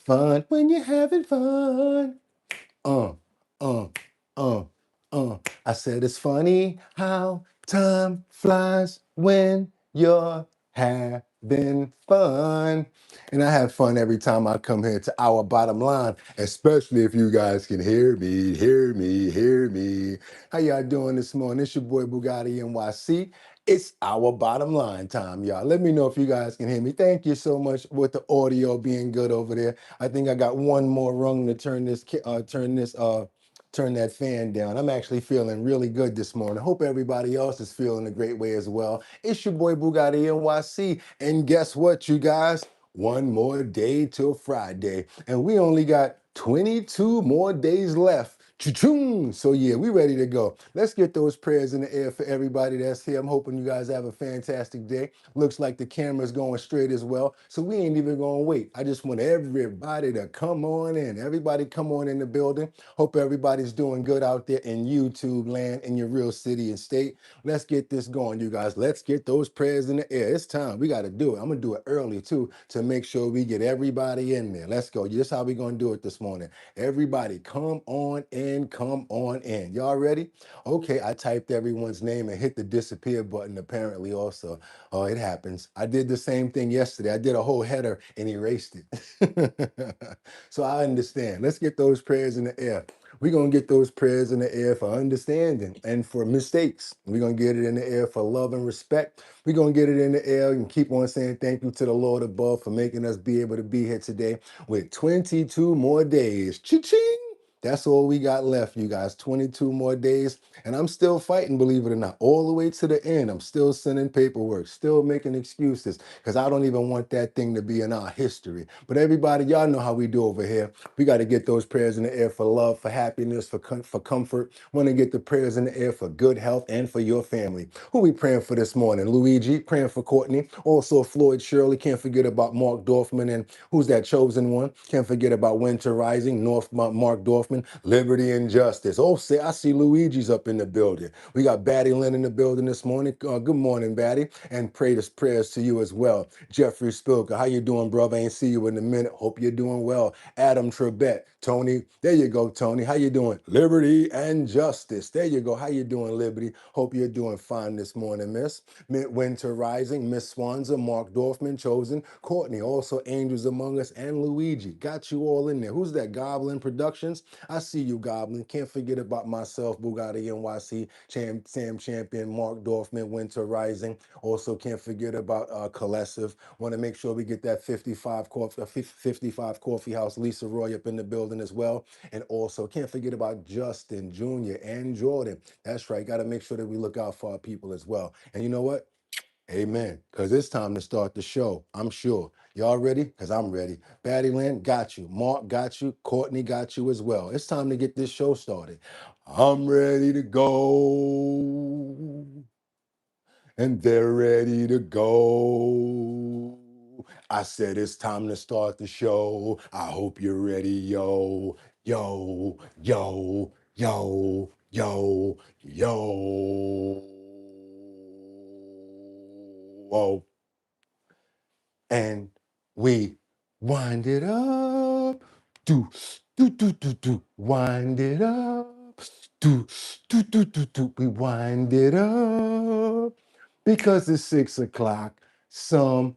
fun when you're having fun. Uh, uh, uh, I said it's funny how time flies when you're having fun. And I have fun every time I come here to Our Bottom Line, especially if you guys can hear me, hear me, hear me. How y'all doing this morning? It's your boy Boogotti NYC. It's Our Bottom Line time, y'all. Let me know if you guys can hear me. Thank you so much with the audio being good over there. I think I got one more rung to turn that fan down. I'm actually feeling really good this morning. Hope everybody else is feeling a great way as well. It's your boy Boogotti NYC. And guess what, you guys? One more day till Friday. And we only got 22 more days left. Choo-choom. So yeah, we ready to go. Let's get those prayers in the air for everybody that's here. I'm hoping you guys have a fantastic day. Looks like the camera's going straight as well. So we ain't even gonna wait. I just want everybody to come on in. Everybody come on in the building. Hope everybody's doing good out there in YouTube land, in your real city and state. Let's get this going, you guys. Let's get those prayers in the air. It's time. We got to do it. I'm going to do it early, too, to make sure we get everybody in there. Let's go. This is how we going to do it this morning. Everybody, come on in. Come on in. Y'all ready? Okay, I typed everyone's name and hit the disappear button, apparently, also. Oh, it happens. I did the same thing yesterday. I did a whole header and erased it. So I understand. Let's get those prayers in the air. We're going to get those prayers in the air for understanding and for mistakes. We're going to get it in the air for love and respect. We're going to get it in the air and keep on saying thank you to the Lord above for making us be able to be here today with 22 more days. Cha-ching! That's all we got left, you guys. 22 more days. And I'm still fighting, believe it or not, all the way to the end. I'm still sending paperwork, still making excuses, because I don't even want that thing to be in our history. But everybody, y'all know how we do over here. We got to get those prayers in the air for love, for happiness, for comfort. Want to get the prayers in the air for good health and for your family. Who we praying for this morning? Luigi, praying for Courtney. Also Floyd Shirley. Can't forget about Mark Dorfman. And who's that chosen one? Can't forget about Winter Rising, Mark Dorfman, Liberty and Justice. Oh, I see Luigi's up in the building. We got Batty Lynn in the building this morning. Good morning, Batty. And prayers to you as well. Jeffrey Spilker, how you doing, brother? Ain't see you in a minute. Hope you're doing well. Adam Trebet, Tony. There you go, Tony. How you doing? Liberty and Justice. There you go. How you doing, Liberty? Hope you're doing fine this morning, Miss. Winter Rising, Miss Swanza, Mark Dorfman, Chosen, Courtney, also Angels Among Us, and Luigi. Got you all in there. Who's that? Goblin Productions. I see you, Goblin. Can't forget about myself, Boogotti NYC, Sam Champion, Mark Dorfman, Winter Rising. Also can't forget about Collective. Want to make sure we get that 55 Coffee House, Lisa Roy up in the building as well. And also can't forget about Justin Jr. and Jordan. That's right. Got to make sure that we look out for our people as well. And you know what? Amen. Because it's time to start the show, I'm sure. Y'all ready? Because I'm ready. Batty Lynn, got you. Mark, got you. Courtney, got you as well. It's time to get this show started. I'm ready to go. And they're ready to go. I said it's time to start the show. I hope you're ready, yo. Yo, yo, yo, yo, yo. Whoa. And we wind it up. Do. Wind it up. Do. We wind it up. Because it's 6 o'clock somewhere.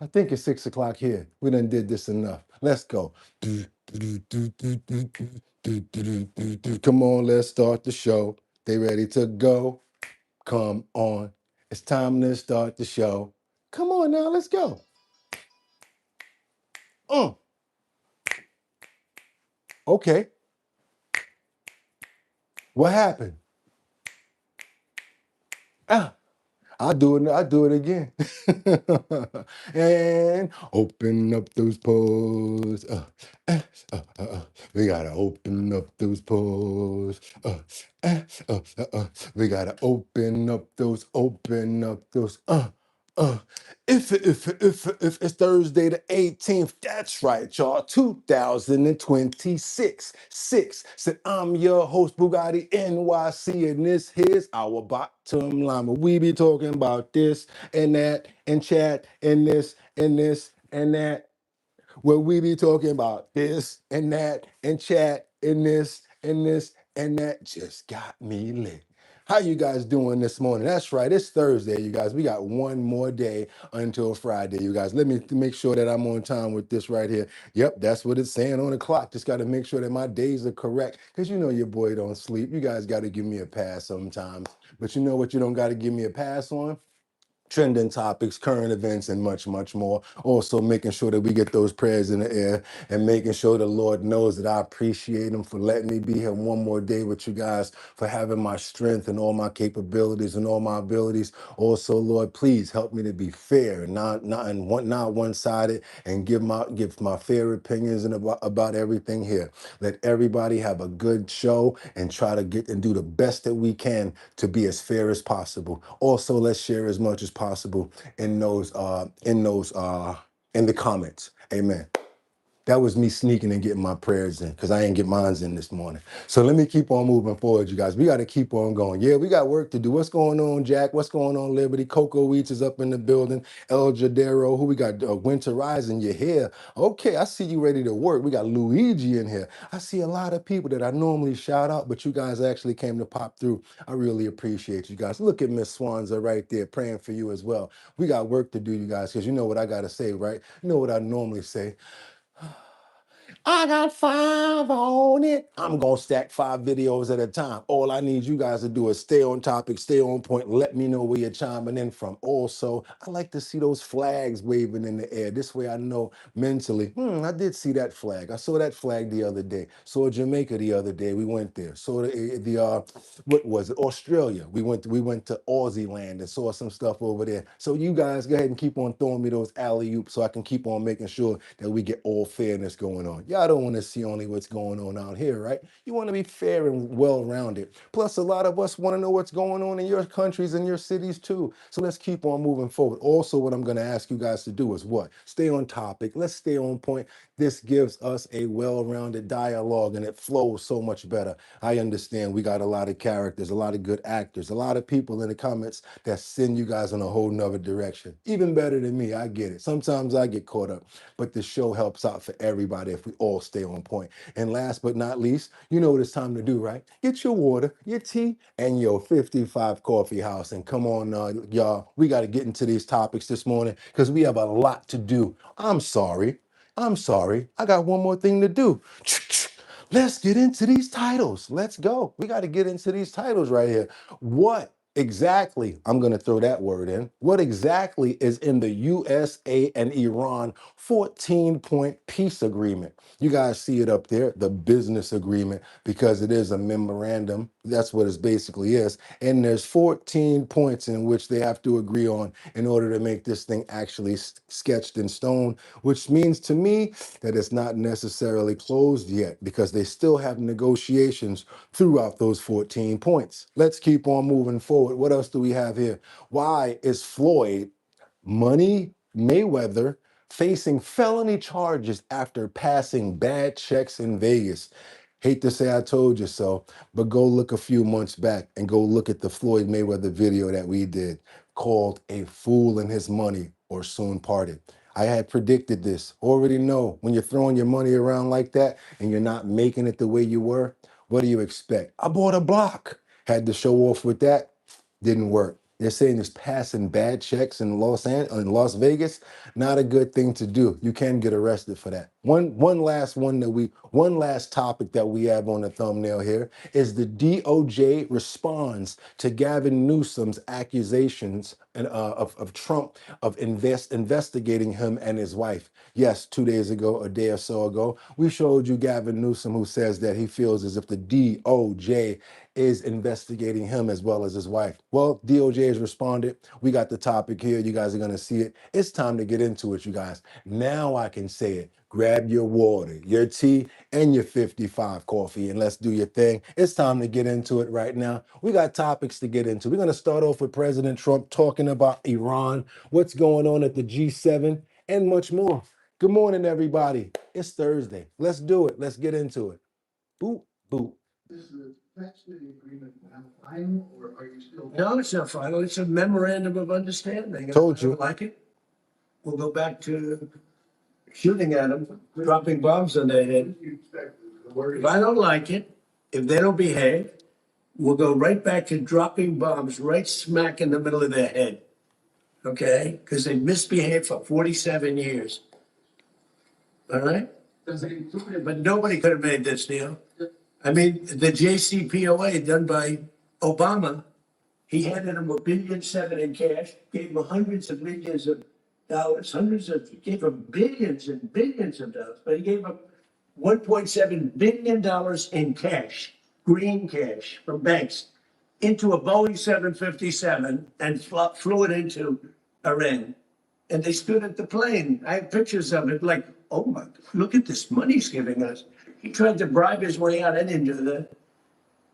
I think it's 6 o'clock here. We done did this enough. Let's go. Come on, let's start the show. They ready to go? Come on. It's time to start the show. Come on now, let's go. Okay. What happened? Ah, I'll do it again. And open up those pores. We gotta open up those pores. We gotta open up those. If it's Thursday the 18th, that's right, y'all, 2026. Said I'm your host, Boogotti NYC, and this here's our bottom line. But we be talking about this and that and chat and this and that. where we be talking about this and that and chat and this and this and that. Just got me lit. How you guys doing this morning? That's right, it's Thursday, you guys. We got one more day until Friday, you guys. Let me make sure that I'm on time with this right here. Yep, that's what it's saying on the clock. Just got to make sure that my days are correct, because you know your boy don't sleep. You guys got to give me a pass sometimes. But you know what you don't got to give me a pass on? Trending topics, current events, and much, much more. Also making sure that we get those prayers in the air and making sure the Lord knows that I appreciate him for letting me be here one more day with you guys, for having my strength and all my capabilities and all my abilities. Also, Lord, please help me to be fair and not one-sided, and give my fair opinions and about everything here. Let everybody have a good show and try to get and do the best that we can to be as fair as possible. Also, let's share as much as possible in the comments. Amen. That was me sneaking and getting my prayers in, because I ain't get mine in this morning. So let me keep on moving forward, you guys. We got to keep on going. Yeah, we got work to do. What's going on, Jack? What's going on, Liberty? Coco Eats is up in the building. El Jadero, who we got? Winter Rising, you're here. Okay, I see you ready to work. We got Luigi in here. I see a lot of people that I normally shout out, but you guys actually came to pop through. I really appreciate you guys. Look at Miss Swanza right there praying for you as well. We got work to do, you guys, because you know what I got to say, right? You know what I normally say. I got 5 on it. I'm going to stack 5 videos at a time. All I need you guys to do is stay on topic, stay on point. Let me know where you're chiming in from. Also, I like to see those flags waving in the air. This way I know mentally, I did see that flag. I saw that flag the other day. Saw Jamaica the other day. We went there. Saw what was it? Australia. We went to Aussie land and saw some stuff over there. So you guys go ahead and keep on throwing me those alley-oops so I can keep on making sure that we get all fairness going on. Y'all don't want to see only what's going on out here, right? You want to be fair and well-rounded. Plus, a lot of us want to know what's going on in your countries and your cities too. So let's keep on moving forward. Also, what I'm going to ask you guys to do is what? Stay on topic. Let's stay on point. This gives us a well-rounded dialogue and it flows so much better. I understand we got a lot of characters, a lot of good actors, a lot of people in the comments that send you guys in a whole nother direction. Even better than me, I get it. Sometimes I get caught up, but the show helps out for everybody if we all stay on point. And last but not least, you know what it's time to do, right? Get your water, your tea, and your 55 coffee house. And come on, y'all, we got to get into these topics this morning because we have a lot to do. I'm sorry. I got one more thing to do. Let's get into these titles. Let's go. We got to get into these titles right here. What exactly, I'm going to throw that word in, what exactly is in the USA and Iran 14-point peace agreement? You guys see it up there, the business agreement, because it is a memorandum. That's what it basically is. And there's 14 points in which they have to agree on in order to make this thing actually sketched in stone, which means to me that it's not necessarily closed yet, because they still have negotiations throughout those 14 points. Let's keep on moving forward. What else do we have here? Why is Floyd Money Mayweather facing felony charges after passing bad checks in Vegas? Hate to say I told you so, but go look a few months back and go look at the Floyd Mayweather video that we did called A Fool and His Money or Soon Parted. I had predicted this. Already know when you're throwing your money around like that and you're not making it the way you were, what do you expect? I bought a block. Had to show off with that. Didn't work. They're saying it's passing bad checks in Las Vegas. Not a good thing to do. You can get arrested for that. One last topic that we have on the thumbnail here is the DOJ responds to Gavin Newsom's accusations of Trump investigating him and his wife. Yes, 2 days ago, a day or so ago, we showed you Gavin Newsom, who says that he feels as if the DOJ is investigating him as well as his wife. Well, DOJ has responded. We got the topic here. You guys are going to see it. It's time to get into it, you guys. Now I can say it. Grab your water, your tea, and your 55 coffee, and let's do your thing. It's time to get into it right now. We got topics to get into. We're going to start off with President Trump talking about Iran, what's going on at the G7, and much more. Good morning, everybody. It's Thursday. Let's do it. Let's get into it. Boop, boop. Is the text of the agreement now final, or are you still? No, it's not final. It's a memorandum of understanding. Told you. Like it. We'll go back to shooting at them, dropping bombs on their head. If I don't like it, if they don't behave, we'll go right back to dropping bombs right smack in the middle of their head. Okay? Because they misbehaved for 47 years. All right? But nobody could have made this deal. I mean, the JCPOA done by Obama, he handed him $1.7 billion in cash, gave him hundreds of millions of dollars, gave him billions and billions of dollars, but he gave him $1.7 billion in cash, green cash from banks, into a Boeing 757 and flew it into Iran. And they stood at the plane. I have pictures of it, like, oh my, look at this money he's giving us. He tried to bribe his way out. I didn't do that.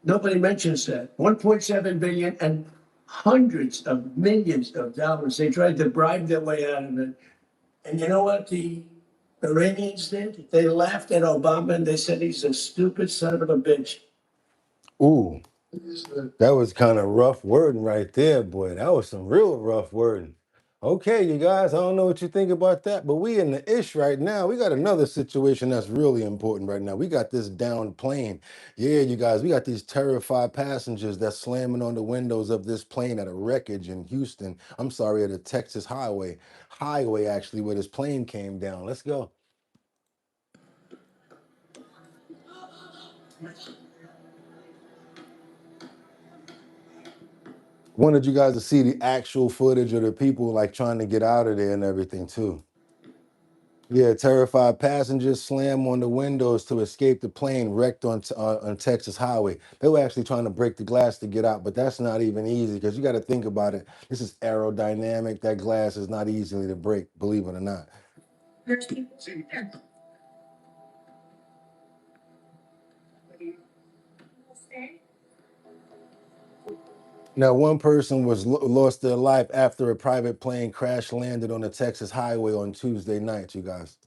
Nobody mentions that. 1.7 billion and hundreds of millions of dollars. They tried to bribe their way out of it. And you know what the Iranians did? They laughed at Obama and they said he's a stupid son of a bitch. Ooh, that was kind of rough wording right there, boy. That was some real rough wording. Okay, you guys, I don't know what you think about that, but we in the ish right now. We got another situation that's really important right now. We got this downed plane. Yeah, you guys, we got these terrified passengers that's slamming on the windows of this plane at a wreckage in Houston. I'm sorry, at a Texas highway actually, where this plane came down. Let's go. Wanted you guys to see the actual footage of the people like trying to get out of there and everything too. Yeah, terrified passengers slam on the windows to escape the plane wrecked on Texas highway. They were actually trying to break the glass to get out, but that's not even easy because you got to think about it. This is aerodynamic. That glass is not easily to break, believe it or not. Now, one person was lost their life after a private plane crash landed on the Texas highway on Tuesday night, you guys.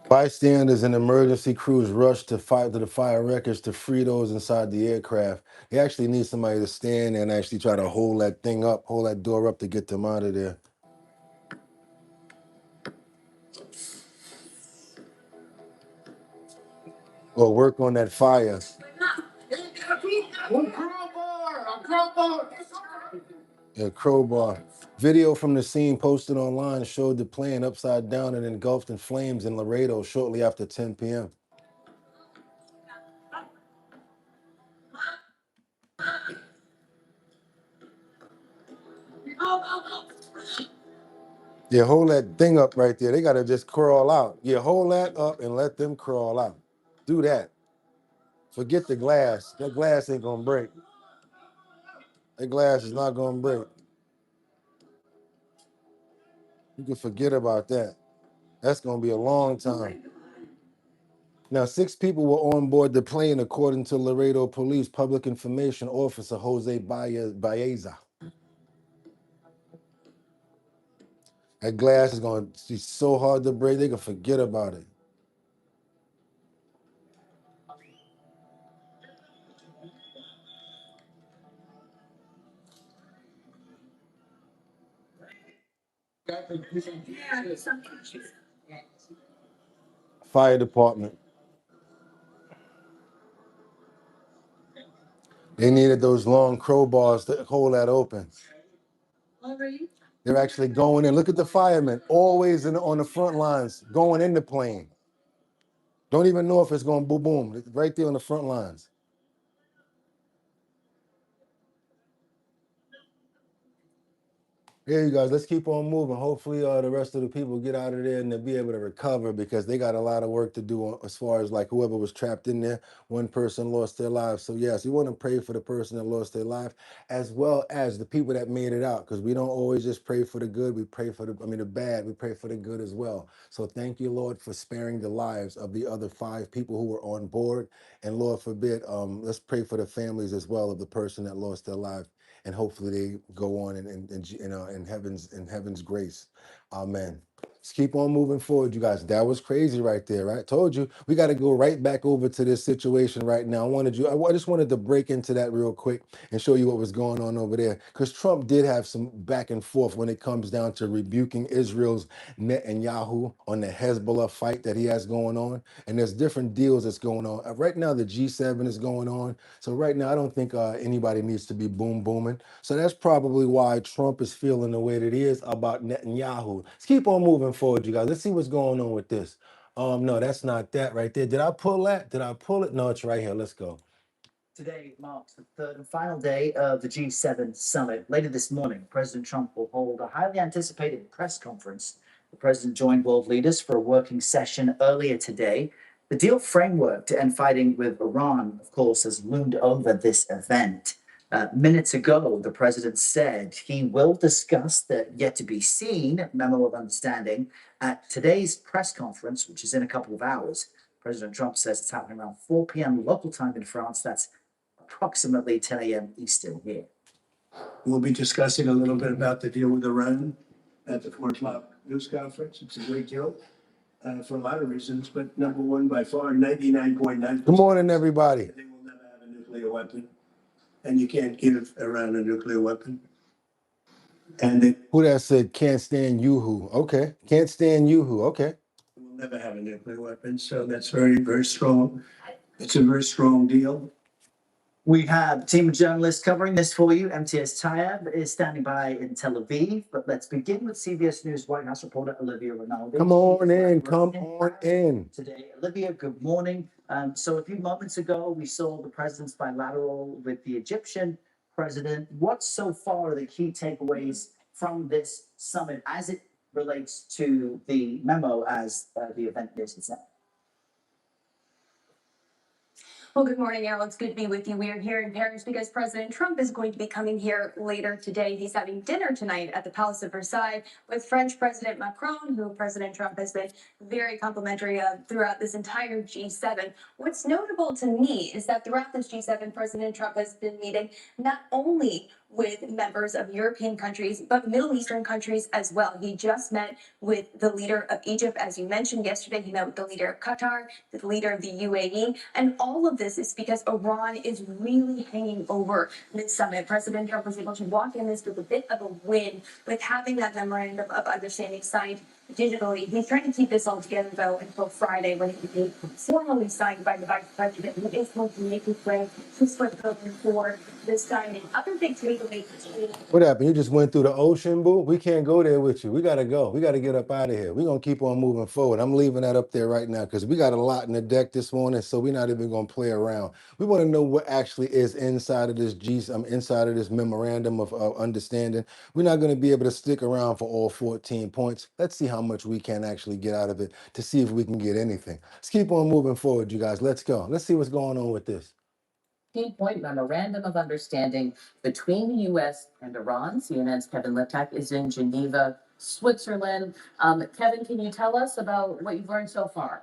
Bystanders and emergency crews rushed to the fire wreckage to free those inside the aircraft. They actually need somebody to stand and actually try to hold that thing up, hold that door up to get them out of there. Or work on that fire. A crowbar. Video from the scene posted online showed the plane upside down and engulfed in flames in Laredo shortly after 10 p.m. Yeah, hold that thing up right there. They got to just crawl out. Yeah, hold that up and let them crawl out. Do that. Forget the glass. That glass ain't going to break. That glass is not going to break. You can forget about that. That's going to be a long time. Now, 6 people were on board the plane, according to Laredo Police Public Information Officer Jose Baeza. That glass is going to be so hard to break, they can forget about it. Fire department. They needed those long crowbars to hold that open. They're actually going in. Look at the firemen, always on the front lines, going in the plane. Don't even know if it's going boom, boom. It's right there on the front lines. Yeah, you guys, let's keep on moving. Hopefully, the rest of the people get out of there and they'll be able to recover because they got a lot of work to do as far as like whoever was trapped in there. One person lost their life. So, yes, we want to pray for the person that lost their life as well as the people that made it out because we don't always just pray for the good. We pray for the bad. We pray for the good as well. So, thank you, Lord, for sparing the lives of the other 5 people who were on board. And Lord forbid, let's pray for the families as well of the person that lost their life. And hopefully they go on in heaven's grace. Amen. Let's keep on moving forward, you guys. That was crazy right there, right? Told you. We got to go right back over to this situation right now. I just wanted to break into that real quick and show you what was going on over there. Because Trump did have some back and forth when it comes down to rebuking Israel's Netanyahu on the Hezbollah fight that he has going on. And there's different deals that's going on. Right now, the G7 is going on. So right now, I don't think anybody needs to be booming. So that's probably why Trump is feeling the way that he is about Netanyahu. Let's keep on moving forward, you guys. Let's see what's going on with this. No, that's not that right there. Did I pull that? Did I pull it? No, it's right here. Let's go. Today marks the third and final day of the G7 summit. Later this morning, President Trump will hold a highly anticipated press conference. The president joined world leaders for a working session earlier today. The deal framework to end fighting with Iran, of course, has loomed over this event. Minutes ago, the president said he will discuss the yet to be seen memo of understanding at today's press conference, which is in a couple of hours. President Trump says it's happening around 4 p.m. local time in France. That's approximately 10 a.m. Eastern here. We'll be discussing a little bit about the deal with Iran at the 4 o'clock news conference. It's a great deal for a lot of reasons, but number one, by far, 99.9%. Good morning, everybody. They will never have a nuclear weapon, and you can't give Iran a nuclear weapon. And Who that said can't stand Yoo-hoo? Okay. Can't stand Yoo-hoo. Okay. they will never have a nuclear weapon, so that's very, very strong. It's a very strong deal. We have a team of journalists covering this for you. MTS Tayeb is standing by in Tel Aviv, but let's begin with CBS News White House reporter Olivia Rinaldi. Come on in. Today, Olivia, good morning. So a few moments ago, we saw the president's bilateral with the Egyptian president. What so far are the key takeaways from this summit as it relates to the memo as the event is itself? Well, good morning, Errol. It's good to be with you. We are here in Paris because President Trump is going to be coming here later today. He's having dinner tonight at the Palace of Versailles with French President Macron, who President Trump has been very complimentary of throughout this entire G7. What's notable to me is that throughout this G7, President Trump has been meeting not only with members of European countries, but Middle Eastern countries as well. He just met with the leader of Egypt, as you mentioned yesterday. He met with the leader of Qatar, the leader of the UAE, and all of this is because Iran is really hanging over this summit. President Trump was able to walk in this with a bit of a win with having that memorandum of understanding signed digitally. He's trying to keep this all together, though, until Friday when it will be formally signed by the vice president, who is going to make his way to Switzerland for this signing. Other big takeaways. What happened? You just went through the ocean, boo? We can't go there with you. We got to go. We got to get up out of here. We're going to keep on moving forward. I'm leaving that up there right now because we got a lot in the deck this morning, so we're not even going to play around. We want to know what actually is inside of this inside of this memorandum of understanding. We're not going to be able to stick around for all 14 points. Let's see how much we can actually get out of it to see if we can get anything. Let's keep on moving forward, you guys. Let's go. Let's see what's going on with this. 15-point memorandum of understanding between the U.S. and Iran. CNN's Kevin Liptak is in Geneva, Switzerland. Kevin, can you tell us about what you've learned so far?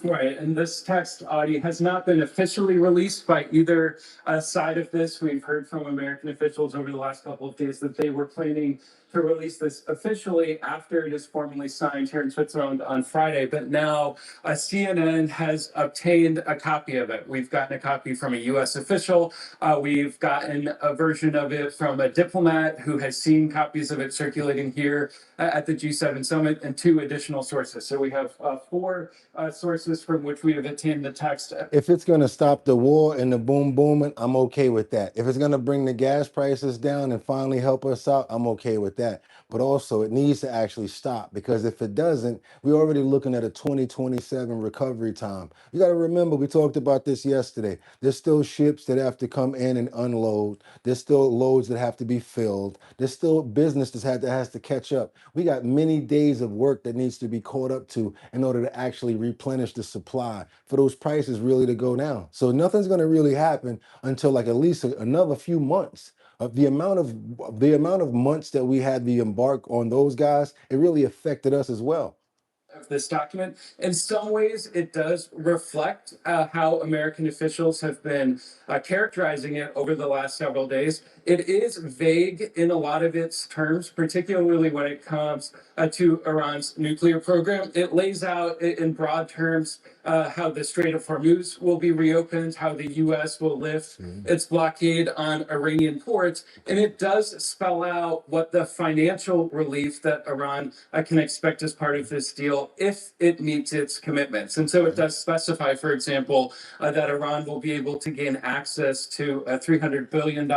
Right, and this text, Audie, has not been officially released by either side of this. We've heard from American officials over the last couple of days that they were planning to release this officially after it is formally signed here in Switzerland on Friday. But now CNN has obtained a copy of it. We've gotten a copy from a U.S. official. We've gotten a version of it from a diplomat who has seen copies of it circulating here at the G7 summit, and 2 additional sources. So we have 4 sources from which we have obtained the text. If it's going to stop the war and the booming, I'm okay with that. If it's going to bring the gas prices down and finally help us out, I'm okay with that. But also, it needs to actually stop, because if it doesn't, we're already looking at a 2027 recovery time. You got to remember, we talked about this yesterday. There's still ships that have to come in and unload. There's still loads that have to be filled. There's still business that has to catch up. We got many days of work that needs to be caught up to in order to actually replenish the supply for those prices really to go down. So nothing's going to really happen until like at least another few months. The amount of months that we had to embark on those guys, it really affected us as well. of this document. In some ways, it does reflect how American officials have been characterizing it over the last several days. It is vague in a lot of its terms, particularly when it comes to Iran's nuclear program. It lays out in broad terms how the Strait of Hormuz will be reopened, how the U.S. will lift its blockade on Iranian ports, and it does spell out what the financial relief that Iran can expect as part of this deal if it meets its commitments. And so it does specify, for example, that Iran will be able to gain access to a $300 billion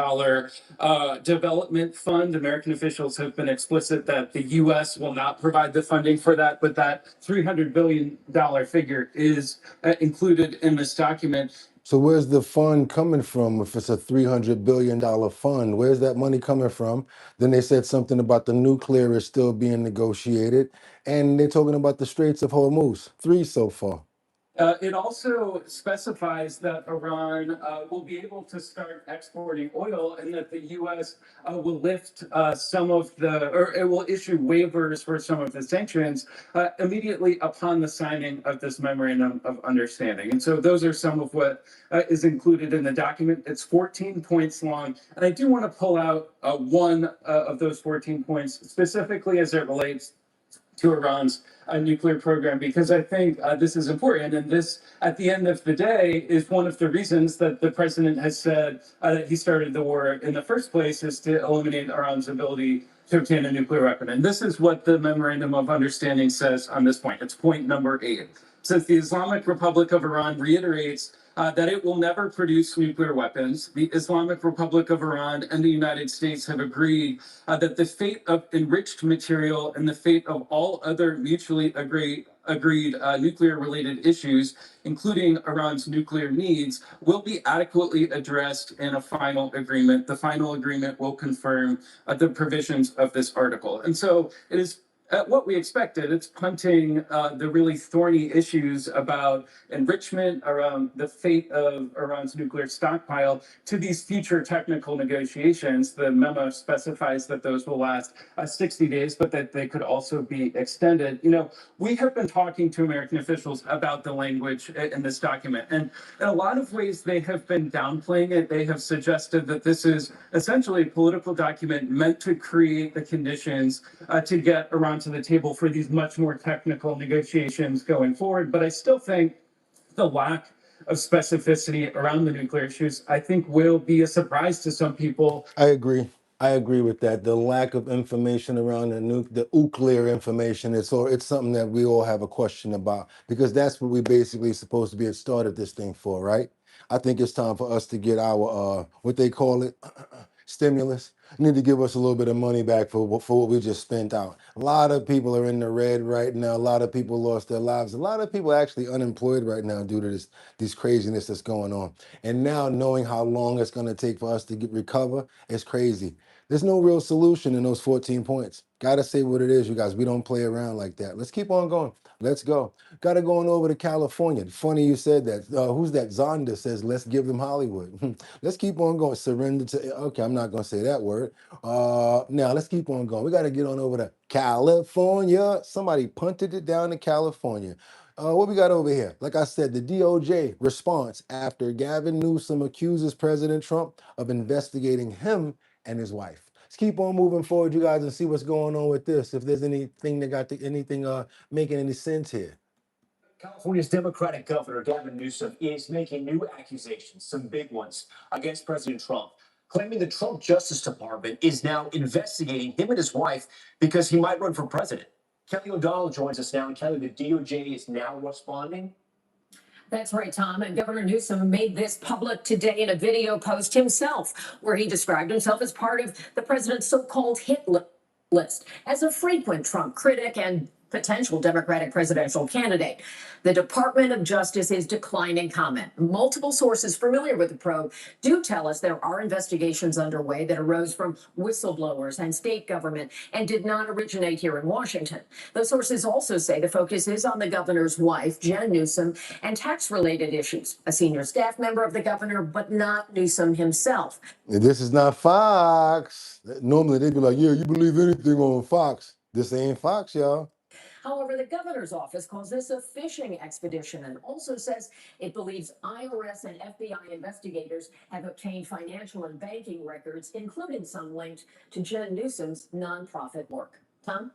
development fund. American officials have been explicit that the U.S. will not provide the funding for that, but that $300 billion figure is included in this document. So where's the fund coming from if it's a $300 billion fund? Where's that money coming from? Then they said something about the nuclear is still being negotiated. And they're talking about the Straits of Hormuz. 3 so far. It also specifies that Iran will be able to start exporting oil and that the U.S. Will lift some of the, or it will issue waivers for some of the sanctions immediately upon the signing of this memorandum of understanding. And so those are some of what is included in the document. It's 14 points long. And I do want to pull out one of those 14 points specifically as it relates to Iran's nuclear program, because I think this is important. And this, at the end of the day, is one of the reasons that the president has said that he started the war in the first place, is to eliminate Iran's ability to obtain a nuclear weapon. And this is what the Memorandum of Understanding says on this point. It's point number 8. It says the Islamic Republic of Iran reiterates that it will never produce nuclear weapons. The Islamic Republic of Iran and the United States have agreed that the fate of enriched material and the fate of all other mutually agreed nuclear-related issues, including Iran's nuclear needs, will be adequately addressed in a final agreement. The final agreement will confirm the provisions of this article. And so it is what we expected. It's punting the really thorny issues about enrichment, around the fate of Iran's nuclear stockpile, to these future technical negotiations. The memo specifies that those will last 60 days, but that they could also be extended. You know, we have been talking to American officials about the language in this document, and in a lot of ways they have been downplaying it. They have suggested that this is essentially a political document meant to create the conditions to get Iran to the table for these much more technical negotiations going forward. But I still think the lack of specificity around the nuclear issues, I think, will be a surprise to some people. I agree. I agree with that. The lack of information around the nuclear information, it's something that we all have a question about, because that's what we basically supposed to be at start of this thing for, right? I think it's time for us to get our what they call it, stimulus. You need to give us a little bit of money back for what we just spent out. A lot of people are in the red right now. A lot of people lost their lives. A lot of people are actually unemployed right now due to this craziness that's going on. And now knowing how long it's going to take for us to recover is crazy. There's no real solution in those 14 points. Gotta say what it is, you guys. We don't play around like that. Let's keep on going. Let's go. Gotta go on over to California. Funny you said that. Who's that? Zonda says, let's give them Hollywood. Let's keep on going. Surrender to, okay, I'm not gonna say that word. Now let's keep on going. We gotta get on over to California. Somebody punted it down to California. What we got over here? Like I said, the DOJ response after Gavin Newsom accuses President Trump of investigating him and his wife. Let's keep on moving forward, you guys, and see what's going on with this. If there's anything that got anything making any sense here. California's Democratic Governor Gavin Newsom is making new accusations, some big ones, against President Trump, claiming the Trump Justice Department is now investigating him and his wife because he might run for president. Kelly O'Donnell joins us now. And Kelly, the DOJ is now responding. That's right, Tom. And Governor Newsom made this public today in a video post himself, where he described himself as part of the president's so-called hit list, as a frequent Trump critic and potential Democratic presidential candidate. The Department of Justice is declining comment. Multiple sources familiar with the probe do tell us there are investigations underway that arose from whistleblowers and state government and did not originate here in Washington. Those sources also say the focus is on the governor's wife, Jen Newsom, and tax-related issues. A senior staff member of the governor, but not Newsom himself. This is not Fox. Normally they'd be like, yeah, you believe anything on Fox. This ain't Fox, y'all. However, the governor's office calls this a fishing expedition and also says it believes IRS and FBI investigators have obtained financial and banking records, including some linked to Jen Newsom's nonprofit work. Tom?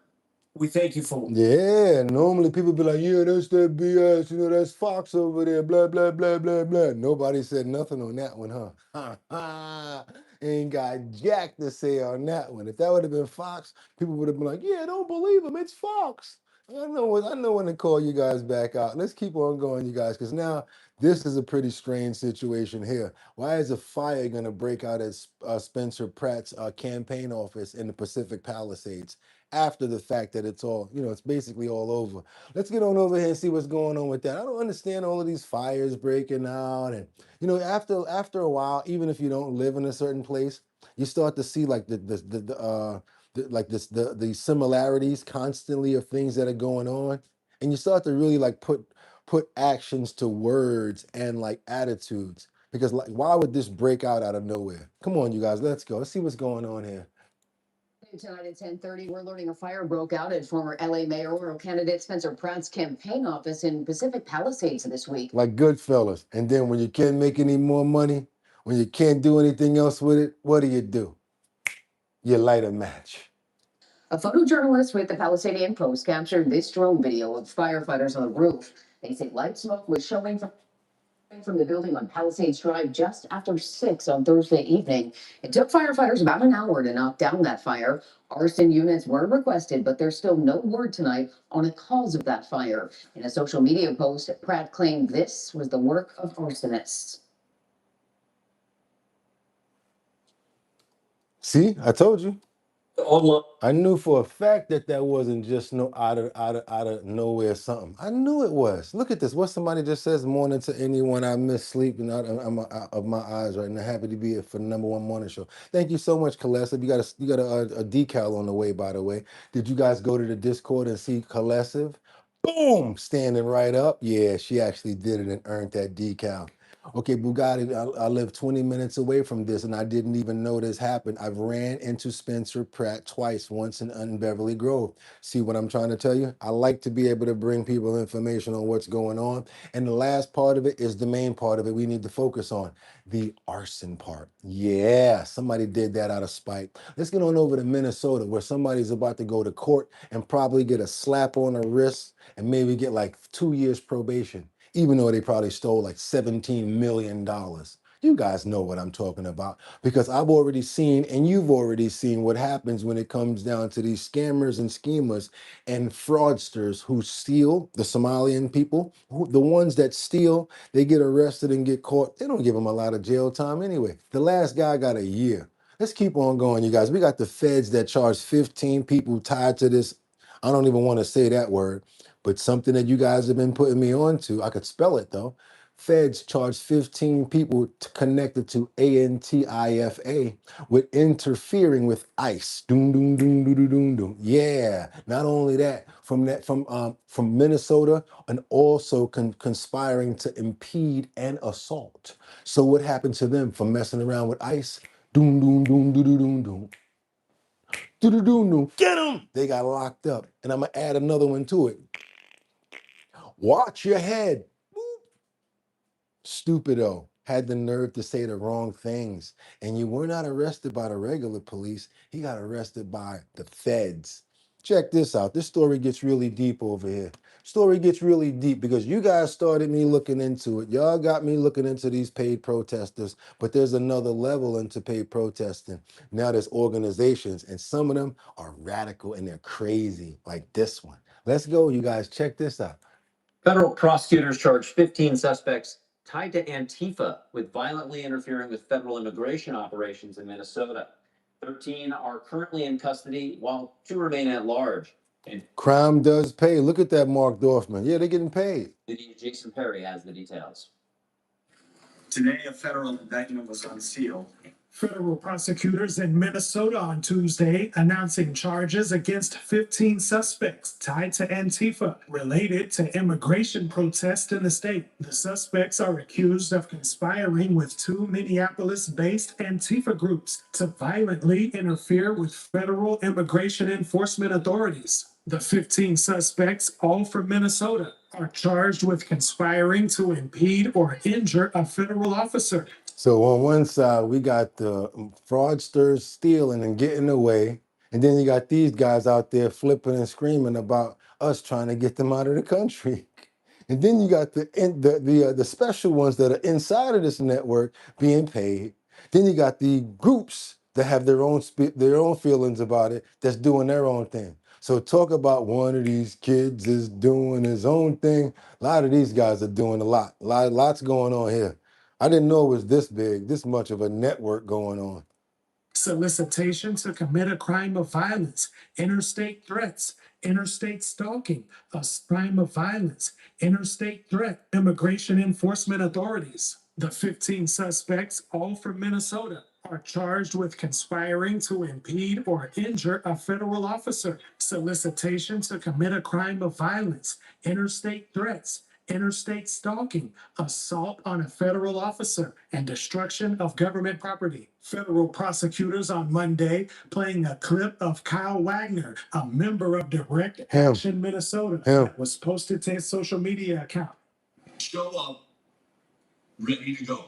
We thank you for. Yeah, normally people be like, yeah, that's that BS, that's Fox over there, blah, blah, blah, blah, blah. Nobody said nothing on that one, huh? Ain't got jack to say on that one. If that would have been Fox, people would have been like, yeah, don't believe him, it's Fox. I know when to call you guys back out. Let's keep on going, you guys, because now this is a pretty strange situation here. Why is a fire going to break out at Spencer Pratt's campaign office in the Pacific Palisades after the fact that it's all, it's basically all over? Let's get on over here and see what's going on with that. I don't understand all of these fires breaking out. And, after a while, even if you don't live in a certain place, you start to see like the similarities constantly of things that are going on, and you start to really like put actions to words and like attitudes, because like, why would this break out of nowhere? Come on, you guys, let's go. Let's see what's going on here. Tonight at 10:30, we're learning a fire broke out at former LA mayoral candidate Spencer Pratt's campaign office in Pacific Palisades this week. Like Goodfellas. And then when you can't make any more money, when you can't do anything else with it, what do? You light a match. A photojournalist with the Palasadian Post captured this drone video of firefighters on the roof. They say light smoke was showing from the building on Palisades Drive just after 6 on Thursday evening. It took firefighters about an hour to knock down that fire. Arson units were requested, but there's still no word tonight on the cause of that fire. In a social media post, Pratt claimed this was the work of arsonists. See, I told you. Online. I knew for a fact that wasn't just no out of nowhere something. I knew it was. Look at this. What somebody just says, morning to anyone. I miss sleeping out of my eyes right now. Happy to be here for the #1 morning show. Thank you so much, Kalesa. You got a decal on the way, by the way. Did you guys go to the Discord and see Kalesiv? Boom, standing right up. Yeah, she actually did it and earned that decal. Okay, Boogotti, I live 20 minutes away from this, and I didn't even know this happened. I've ran into Spencer Pratt twice, once in Beverly Grove. See what I'm trying to tell you? I like to be able to bring people information on what's going on. And the last part of it is the main part of it we need to focus on, the arson part. Yeah, somebody did that out of spite. Let's get on over to Minnesota, where somebody's about to go to court and probably get a slap on the wrist and maybe get like 2 years probation, even though they probably stole like $17 million. You guys know what I'm talking about, because I've already seen and you've already seen what happens when it comes down to these scammers and schemers and fraudsters who steal, the Somalian people, the ones that steal, they get arrested and get caught. They don't give them a lot of jail time anyway. The last guy got a year. Let's keep on going, you guys. We got the feds that charge 15 people tied to this. I don't even want to say that word, but something that you guys have been putting me on to. I could spell it though. Feds charge 15 people connected to ANTIFA with interfering with ICE. Doom, doom, doom, doom, doom, doom, doom. Yeah. Not only that, from Minnesota, and also conspiring to impede and assault. So what happened to them for messing around with ICE? Doom, doom, doom, doom, doom, doom, doom. Doom, doom, doom. Get them! They got locked up. And I'm gonna add another one to it. Watch your head. Stupido, had the nerve to say the wrong things. And you were not arrested by the regular police. He got arrested by the feds. Check this out. This story gets really deep over here. Story gets really deep because you guys started me looking into it. Y'all got me looking into these paid protesters, but there's another level into paid protesting. Now there's organizations, and some of them are radical and they're crazy, like this one. Let's go, you guys. Check this out. Federal prosecutors charged 15 suspects tied to Antifa with violently interfering with federal immigration operations in Minnesota. 13 are currently in custody, while 2 remain at large. And crime does pay. Look at that, Mark Dorfman. Yeah, they're getting paid. Jason Perry has the details. Today, a federal indictment was unsealed. Federal prosecutors in Minnesota on Tuesday announcing charges against 15 suspects tied to Antifa related to immigration protests in the state. The suspects are accused of conspiring with 2 Minneapolis-based Antifa groups to violently interfere with federal immigration enforcement authorities. The 15 suspects, all from Minnesota, are charged with conspiring to impede or injure a federal officer. So on one side, we got the fraudsters stealing and getting away. And then you got these guys out there flipping and screaming about us trying to get them out of the country. And then you got the special ones that are inside of this network being paid. Then you got the groups that have their own feelings about it, that's doing their own thing. So talk about one of these kids is doing his own thing. A lot of these guys are doing a lot. Lots going on here. I didn't know it was this big, this much of a network going on. Solicitation to commit a crime of violence, interstate threats, interstate stalking, a crime of violence, interstate threat, immigration enforcement authorities. The 15 suspects, all from Minnesota, are charged with conspiring to impede or injure a federal officer, solicitation to commit a crime of violence, interstate threats, interstate stalking, assault on a federal officer, and destruction of government property. Federal prosecutors on Monday playing a clip of Kyle Wagner, a member of Direct Action Minnesota, that was posted to his social media account. Show up ready to go.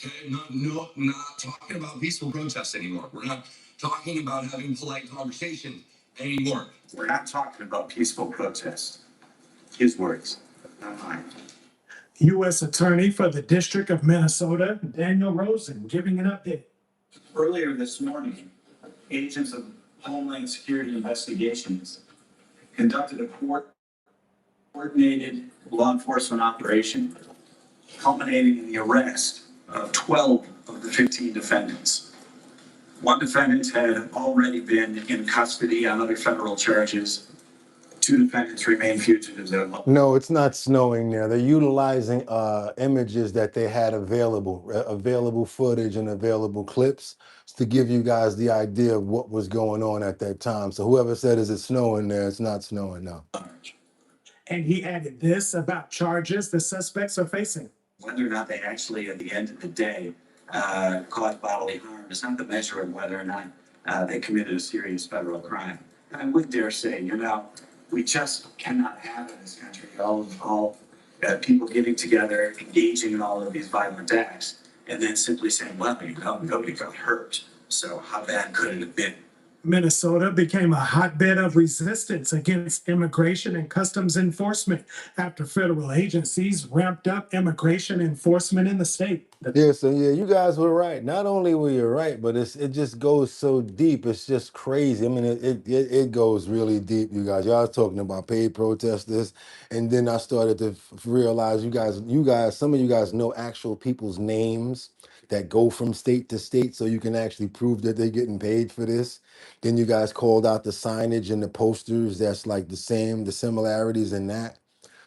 Okay, not talking about peaceful protests anymore. We're not talking about having polite conversation anymore. We're not talking about peaceful protests. His words, not mine. U.S. Attorney for the District of Minnesota, Daniel Rosen, giving an update. Earlier this morning, agents of Homeland Security Investigations conducted a coordinated law enforcement operation culminating in the arrest of 12 of the 15 defendants. One defendant had already been in custody on other federal charges. 2 defendants remain fugitives at large. No, it's not snowing there. They're utilizing images that they had available footage and available clips to give you guys the idea of what was going on at that time. So whoever said, is it snowing there? It's not snowing, no. And he added this about charges the suspects are facing. Whether or not they actually, at the end of the day, cause bodily harm is not the measure of whether or not they committed a serious federal crime. I would dare say, we just cannot have in this country all people getting together, engaging in all of these violent acts, and then simply saying, well, nobody got hurt. So how bad could it have been? Minnesota became a hotbed of resistance against immigration and customs enforcement after federal agencies ramped up immigration enforcement in the state. So you guys were right. Not only were you right, but it just goes so deep. It's just crazy. I mean, it goes really deep, you guys. Y'all was talking about paid protesters, and then I started to realize you guys, some of you guys know actual people's names that go from state to state, so you can actually prove that they're getting paid for this. Then you guys called out the signage and the posters that's like the similarities in that.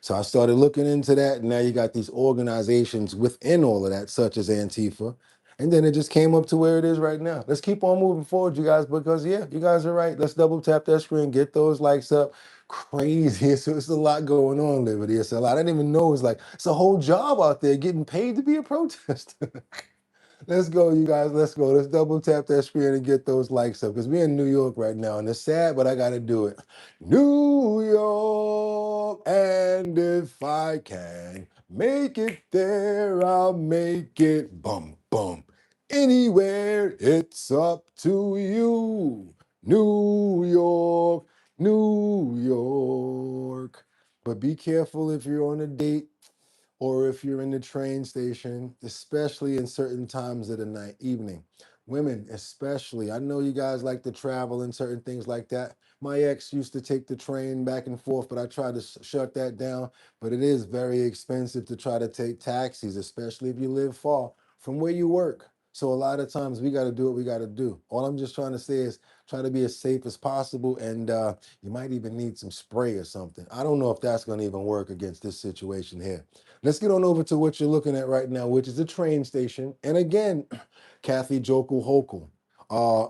So I started looking into that, and now you got these organizations within all of that, such as Antifa. And then it just came up to where it is right now. Let's keep on moving forward, you guys, because you guys are right. Let's double tap that screen, get those likes up. Crazy. It's a lot going on, Liberty. It's a lot. I didn't even know it's a whole job out there getting paid to be a protester. Let's go, you guys. Let's go. Let's double tap that screen and get those likes up, because we're in New York right now, and it's sad, but I got to do it. New York, and if I can make it there, I'll make it. Bum, bum. Anywhere, it's up to you. New York, New York. But be careful if you're on a date, or if you're in the train station, especially in certain times of the night, evening. Women, especially. I know you guys like to travel and certain things like that. My ex used to take the train back and forth, but I tried to shut that down. But it is very expensive to try to take taxis, especially if you live far from where you work. So a lot of times we got to do what we got to do. All I'm just trying to say is try to be as safe as possible, and you might even need some spray or something. I don't know if that's going to even work against this situation here. Let's get on over to what you're looking at right now, which is the train station. And again, Kathy Jokul Hochul,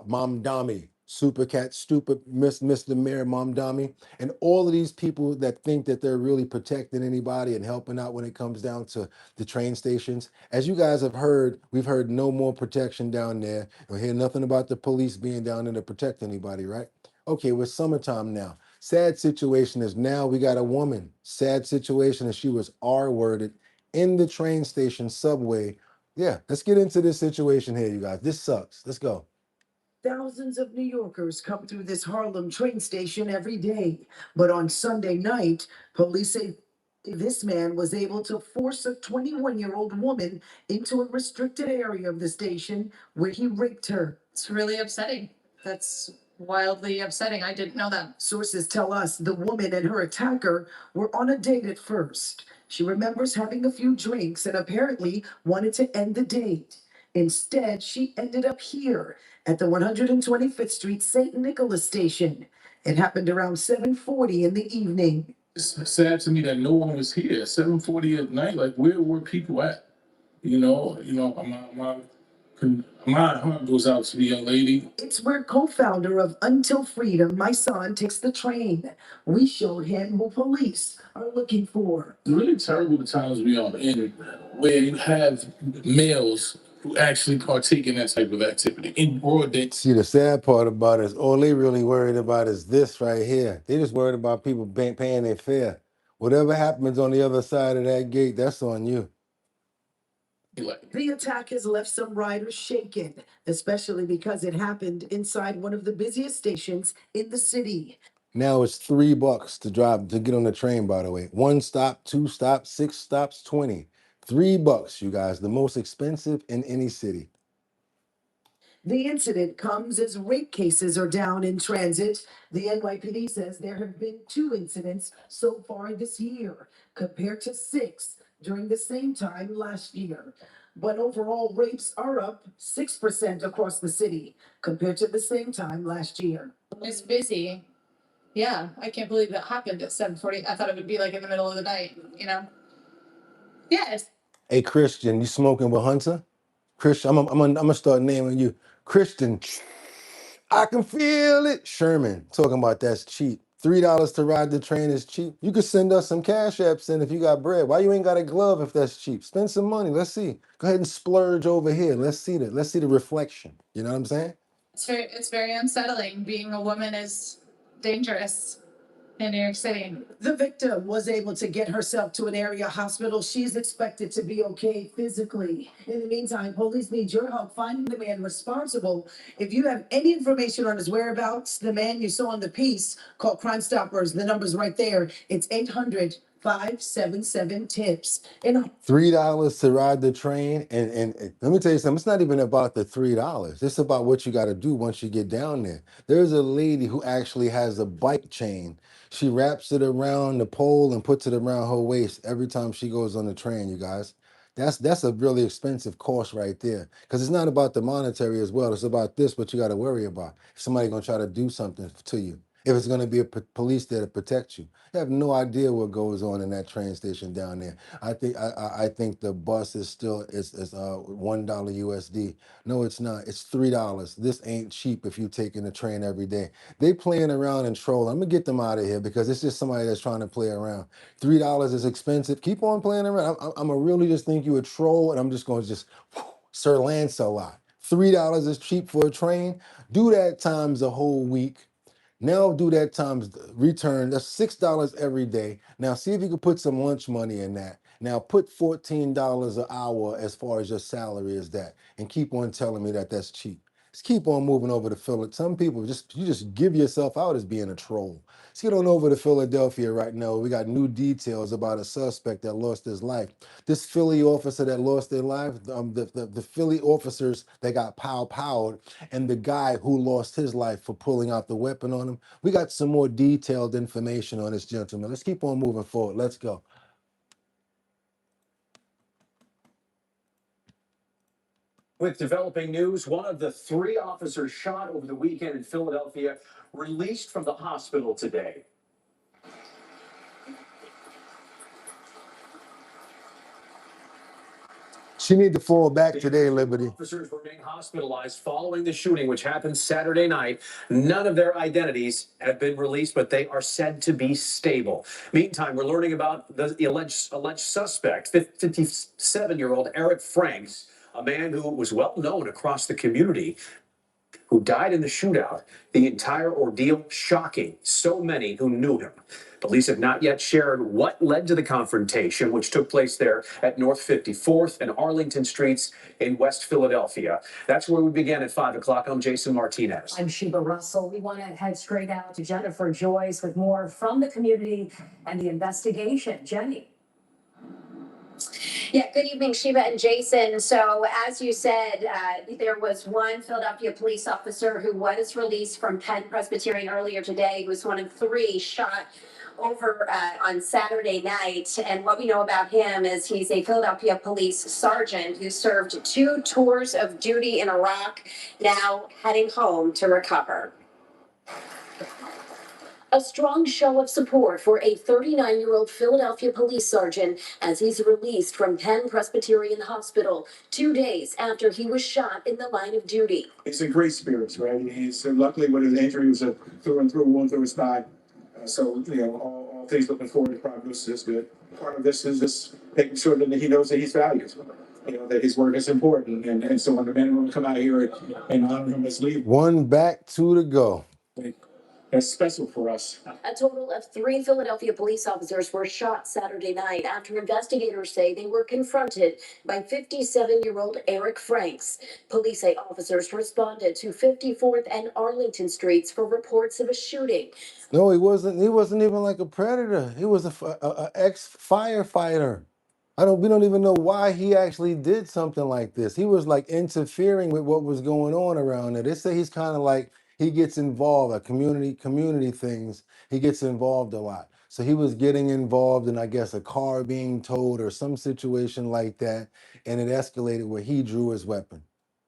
Mom Dami, Super Cat, Stupid Mr. Mayor, Mom Dami, and all of these people that think that they're really protecting anybody and helping out when it comes down to the train stations. As you guys have heard, we've heard no more protection down there. You'll hear nothing about the police being down there to protect anybody, right? Okay, we're summertime now. Sad situation is now we got a woman. Sad situation is she was R-worded in the train station subway. Yeah, let's get into this situation here, you guys. This sucks. Let's go. Thousands of New Yorkers come through this Harlem train station every day. But on Sunday night, police say this man was able to force a 21-year-old woman into a restricted area of the station where he raped her. It's really upsetting. That's wildly upsetting. I didn't know that. Sources tell us the woman and her attacker were on a date at first. She remembers having a few drinks and apparently wanted to end the date. Instead, she ended up here at the 125th Street St. Nicholas station. It happened around 7:40 in the evening. It's sad to me that no one was here at 7:40 at night. Like, where were people at? My heart goes out to the young lady. It's where co-founder of Until Freedom, my son, takes the train. We showed him who police are looking for. It's really terrible the times we are in, where you have males who actually partake in that type of activity in broad day. See, the sad part about it is all they really worried about is this right here. They just worried about people paying their fare. Whatever happens on the other side of that gate, that's on you. The attack has left some riders shaken, especially because it happened inside one of the busiest stations in the city. Now it's $3 to get on the train, by the way. 1 stop, 2 stops, 6 stops, 20. $3, you guys, the most expensive in any city. The incident comes as rape cases are down in transit. The NYPD says there have been 2 incidents so far this year, compared to 6 during the same time last year. But overall, rapes are up 6% across the city compared to the same time last year. It's busy. Yeah, I can't believe that happened at 7:40. I thought it would be like in the middle of the night, you know? Yes. Hey, Christian, you smoking with Hunter? Christian, I'm gonna start naming you Christian. I can feel it. Sherman, talking about that's cheap. $3 to ride the train is cheap. You could send us some cash apps in if you got bread. Why you ain't got a glove if that's cheap? Spend some money. Let's see. Go ahead and splurge over here. Let's see that. Let's see the reflection. You know what I'm saying? It's very unsettling. Being a woman is dangerous in New York City. The victim was able to get herself to an area hospital. She's expected to be okay physically. In the meantime, police need your help finding the man responsible. If you have any information on his whereabouts, the man you saw in the piece, call Crime Stoppers. The number's right there. It's 800-577-TIPS. $3 to ride the train, and let me tell you something. It's not even about the $3. It's about what you got to do once you get down there. There's a lady who actually has a bike chain. She wraps it around the pole and puts it around her waist every time she goes on the train, you guys. That's a really expensive cost right there, because it's not about the monetary as well. It's about this, what you got to worry about. If somebody's going to try to do something to you, if it's going to be a police there to protect you. You have no idea what goes on in that train station down there. I think the bus is still is $1 USD. No, it's not. It's $3. This ain't cheap if you taking the train every day. They playing around and trolling. I'm gonna get them out of here because it's just somebody that's trying to play around. $3 is expensive. Keep on playing around. I'm gonna really just think you a troll, and I'm just gonna Sir Lancelot. $3 is cheap for a train. Do that times a whole week. Now do that times return. That's $6 every day. Now see if you can put some lunch money in that. Now put $14 an hour as far as your salary is that, and keep on telling me that that's cheap. Just keep on moving over to Philadelphia. Some people you just give yourself out as being a troll. Let's get on over to Philadelphia right now. We got new details about a suspect that lost his life. This Philly officer that lost their life, the Philly officers that got powed, and the guy who lost his life for pulling out the weapon on him. We got some more detailed information on this gentleman. Let's keep on moving forward. Let's go. With developing news, one of the 3 officers shot over the weekend in Philadelphia released from the hospital today. She need to fall back today, Liberty. Officers remain hospitalized following the shooting, which happened Saturday night. None of their identities have been released, but they are said to be stable. Meantime, we're learning about the alleged suspect, 57-year-old Eric Franks, a man who was well known across the community. who died in the shootout. The entire ordeal shocking. So many who knew him. Police have not yet shared what led to the confrontation, which took place there at North 54th and Arlington Streets in West Philadelphia. That's where we began at 5 o'clock. I'm Jason Martinez. I'm Sheba Russell. We want to head straight out to Jennifer Joyce with more from the community and the investigation. Jenny. Yeah, good evening, Sheba and Jason. So as you said, there was one Philadelphia police officer who was released from Penn Presbyterian earlier today, who was one of three shot over on Saturday night. And what we know about him is he's a Philadelphia police sergeant who served 2 tours of duty in Iraq, now heading home to recover. A strong show of support for a 39-year-old Philadelphia police sergeant as he's released from Penn Presbyterian Hospital 2 days after he was shot in the line of duty. He's in great spirits, right? He's luckily with his injury was a through and through wound through his thigh. So, you know, all things looking forward to prognosis is good. Part of this is just making sure that he knows that he's valued. You know, that his work is important. And so when the men will come out here and honor him as lead. One back, 2 to go. That's special for us. A total of 3 Philadelphia police officers were shot Saturday night after investigators say they were confronted by 57-year-old Eric Franks. Police say officers responded to 54th and Arlington Streets for reports of a shooting. No, he wasn't. He wasn't even like a predator. He was a ex-firefighter. We don't even know why he actually did something like this. He was like interfering with what was going on around there. They say he's kind of like, he gets involved at community things. He gets involved a lot. So he was getting involved in, I guess, a car being towed or some situation like that. And it escalated where he drew his weapon.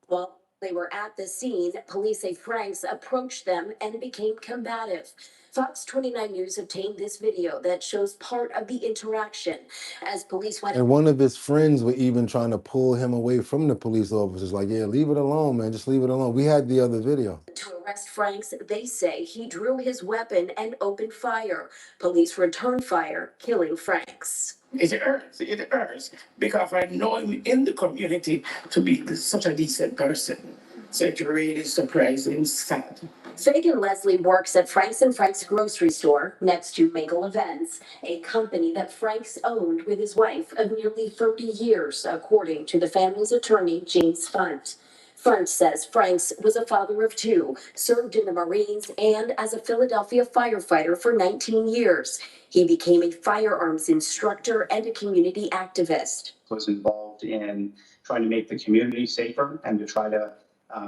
While they were at the scene, police say Franks approached them and became combative. Fox 29 News obtained this video that shows part of the interaction as police went. And one of his friends were even trying to pull him away from the police officers. Like, yeah, leave it alone, man. Just leave it alone. We had the other video. To arrest Franks, they say he drew his weapon and opened fire. Police returned fire, killing Franks. It hurts, because I know him in the community to be such a decent person. So it's really surprising, sad. Fagan Leslie works at Franks and Franks grocery store next to Mingle Events, a company that Franks owned with his wife of nearly 30 years, according to the family's attorney, James Funt. Funt says Franks was a father of 2, served in the Marines, and as a Philadelphia firefighter for 19 years. He became a firearms instructor and a community activist. Was involved in trying to make the community safer and to try to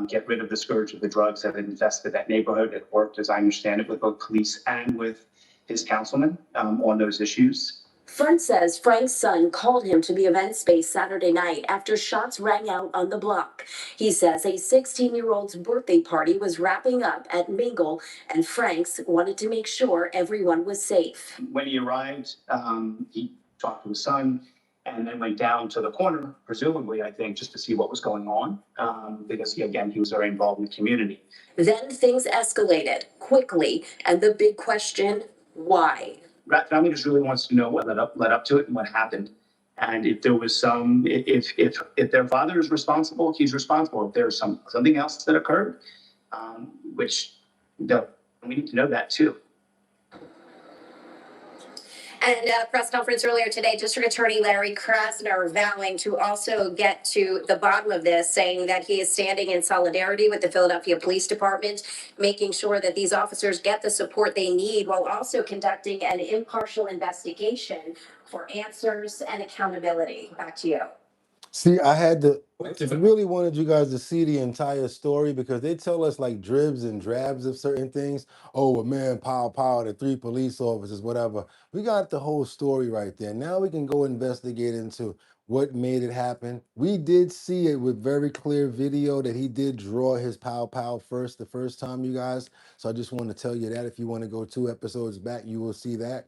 get rid of the scourge of the drugs that had infested that neighborhood. It worked, as I understand it, with both police and with his councilman on those issues. Funt says Frank's son called him to the event space Saturday night after shots rang out on the block. He says a 16-year-old's birthday party was wrapping up at Mingle, and Franks wanted to make sure everyone was safe. When he arrived, he talked to his son and then went down to the corner, presumably, I think, just to see what was going on, because he was very involved in the community. Then things escalated quickly, and the big question, why? Family just really wants to know what led up to it and what happened. And if there was if their father is responsible, he's responsible. If there's something else that occurred, which we need to know that too. And at a press conference earlier today, District Attorney Larry Krasner vowing to also get to the bottom of this, saying that he is standing in solidarity with the Philadelphia Police Department, making sure that these officers get the support they need while also conducting an impartial investigation for answers and accountability. Back to you. See, I really wanted you guys to see the entire story because they tell us like dribs and drabs of certain things. Oh, a man, pow, the 3 police officers, whatever. We got the whole story right there. Now we can go investigate into what made it happen. We did see it with very clear video that he did draw his pow the first time, you guys. So I just want to tell you that if you want to go 2 episodes back, you will see that.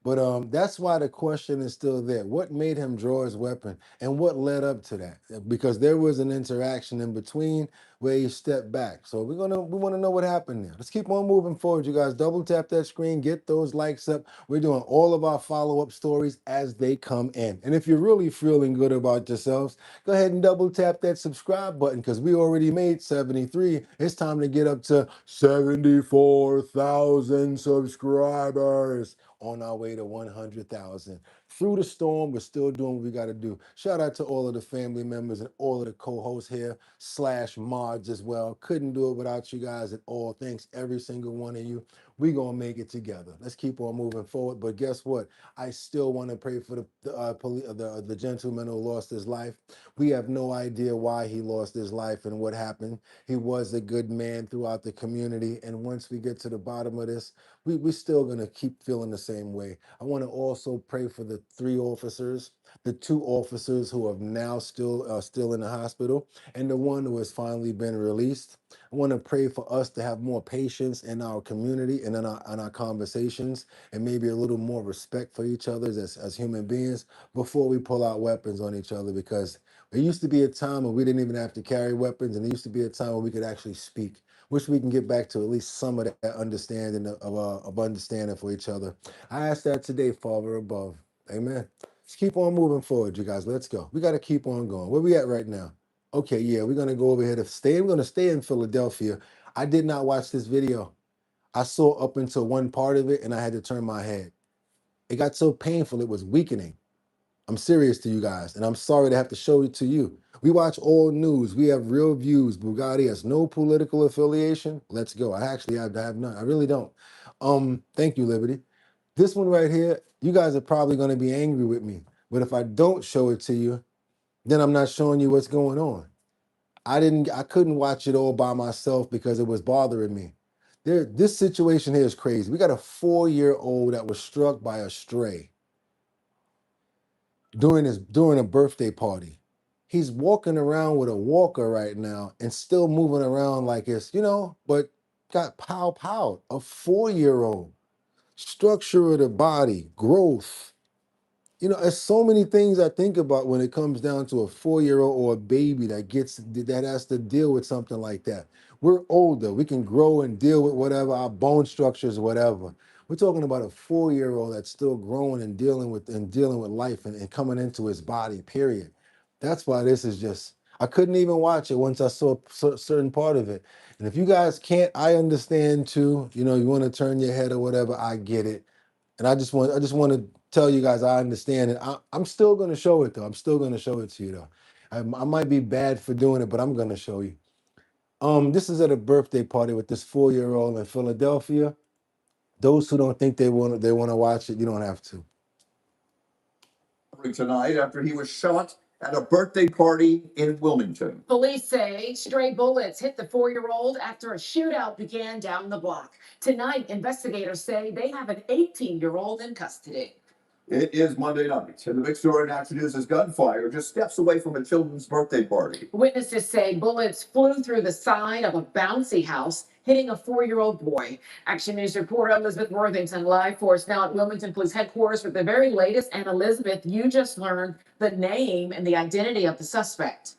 But that's why the question is still there. What made him draw his weapon, and what led up to that? Because there was an interaction in between where he stepped back. So we want to know what happened there. Let's keep on moving forward, you guys. Double tap that screen, get those likes up. We're doing all of our follow-up stories as they come in. And if you're really feeling good about yourselves, go ahead and double tap that subscribe button, because we already made 73. It's time to get up to 74,000 subscribers on our way to 100,000. Through the storm, we're still doing what we got to do. Shout out to all of the family members and all of the co-hosts here / mods as well. Couldn't do it without you guys at all. Thanks every single one of you. We gonna make it together. Let's keep on moving forward. But guess what? I still want to pray for the gentleman who lost his life. We have no idea why he lost his life and what happened. He was a good man throughout the community, and once we get to the bottom of this, we still gonna keep feeling the same way. I want to also pray for the 3 officers, the 2 officers who are now still in the hospital, and the one who has finally been released. I want to pray for us to have more patience in our community and in our conversations, and maybe a little more respect for each other as human beings before we pull out weapons on each other, because there used to be a time when we didn't even have to carry weapons, and there used to be a time when we could actually speak. Wish we can get back to at least some of that understanding of understanding for each other. I ask that today, Father above. Amen. Let's keep on moving forward, you guys. Let's go. We got to keep on going. Where we at right now? Okay, yeah, we're gonna go over here to stay. We're gonna stay in Philadelphia. I did not watch this video. I saw up until one part of it, and I had to turn my head. It got so painful, it was weakening. I'm serious to you guys, and I'm sorry to have to show it to you. We watch all news. We have real views. Boogotti has no political affiliation. Let's go. I have none. I really don't. Thank you, Liberty. This one right here, you guys are probably going to be angry with me, but if I don't show it to you, then I'm not showing you what's going on. I couldn't watch it all by myself because it was bothering me. This situation here is crazy. We got a 4-year-old that was struck by a stray during a birthday party. He's walking around with a walker right now and still moving around like it's, but got pow. A 4-year-old. Structure of the body, growth. There's so many things I think about when it comes down to a 4-year-old or a baby that has to deal with something like that. We're older. We can grow and deal with whatever, our bone structures, whatever. We're talking about a 4-year-old that's still growing and dealing with life and coming into his body, period. That's why this is just, I couldn't even watch it once I saw a certain part of it. And if you guys can't, I understand too. You want to turn your head or whatever, I get it. And I just want to tell you guys I understand it. I'm still going to show it though. I'm still going to show it to you though. I might be bad for doing it, but I'm going to show you. This is at a birthday party with this 4-year-old in Philadelphia. Those who don't think they want to watch it, you don't have to. Tonight after he was shot at a birthday party in Wilmington. Police say stray bullets hit the 4-year-old after a shootout began down the block. Tonight, investigators say they have an 18-year-old in custody. It is Monday night, and the big story in Action News is gunfire just steps away from a children's birthday party. Witnesses say bullets flew through the side of a bouncy house, hitting a 4-year-old boy. Action News reporter Elizabeth Worthington live for us now at Wilmington Police Headquarters with the very latest. And Elizabeth, you just learned the name and the identity of the suspect.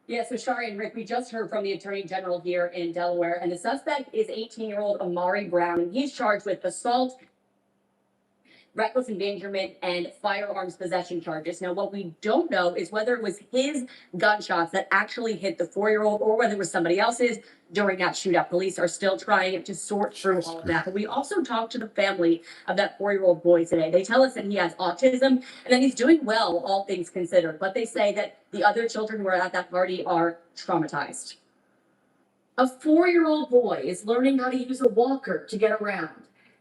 Yeah, so Shari and Rick, we just heard from the Attorney General here in Delaware, and the suspect is 18-year-old Amari Brown, and he's charged with assault, reckless endangerment, and firearms possession charges. Now, what we don't know is whether it was his gunshots that actually hit the 4-year-old or whether it was somebody else's during that shootout. Police are still trying to sort through all of that. But we also talked to the family of that 4-year-old boy today. They tell us that he has autism and that he's doing well, all things considered. But they say that the other children who are at that party are traumatized. A 4-year-old boy is learning how to use a walker to get around.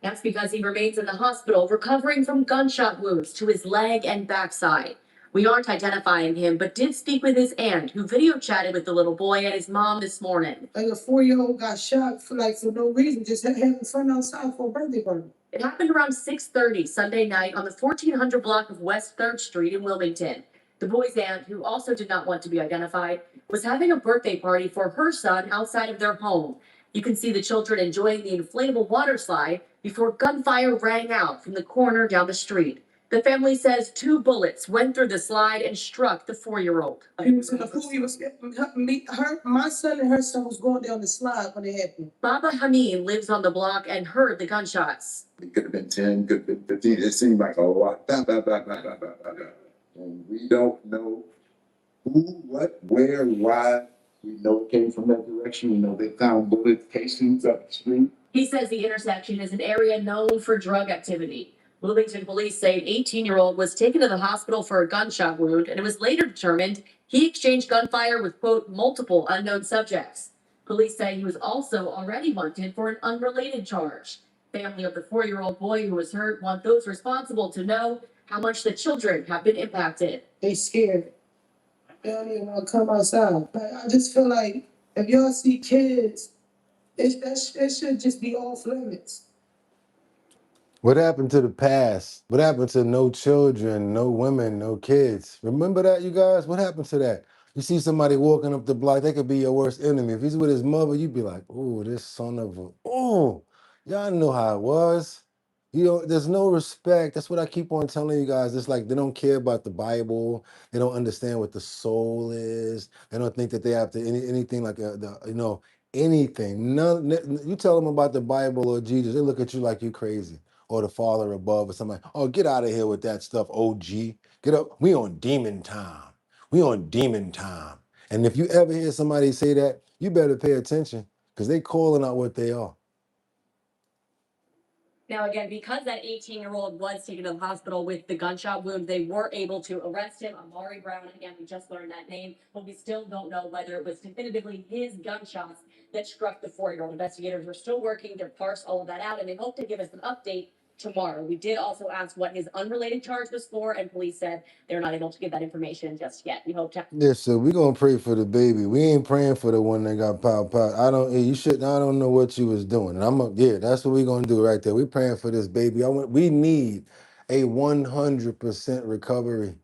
That's because he remains in the hospital recovering from gunshot wounds to his leg and backside. We aren't identifying him, but did speak with his aunt, who video chatted with the little boy and his mom this morning. Like a 4-year-old got shot for no reason, just having fun outside for a birthday party. It happened around 6:30 Sunday night on the 1400 block of West 3rd Street in Wilmington. The boy's aunt, who also did not want to be identified, was having a birthday party for her son outside of their home. You can see the children enjoying the inflatable water slide before gunfire rang out from the corner down the street. The family says 2 bullets went through the slide and struck the 4-year-old. He was in the pool, he was my son and her son was going down the slide when it happened. Baba Hameen lives on the block and heard the gunshots. It could have been 10, could have been 15. It seemed like a lot. And we don't know who, what, where, why. We know it came from that direction. We know they found bullet casings up the street. He says the intersection is an area known for drug activity. Bloomington police say an 18-year-old was taken to the hospital for a gunshot wound, and it was later determined he exchanged gunfire with, quote, multiple unknown subjects. Police say he was also already wanted for an unrelated charge. Family of the 4-year-old boy who was hurt want those responsible to know how much the children have been impacted. They scared. They don't even want to come outside. But I just feel like if y'all see kids, it should just be off limits. What happened to the past? What happened to no children, no women, no kids? Remember that, you guys? What happened to that? You see somebody walking up the block, they could be your worst enemy. If he's with his mother, you'd be like, oh, this son of a, oh, y'all know how it was. You know, there's no respect. That's what I keep on telling you guys. It's like they don't care about the Bible. They don't understand what the soul is. They don't think that they have to anything like anything. You tell them about the Bible or Jesus, they look at you like you crazy, or the Father above or something. Oh, get out of here with that stuff, OG. Get up. We on demon time. We on demon time. And if you ever hear somebody say that, you better pay attention because they calling out what they are. Now, again, because that 18-year-old was taken to the hospital with the gunshot wound, they were able to arrest him. Amari Brown, again, we just learned that name, but we still don't know whether it was definitively his gunshots that struck the 4-year-old. Investigators are still working to parse all of that out, and they hope to give us an update tomorrow. We did also ask what his unrelated charge was for, and police said they're not able to give that information just yet. We hope to. Yeah, so we're gonna pray for the baby. We ain't praying for the one that got pow. I don't know what you was doing. And that's what we're gonna do right there. We're praying for this baby. We need a 100% recovery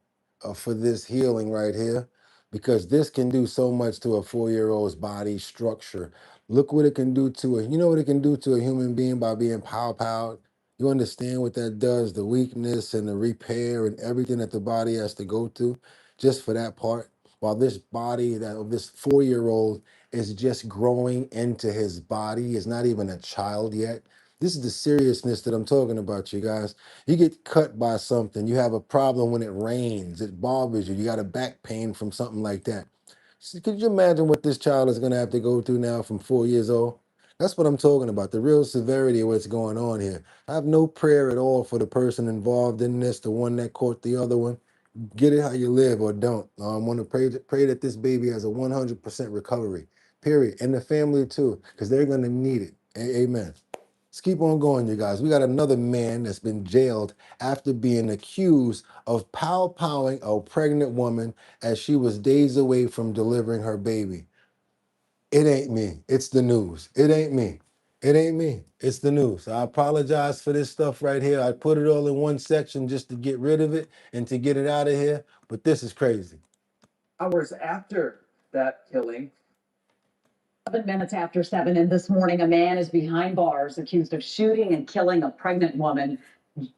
for this healing right here, because this can do so much to a 4-year-old's body structure. Look what it can do to you know what it can do to a human being by being pow. You understand what that does, the weakness and the repair and everything that the body has to go through just for that part, while this body that of this 4-year-old is just growing into his body. He's not even a child yet. This is the seriousness that I'm talking about, you guys. You get cut by something, you have a problem when it rains, it bothers you, you got a back pain from something like that. So could you imagine what this child is going to have to go through now from 4 years old? That's what I'm talking about, the real severity of what's going on here. I have no prayer at all for the person involved in this, the one that caught the other one. Get it how you live or don't. I want to pray that this baby has a 100% recovery, period. And the family too, because they're going to need it. Amen. Let's keep on going, you guys. We got another man that's been jailed after being accused of powing a pregnant woman as she was days away from delivering her baby. It ain't me. It's the news. It ain't me. It ain't me. It's the news. I apologize for this stuff right here. I put it all in one section just to get rid of it and to get it out of here. But this is crazy. Hours after that killing. 7 minutes after 7, and this morning, a man is behind bars accused of shooting and killing a pregnant woman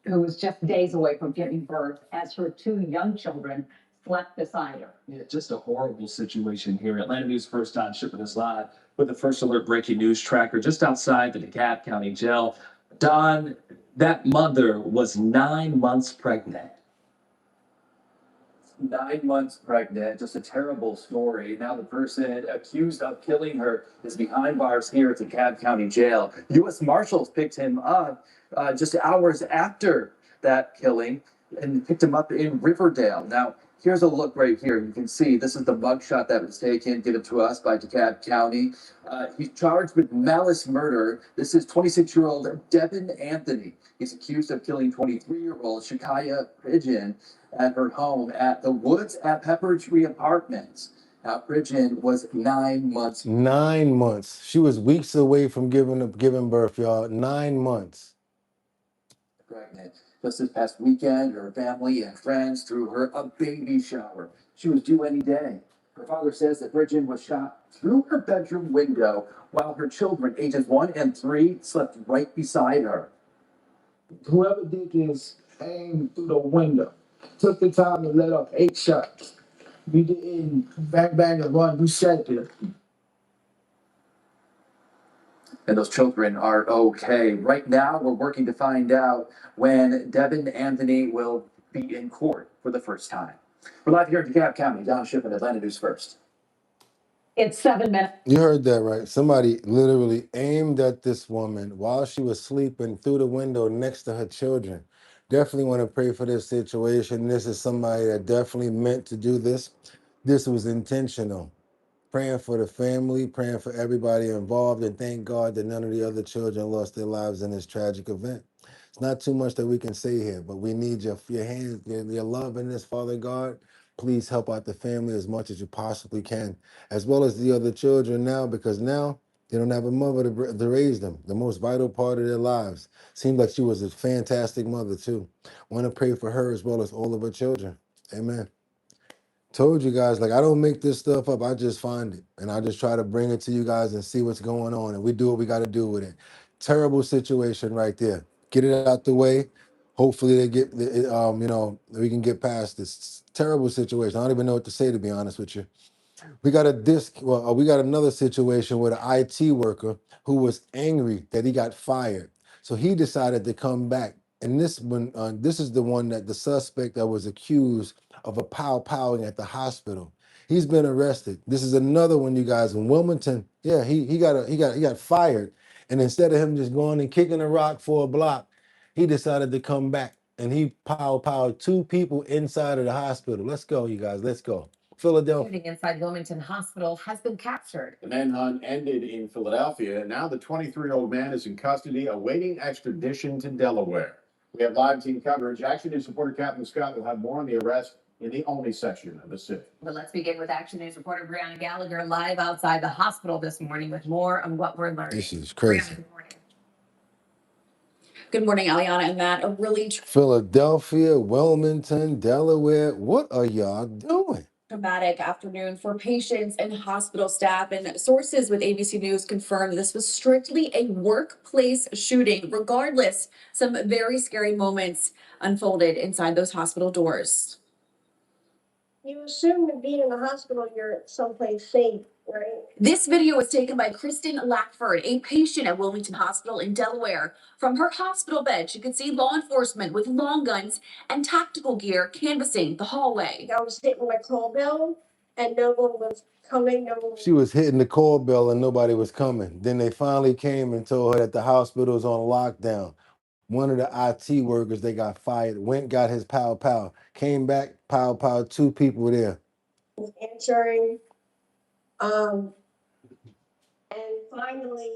who was just days away from giving birth as her 2 young children slept beside her. Yeah, just a horrible situation here. Atlanta News First On shipping us live with the First Alert breaking news tracker just outside the DeKalb County Jail. Don, that mother was 9 months pregnant. 9 months pregnant, just a terrible story. Now the person accused of killing her is behind bars here at the DeKalb County Jail. U.S. Marshals picked him up just hours after that killing and picked him up in Riverdale. Now, here's a look right here. You can see this is the mugshot that was taken, given to us by DeKalb County. He's charged with malice murder. This is 26-year-old Devin Anthony. He's accused of killing 23-year-old Shakaya Pridgen at her home at the Woods at Pepper Tree Apartments. Now, Pridgen was 9 months. 9 months. She was weeks away from giving birth, y'all. 9 months. Pregnant. Just this past weekend, her family and friends threw her a baby shower. She was due any day. Her father says that Bridget was shot through her bedroom window while her children, ages 1 and 3, slept right beside her. Whoever did this aimed through the window, took the time to let off 8 shots. We didn't bang bang and run, we sat there. And those children are okay. Right now, we're working to find out when Devin Anthony will be in court for the first time. We're live here in DeKalb County. Don Shipman, Atlanta News First. It's 7 minutes. You heard that right. Somebody literally aimed at this woman while she was sleeping through the window next to her children. Definitely want to pray for this situation. This is somebody that definitely meant to do this. This was intentional. Praying for the family, praying for everybody involved, and thank God that none of the other children lost their lives in this tragic event. It's not too much that we can say here, but we need your hands, your love in this, Father God. Please help out the family as much as you possibly can, as well as the other children now, because now they don't have a mother to raise them, the most vital part of their lives. Seems like she was a fantastic mother, too. Want to pray for her as well as all of her children. Amen. Told you guys, like, I don't make this stuff up. I just find it and I just try to bring it to you guys and see what's going on, and we do what we got to do with it. Terrible situation right there. Get it out the way. Hopefully they get we can get past this terrible situation. I don't even know what to say, to be honest with you. We got we got another situation with an IT worker who was angry that he got fired. So he decided to come back. And this is the one that the suspect that was accused of a powing at the hospital. He's been arrested. This is another one, you guys, in Wilmington. Yeah, he got fired. And instead of him just going and kicking a rock for a block, he decided to come back and he powed 2 people inside of the hospital. Let's go, you guys. Let's go. Philadelphia. Shooting inside Wilmington Hospital has been captured. The manhunt ended in Philadelphia. Now the 23-year-old man is in custody, awaiting extradition to Delaware. We have live team coverage. Action News reporter Captain Scott will have more on the arrest in the only section of the city. But let's begin with Action News reporter Brianna Gallagher live outside the hospital this morning with more on what we're learning. This is crazy. Brianna, good morning. Good morning, Aliana and Matt. A really Philadelphia, Wilmington, Delaware. What are y'all doing? traumatic afternoon for patients and hospital staff, and sources with ABC News confirmed this was strictly a workplace shooting. Regardless, some very scary moments unfolded inside those hospital doors. You assume to be in the hospital, you're someplace safe, right? This video was taken by Kristen Lackford, a patient at Wilmington Hospital in Delaware. From her hospital bed, she could see law enforcement with long guns and tactical gear canvassing the hallway. I was hitting my call bell and no one was coming. She was hitting the call bell and nobody was coming. Then they finally came and told her that the hospital was on lockdown. One of the IT workers, they got fired, went, got his pow, came back, pow, 2 people there. Answering, and finally,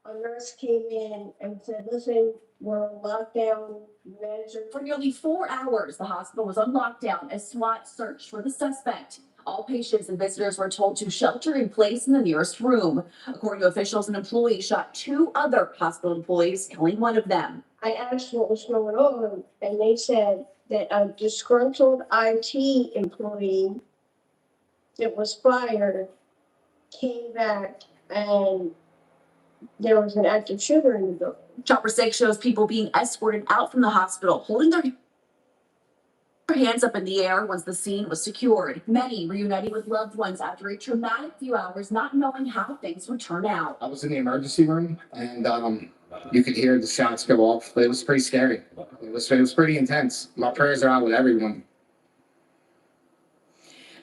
a nurse came in and said, listen, we're on lockdown measure. For nearly 4 hours, the hospital was on lockdown as SWAT searched for the suspect. All patients and visitors were told to shelter in place in the nearest room. According to officials, an employee shot 2 other hospital employees, killing one of them. I asked what was going on, and they said that a disgruntled IT employee that was fired came back and there was an active shooter in the building. Chopper 6 shows people being escorted out from the hospital, holding their hands up in the air once the scene was secured. Many reuniting with loved ones after a traumatic few hours, not knowing how things would turn out. I was in the emergency room, and you could hear the shots go off. It was pretty scary. It was pretty intense. My prayers are out with everyone.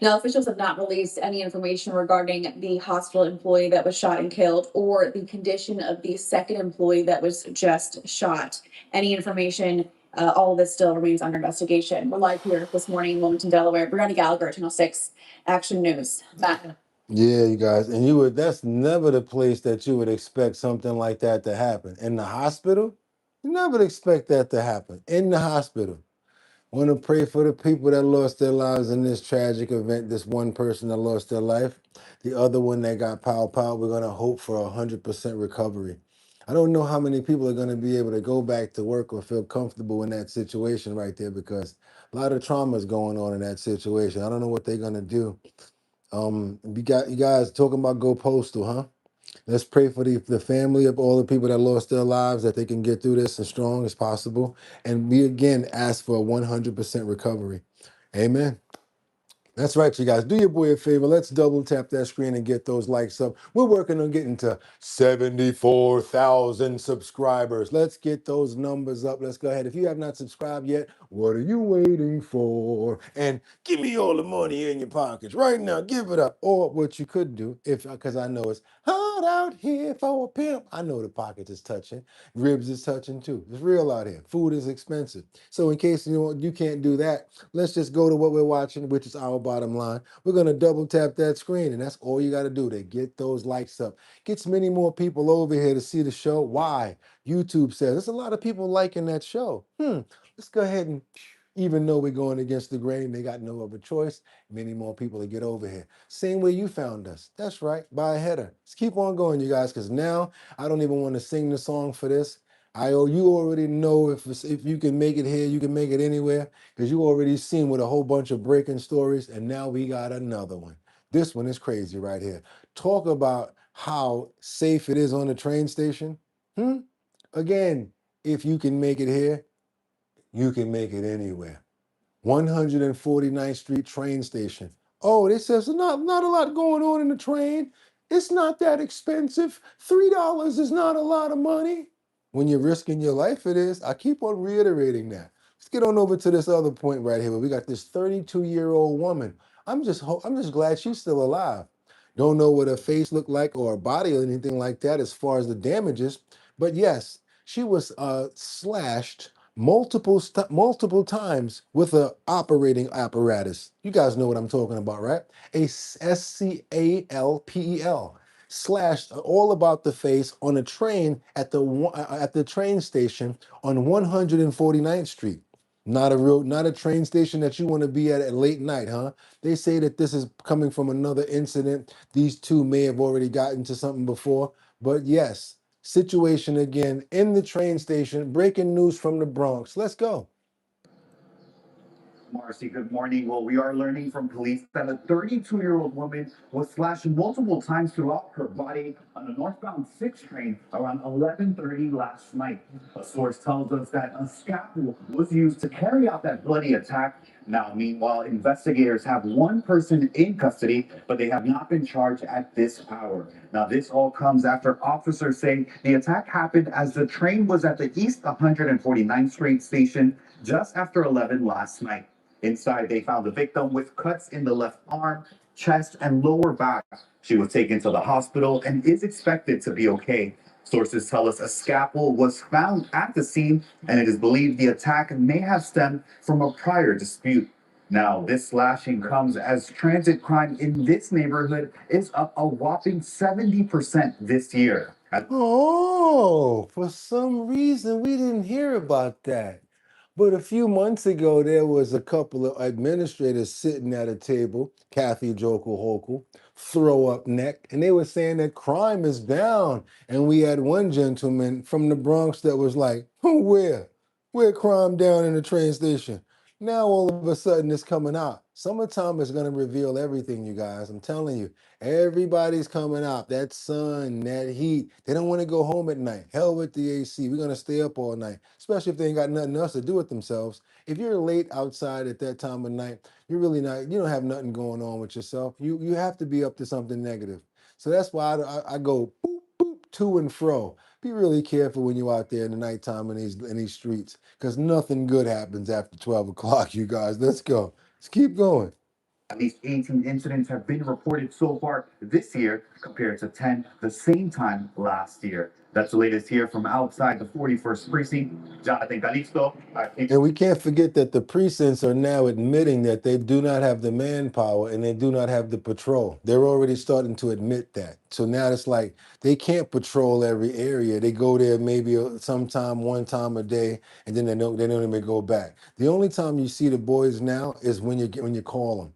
Now, officials have not released any information regarding the hospital employee that was shot and killed or the condition of the second employee that was just shot. Any information, all of this still remains under investigation. We're live here this morning in Wilmington, Delaware. Brianna Gallagher, Channel 6 Action News. Matt. Yeah, you guys, and that's never the place that you would expect something like that to happen. In the hospital, you never expect that to happen. In the hospital. Want to pray for the people that lost their lives in this tragic event. This one person that lost their life. The other one that got pow. We're going to hope for 100% recovery. I don't know how many people are going to be able to go back to work or feel comfortable in that situation right there, because a lot of trauma is going on in that situation. I don't know what they're going to do. You guys talking about go postal, huh? Let's pray for the family of all the people that lost their lives, that they can get through this as strong as possible. And we again ask for a 100% recovery. Amen. That's right, you guys. Do your boy a favor. Let's double tap that screen and get those likes up. We're working on getting to 74,000 subscribers. Let's get those numbers up. Let's go ahead. If you have not subscribed yet, what are you waiting for? And give me all the money in your pockets right now. Give it up. Or what you could do, because I know it's hard out here for a pimp. I know the pockets is touching. Ribs is touching too. It's real out here. Food is expensive. So in case you can't do that, let's just go to what we're watching, which is Our Bottom Line. We're going to double tap that screen, and that's all you got to do to get those likes up. Gets many more people over here to see the show. Why? YouTube says there's a lot of people liking that show. Let's go ahead and, even though we're going against the grain, they got no other choice. Many more people to get over here. Same way you found us. That's right, by a header. Let's keep on going, you guys, because now I don't even want to sing the song for this. You already know if you can make it here, you can make it anywhere, because you already seen with a whole bunch of breaking stories, and now we got another one. This one is crazy right here. Talk about how safe it is on the train station. Again, if you can make it here, you can make it anywhere. 149th Street train station. Oh, they says not a lot going on in the train. It's not that expensive. $3 is not a lot of money. When you're risking your life, it is. I keep on reiterating that. Let's get on over to this other point right here where we got this 32-year-old woman. I'm just glad she's still alive. Don't know what her face looked like or her body or anything like that as far as the damages, but yes, she was slashed multiple times with a operating apparatus. You guys know what I'm talking about, right? A SCALPEL slashed all about the face on a train at the train station on 149th Street. Not a train station that you want to be at late night, huh? They say that this is coming from another incident. These two may have already gotten to something before, but yes, situation again in the train station. Breaking news from the Bronx. Let's go. Marcy, good morning. Well, we are learning from police that a 32-year-old woman was slashed multiple times throughout her body on a northbound 6 train around 11:30 last night. A source tells us that a scalpel was used to carry out that bloody attack. Now, meanwhile, investigators have one person in custody, but they have not been charged at this hour. Now, this all comes after officers say the attack happened as the train was at the East 149th Street station just after 11 last night. Inside, they found the victim with cuts in the left arm, chest, and lower back. She was taken to the hospital and is expected to be okay. Sources tell us a scalpel was found at the scene, and it is believed the attack may have stemmed from a prior dispute. Now, this slashing comes as transit crime in this neighborhood is up a whopping 70% this year. Oh, for some reason we didn't hear about that. But a few months ago, there was a couple of administrators sitting at a table, Kathy Jokel Hokel, throw up neck, and they were saying that crime is down. And we had one gentleman from the Bronx that was like, where? Where crime down in the train station? Now all of a sudden it's coming out. Summertime is going to reveal everything, you guys. I'm telling you. Everybody's coming out. That sun, that heat. They don't want to go home at night. Hell with the AC. We're going to stay up all night, especially if they ain't got nothing else to do with themselves. If you're late outside at that time of night, you're really not, you don't have nothing going on with yourself. You have to be up to something negative. So that's why I go boop, boop, to and fro. Be really careful when you're out there in the nighttime in these streets, because nothing good happens after 12 o'clock, you guys. Let's go. Let's keep going. At least 18 incidents have been reported so far this year compared to 10 the same time last year. That's the latest here from outside the 41st precinct. Jonathan Calixto. And we can't forget that the precincts are now admitting that they do not have the manpower and they do not have the patrol. They're already starting to admit that. So now it's like they can't patrol every area. They go there maybe sometime, one time a day, and then they don't even go back. The only time you see the boys now is when you call them.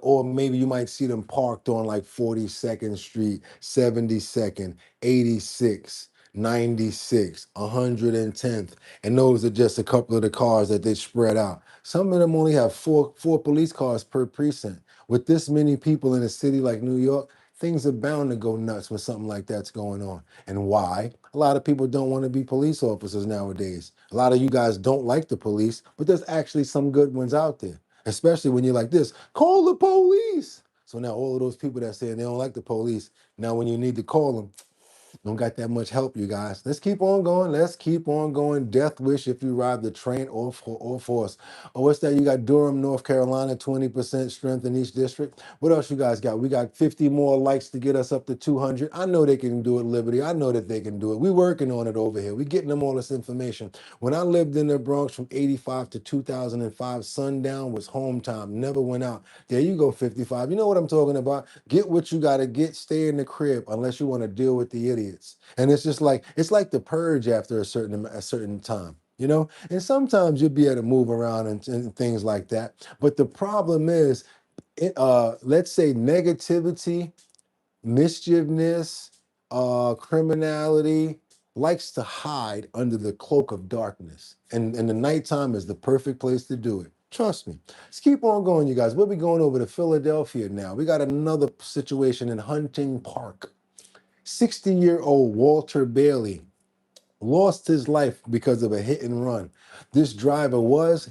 Or maybe you might see them parked on like 42nd Street, 72nd, 86. 96, 110th, and those are just a couple of the cars that they spread out. Some of them only have four police cars per precinct. With this many people in a city like New York, things are bound to go nuts when something like that's going on. And why? A lot of people don't want to be police officers nowadays. A lot of you guys don't like the police, but there's actually some good ones out there, especially when you're like this, call the police. So now all of those people that say they don't like the police, now when you need to call them, don't got that much help, you guys. Let's keep on going. Let's keep on going. Death wish if you ride the train or force. Oh, what's that? You got Durham, North Carolina, 20% strength in each district. What else you guys got? We got 50 more likes to get us up to 200. I know they can do it, Liberty. I know that they can do it. We're working on it over here. We're getting them all this information. When I lived in the Bronx from 85 to 2005, sundown was home time. Never went out. There you go, 55. You know what I'm talking about. Get what you got to get. Stay in the crib unless you want to deal with the idiots. And it's like the purge after a certain time, you know. And sometimes you'll be able to move around and things like that. But the problem is, let's say negativity, mischievousness, criminality likes to hide under the cloak of darkness. And the nighttime is the perfect place to do it. Trust me. Let's keep on going, you guys. We'll be going over to Philadelphia now. We got another situation in Hunting Park. 60-year-old Walter Bailey lost his life because of a hit and run. This driver was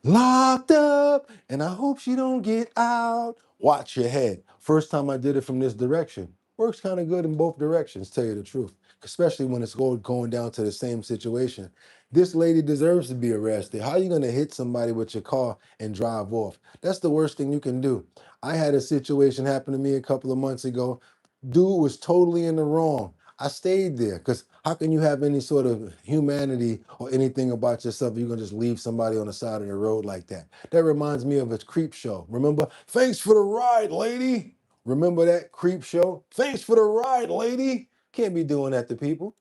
locked up, and I hope she don't get out. Watch your head. First time I did it from this direction. Works kind of good in both directions, tell you the truth, especially when it's going down to the same situation. This lady deserves to be arrested. How are you going to hit somebody with your car and drive off? That's the worst thing you can do. I had a situation happen to me a couple of months ago. Dude was totally in the wrong. I stayed there because how can you have any sort of humanity or anything about yourself if you're gonna just leave somebody on the side of the road like that? That reminds me of a creep show. Remember? Thanks for the ride, lady. Remember that creep show? Thanks for the ride, lady. Can't be doing that to people.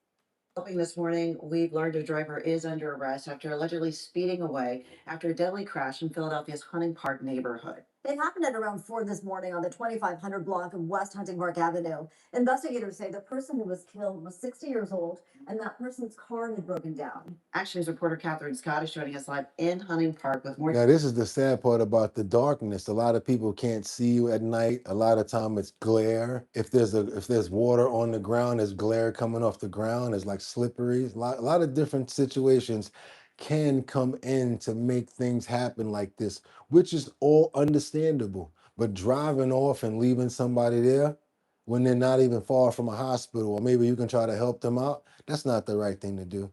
Helping this morning, we've learned a driver is under arrest after allegedly speeding away after a deadly crash in Philadelphia's Hunting Park neighborhood. It happened at around 4 this morning on the 2500 block of West Hunting Park Avenue. Investigators say the person who was killed was 60 years old and that person's car had broken down. Action News reporter Catherine Scott is joining us live in Hunting Park with more. Now, this is the sad part about the darkness. A lot of people can't see you at night. A lot of time it's glare. If there's water on the ground, there's glare coming off the ground. It's like slippery. A lot of different situations can come in to make things happen like this, which is all understandable. But driving off and leaving somebody there when they're not even far from a hospital, or maybe you can try to help them out, that's not the right thing to do.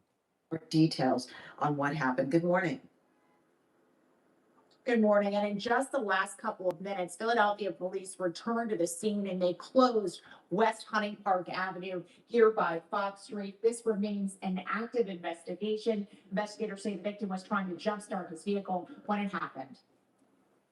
Details on what happened. Good morning. Good morning. And in just the last couple of minutes, Philadelphia police returned to the scene and they closed West Hunting Park Avenue here by Fox Street. This remains an active investigation. Investigators say the victim was trying to jumpstart his vehicle when it happened.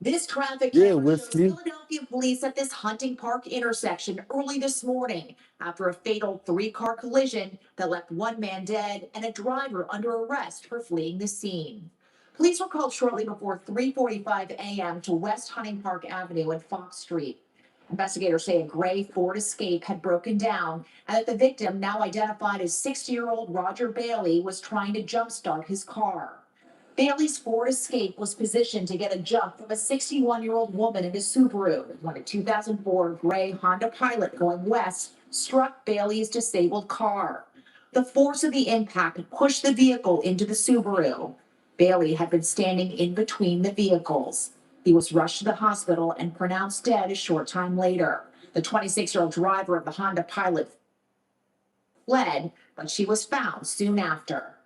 This traffic camera shows Philadelphia police at this Hunting Park intersection early this morning after a fatal 3-car collision that left one man dead and a driver under arrest for fleeing the scene. Police were called shortly before 3:45 a.m. to West Hunting Park Avenue and Fox Street. Investigators say a gray Ford Escape had broken down and that the victim, now identified as 60-year-old Roger Bailey, was trying to jumpstart his car. Bailey's Ford Escape was positioned to get a jump from a 61-year-old woman in a Subaru when a 2004 gray Honda Pilot going west struck Bailey's disabled car. The force of the impact pushed the vehicle into the Subaru. Bailey had been standing in between the vehicles. He was rushed to the hospital and pronounced dead a short time later. The 26-year-old driver of the Honda Pilot fled, but she was found soon after.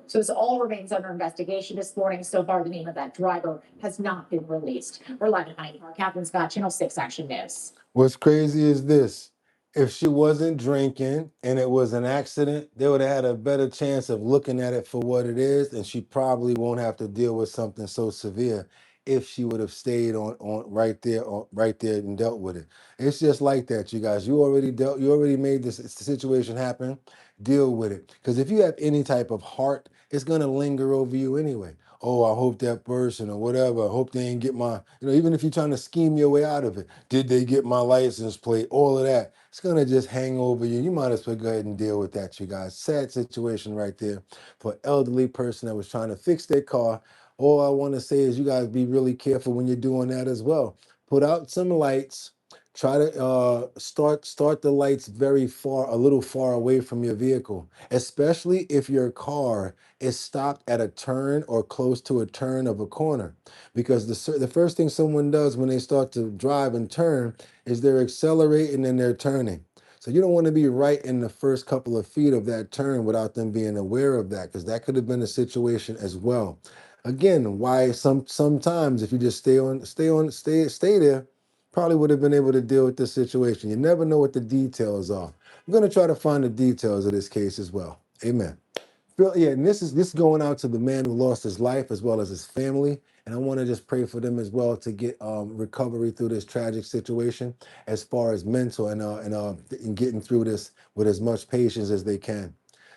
So this all remains under investigation this morning. So far, the name of that driver has not been released. We're live in Hunting Park. Catherine Scott, Channel 6 Action News. What's crazy is this. If she wasn't drinking and it was an accident, they would have had a better chance of looking at it for what it is, and she probably won't have to deal with something so severe if she would have stayed on right there and dealt with it. It's just like that, you guys. You already made this situation happen. Deal with it. Because if you have any type of heart, it's gonna linger over you anyway. oh, I hope that person or whatever, I hope they ain't get my, even if you're trying to scheme your way out of it, did they get my license plate? All of that. It's gonna just hang over you. You might as well go ahead and deal with that, you guys. Sad situation right there for an elderly person that was trying to fix their car. All I want to say is you guys be really careful when you're doing that as well. Put out some lights. Try to start the lights very far, a little far away from your vehicle, especially if your car is stopped at a turn or close to a turn of a corner. Because the first thing someone does when they start to drive and turn is they're accelerating and they're turning. So you don't want to be right in the first couple of feet of that turn without them being aware of that, because that could have been a situation as well. Again, why sometimes if you just stay there, probably would have been able to deal with this situation. You never know what the details are. I'm going to try to find the details of this case as well. Amen. Yeah, and this is going out to the man who lost his life as well as his family. And I want to just pray for them as well to get recovery through this tragic situation, as far as mental and getting through this with as much patience as they can.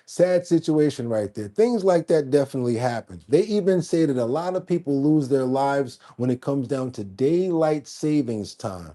Sad situation right there. Things like that definitely happen. They even say that a lot of people lose their lives when it comes down to daylight savings time,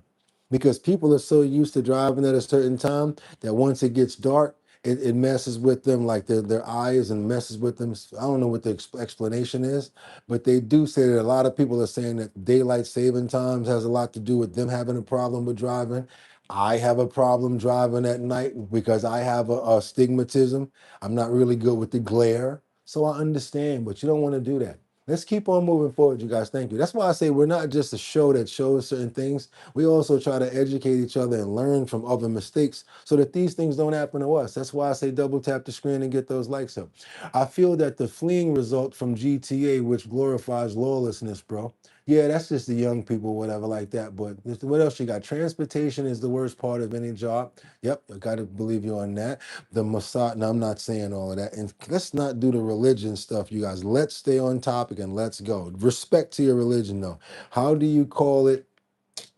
because people are so used to driving at a certain time that once it gets dark, it messes with them, like their eyes, and messes with them. I don't know what the explanation is, but they do say that a lot of people are saying that daylight saving times has a lot to do with them having a problem with driving. I have a problem driving at night because I have a stigmatism. I'm not really good with the glare. So I understand, but you don't want to do that. Let's keep on moving forward, you guys. Thank you. That's why I say we're not just a show that shows certain things. We also try to educate each other and learn from other mistakes so that these things don't happen to us. That's why I say double tap the screen and get those likes up. I feel that the fleeing result from GTA, which glorifies lawlessness, bro. Yeah, that's just the young people, whatever, like that. But what else you got? Transportation is the worst part of any job. Yep, I got to believe you on that. The Mossad, no, I'm not saying all of that. And let's not do the religion stuff, you guys. Let's stay on topic and let's go. Respect to your religion, though. How do you call it?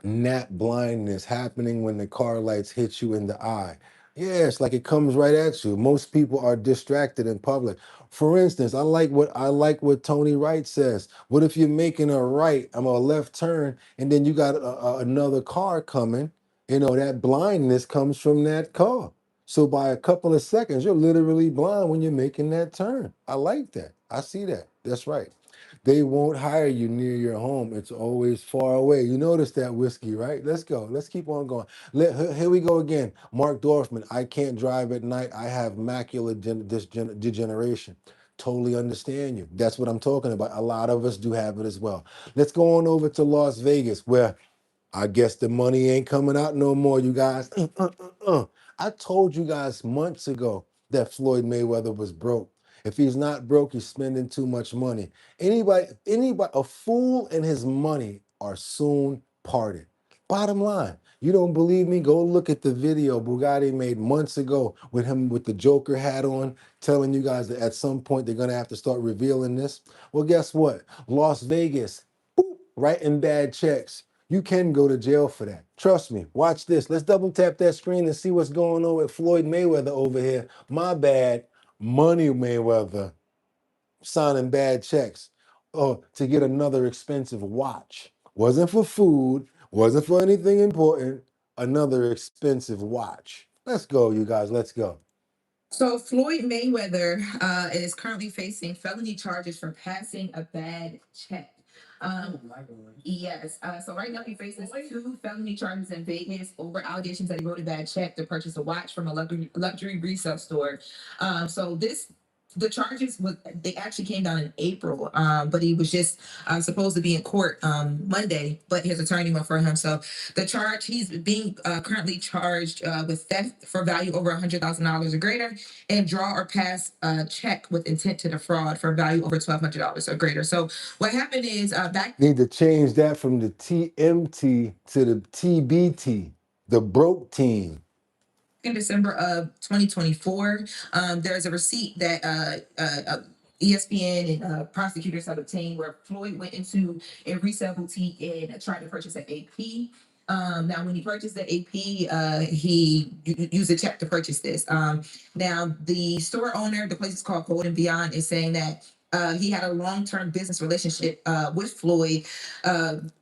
Nap blindness happening when the car lights hit you in the eye. Yeah, it's like it comes right at you. Most people are distracted in public. For instance, I like what Tony Wright says. What if you're making a right, a left turn, and then you got another car coming? That blindness comes from that car. So by a couple of seconds, you're literally blind when you're making that turn. I like that. I see that. That's right. They won't hire you near your home. It's always far away. You notice that, Whiskey, right? Let's go. Let's keep on going. Here we go again. Mark Dorfman, I can't drive at night. I have macular degeneration. Totally understand you. That's what I'm talking about. A lot of us do have it as well. Let's go on over to Las Vegas, where I guess the money ain't coming out no more, you guys. I told you guys months ago that Floyd Mayweather was broke. If he's not broke, he's spending too much money. Anybody, a fool and his money are soon parted. Bottom line, you don't believe me? Go look at the video Bugatti made months ago with him with the Joker hat on, telling you guys that at some point they're gonna have to start revealing this. Well, guess what? Las Vegas, boop, writing bad checks. You can go to jail for that. Trust me. Watch this. Let's double tap that screen and see what's going on with Floyd Mayweather over here. My bad. Money Mayweather signing bad checks to get another expensive watch. Wasn't for food, wasn't for anything important. Another expensive watch. Let's go, you guys. Let's go. So Floyd Mayweather is currently facing felony charges for passing a bad check. Yes. So right now he faces 2 felony charges in Vegas over allegations that he wrote a bad check to purchase a watch from a luxury resale store. The charges they actually came down in April, but he was just supposed to be in court Monday, but his attorney went for him. So he's being currently charged with theft for value over $100,000 or greater, and draw or pass a check with intent to defraud for value over $1,200 or greater. So what happened is back Need to change that from the TMT to the TBT, the broke team. in December of 2024, there's a receipt that ESPN and prosecutors have obtained where Floyd went into a resale boutique and tried to purchase an AP. Now, when he purchased the AP, he used a check to purchase this. Now, the store owner, the place is called Gold and Beyond, is saying that He had a long-term business relationship with Floyd.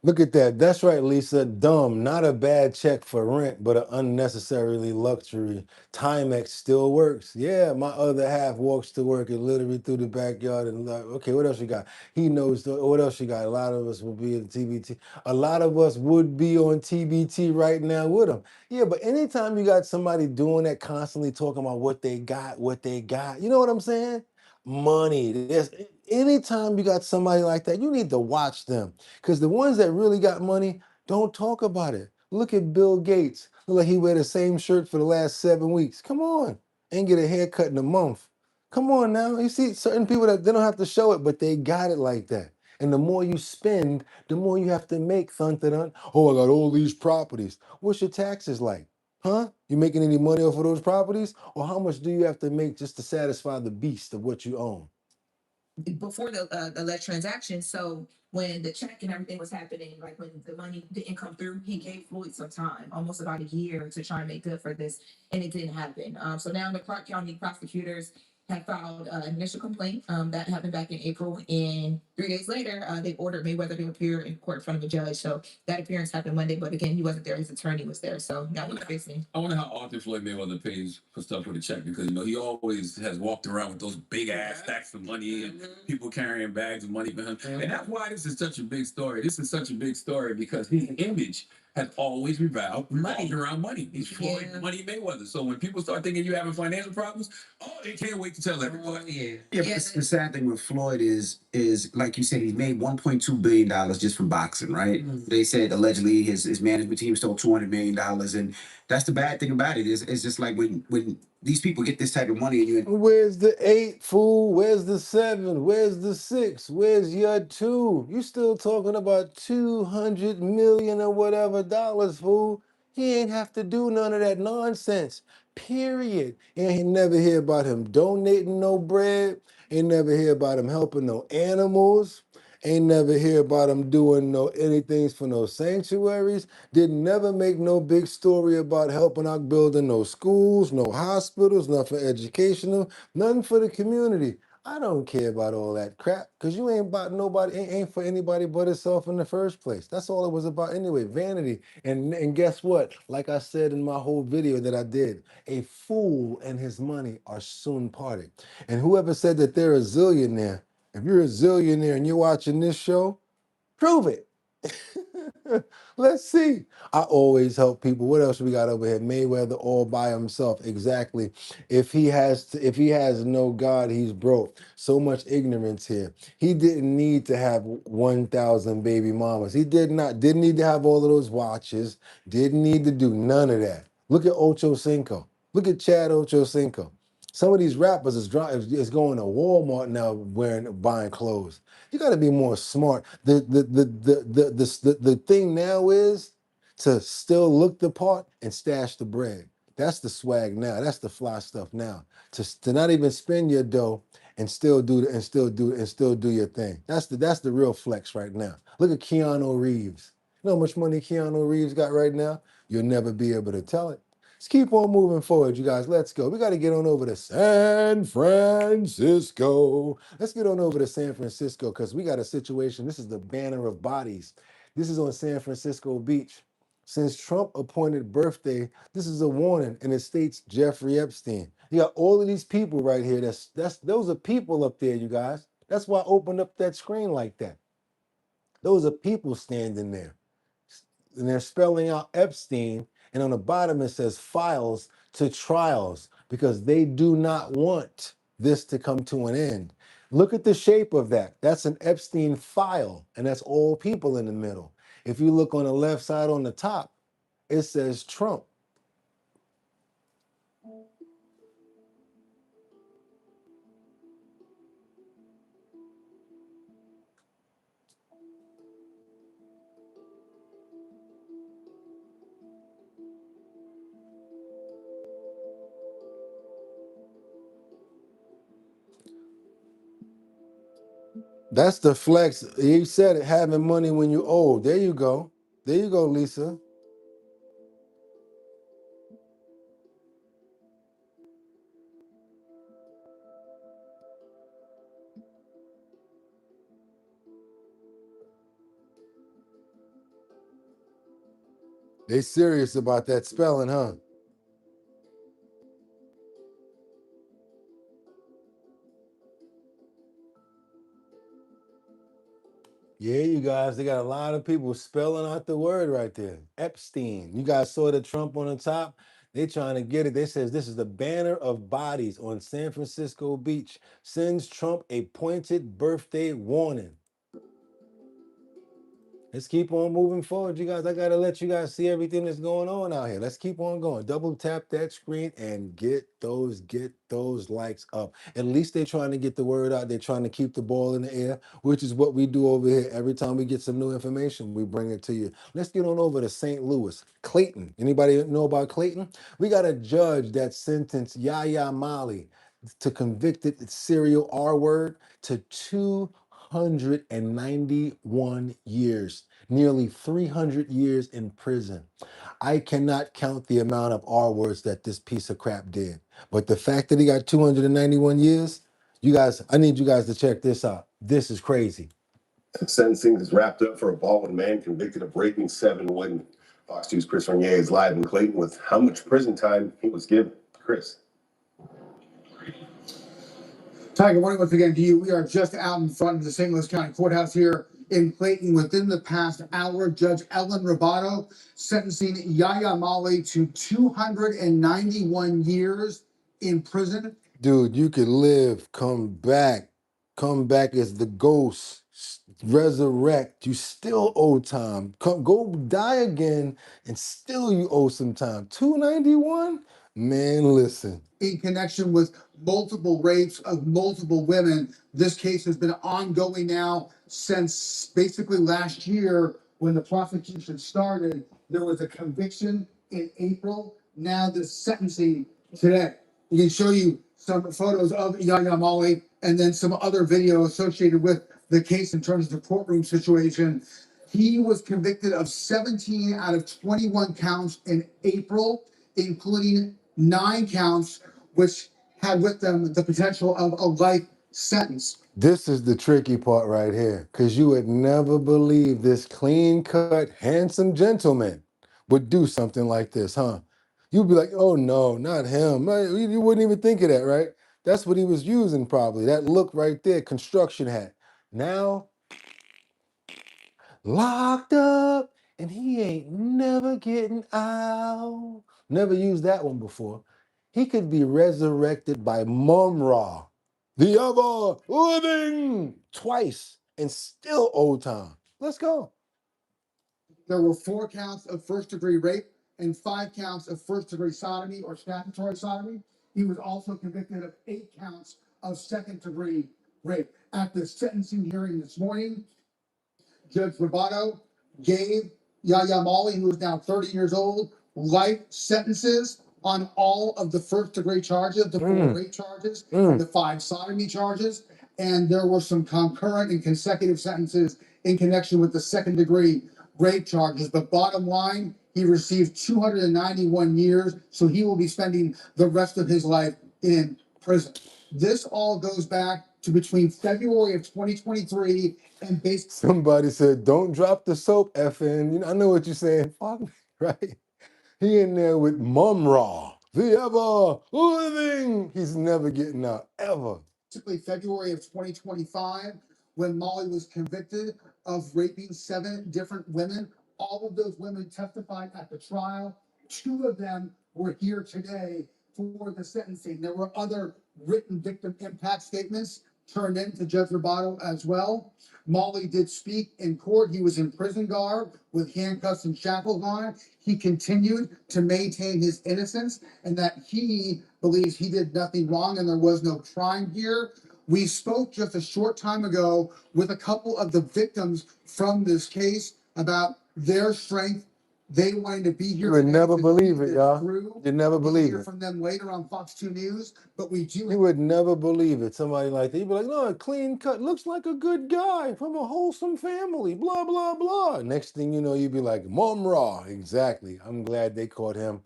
Look at that. That's right, Lisa. Dumb. Not a bad check for rent, but an unnecessarily luxury. Timex still works. Yeah, my other half walks to work and literally through the backyard and like, okay, what else you got? He knows what else you got. A lot of us will be in TBT. A lot of us would be on TBT right now with him. Yeah, but anytime you got somebody doing that, constantly talking about what they got, you know what I'm saying? Money. Anytime you got somebody like that, you need to watch them. Because the ones that really got money don't talk about it. Look at Bill Gates. Look like he wear the same shirt for the last 7 weeks. Come on. Ain't get a haircut in a month. Come on now. You see certain people that they don't have to show it, but they got it like that. And the more you spend, the more you have to make. Thun, thun, thun. Oh, I got all these properties. What's your taxes like? Huh? You making any money off of those properties? Or how much do you have to make just to satisfy the beast of what you own? Before the alleged transaction. So when the check and everything was happening, like when the money didn't come through, he gave Floyd some time, almost about a year, to try and make good for this, and it didn't happen. So now the Clark County prosecutors have filed an initial complaint. That happened back in April, and 3 days later, they ordered Mayweather to appear in court in front of a judge. So that appearance happened Monday, but again, he wasn't there. His attorney was there. So now we're facing. I wonder how often Floyd Mayweather pays for stuff with a check, because he always has walked around with those big ass stacks of money and people carrying bags of money behind him. And that's why this is such a big story. This is such a big story because his image has always revolved around money. He's Floyd Money Mayweather. So when people start thinking you're having financial problems, they can't wait to tell everybody. Yeah, but the sad thing with Floyd is like you said, he's made $1.2 billion just from boxing, right? They said allegedly his management team stole $200 million, and that's the bad thing about it. It's just like when these people get this type of money and you. Where's the 8, fool? Where's the 7? Where's the 6? Where's your 2? You still talking about 200 million or whatever dollars, fool? He ain't have to do none of that nonsense. Period. Ain't never hear about him donating no bread. Ain't never hear about him helping no animals. Ain't never hear about him doing no anything for no sanctuaries. Didn't never make no big story about helping out building no schools, no hospitals, nothing for educational, nothing for the community. I don't care about all that crap, because you ain't about nobody, ain't for anybody but itself in the first place. That's all it was about anyway, vanity. And guess what? Like I said in my whole video that I did, a fool and his money are soon parted. And whoever said that they're a zillionaire, if you're a zillionaire and you're watching this show, prove it. Let's see. I always help people. What else we got over here? Mayweather all by himself. Exactly. If he has no God, he's broke. So much ignorance here. He didn't need to have 1,000 baby mamas. He didn't need to have all of those watches. Didn't need to do none of that. Look at Ocho Cinco. Look at Chad Ocho Cinco. Some of these rappers is going to Walmart now buying clothes. You got to be more smart. The thing now is to still look the part and stash the bread. That's the swag now. That's the fly stuff now. To not even spend your dough and still do your thing. That's the real flex right now. Look at Keanu Reeves. You know how much money Keanu Reeves got right now? You'll never be able to tell it. Let's keep on moving forward, you guys. Let's go. We got to get on over to San Francisco. Let's get on over to San Francisco because we got a situation. This is the banner of bodies. This is on San Francisco Beach. Since Trump appointed birthday, this is a warning, and it states Jeffrey Epstein. You got all of these people right here. Those are people up there, you guys. That's why I opened up that screen like that. Those are people standing there. And they're spelling out Epstein, and on the bottom it says files to trials because they do not want this to come to an end. Look at the shape of that. That's an Epstein file, and that's all people in the middle. If you look on the left side on the top, it says Trump. That's the flex. He said it, having money when you're old. There you go. There you go, Lisa. They serious about that spelling, huh? Yeah, you guys, they got a lot of people spelling out the word right there. Epstein. You guys saw the Trump on the top? They trying to get it. They says this is the banner of bodies on San Francisco beach. Sends Trump a pointed birthday warning. Let's keep on moving forward, you guys. I gotta let you guys see everything that's going on out here. Let's keep on going. Double tap that screen and get those likes up. At least they're trying to get the word out. They're trying to keep the ball in the air, which is what we do over here. Every time we get some new information, we bring it to you. Let's get on over to St. Louis. Clayton. Anybody know about Clayton? We got a judge that sentenced Yahya Mali to convicted serial R word to 291 years, nearly 300 years in prison. I cannot count the amount of R words that this piece of crap did. But the fact that he got 291 years, you guys, I need you guys to check this out. This is crazy. Sentencing is wrapped up for a Baldwin man convicted of raping 7 women. Fox 2's Chris Renier is live in Clayton with how much prison time he was given. Chris. Ty, good morning once again to you. We are just out in front of the St. Louis County Courthouse here in Clayton. Within the past hour, Judge Ellen Roboto sentencing Yahya Mali to 291 years in prison. Dude, you could live, come back as the ghost, resurrect. You still owe time. Go die again, and still you owe some time. 291? Man, listen. In connection with multiple rapes of multiple women. This case has been ongoing now since basically last year when the prosecution started. There was a conviction in April. Now the sentencing today. We can show you some photos of Yahya Mali and then some other video associated with the case in terms of the courtroom situation. He was convicted of 17 out of 21 counts in April, including 9 counts, which had with them the potential of a life sentence. This is the tricky part right here, because you would never believe this clean-cut, handsome gentleman would do something like this, huh? You'd be like, oh no, not him. You wouldn't even think of that, right? That's what he was using probably, that look right there, construction hat. Now, locked up, and he ain't never getting out. Never used that one before. He could be resurrected by Mum-Ra, the ever living, twice, and still old time. Let's go. There were 4 counts of first-degree rape and 5 counts of first-degree sodomy or statutory sodomy. He was also convicted of 8 counts of second-degree rape. At the sentencing hearing this morning, Judge Roboto gave Yahya Mali, who is now 30 years old, life sentences on all of the first-degree charges, the 4 rape charges, the 5 sodomy charges, and there were some concurrent and consecutive sentences in connection with the second-degree rape charges. But bottom line, he received 291 years, so he will be spending the rest of his life in prison. This all goes back to between February of 2023 and basically. Somebody said, don't drop the soap, FN. You know, I know what you're saying. Fuck me, right? He in there with Mum-Ra, the ever living. He's never getting out, ever. Basically February of 2025, when Mali was convicted of raping 7 different women. All of those women testified at the trial. 2 of them were here today for the sentencing. There were other written victim impact statements turned in to Judge Roboto as well. Mali did speak in court. He was in prison garb with handcuffs and shackles on. He continued to maintain his innocence and that he believes he did nothing wrong and there was no crime here. We spoke just a short time ago with a couple of the victims from this case about their strength. They wanted to be here. You would never believe it, y'all. You'd never believe Hear it. from them later on Fox 2 News, but we do. You would never believe it. Somebody like that. You'd be like, no, clean cut, looks like a good guy from a wholesome family, blah, blah, blah. Next thing you know, you'd be like, Mum-Ra. Exactly. I'm glad they caught him.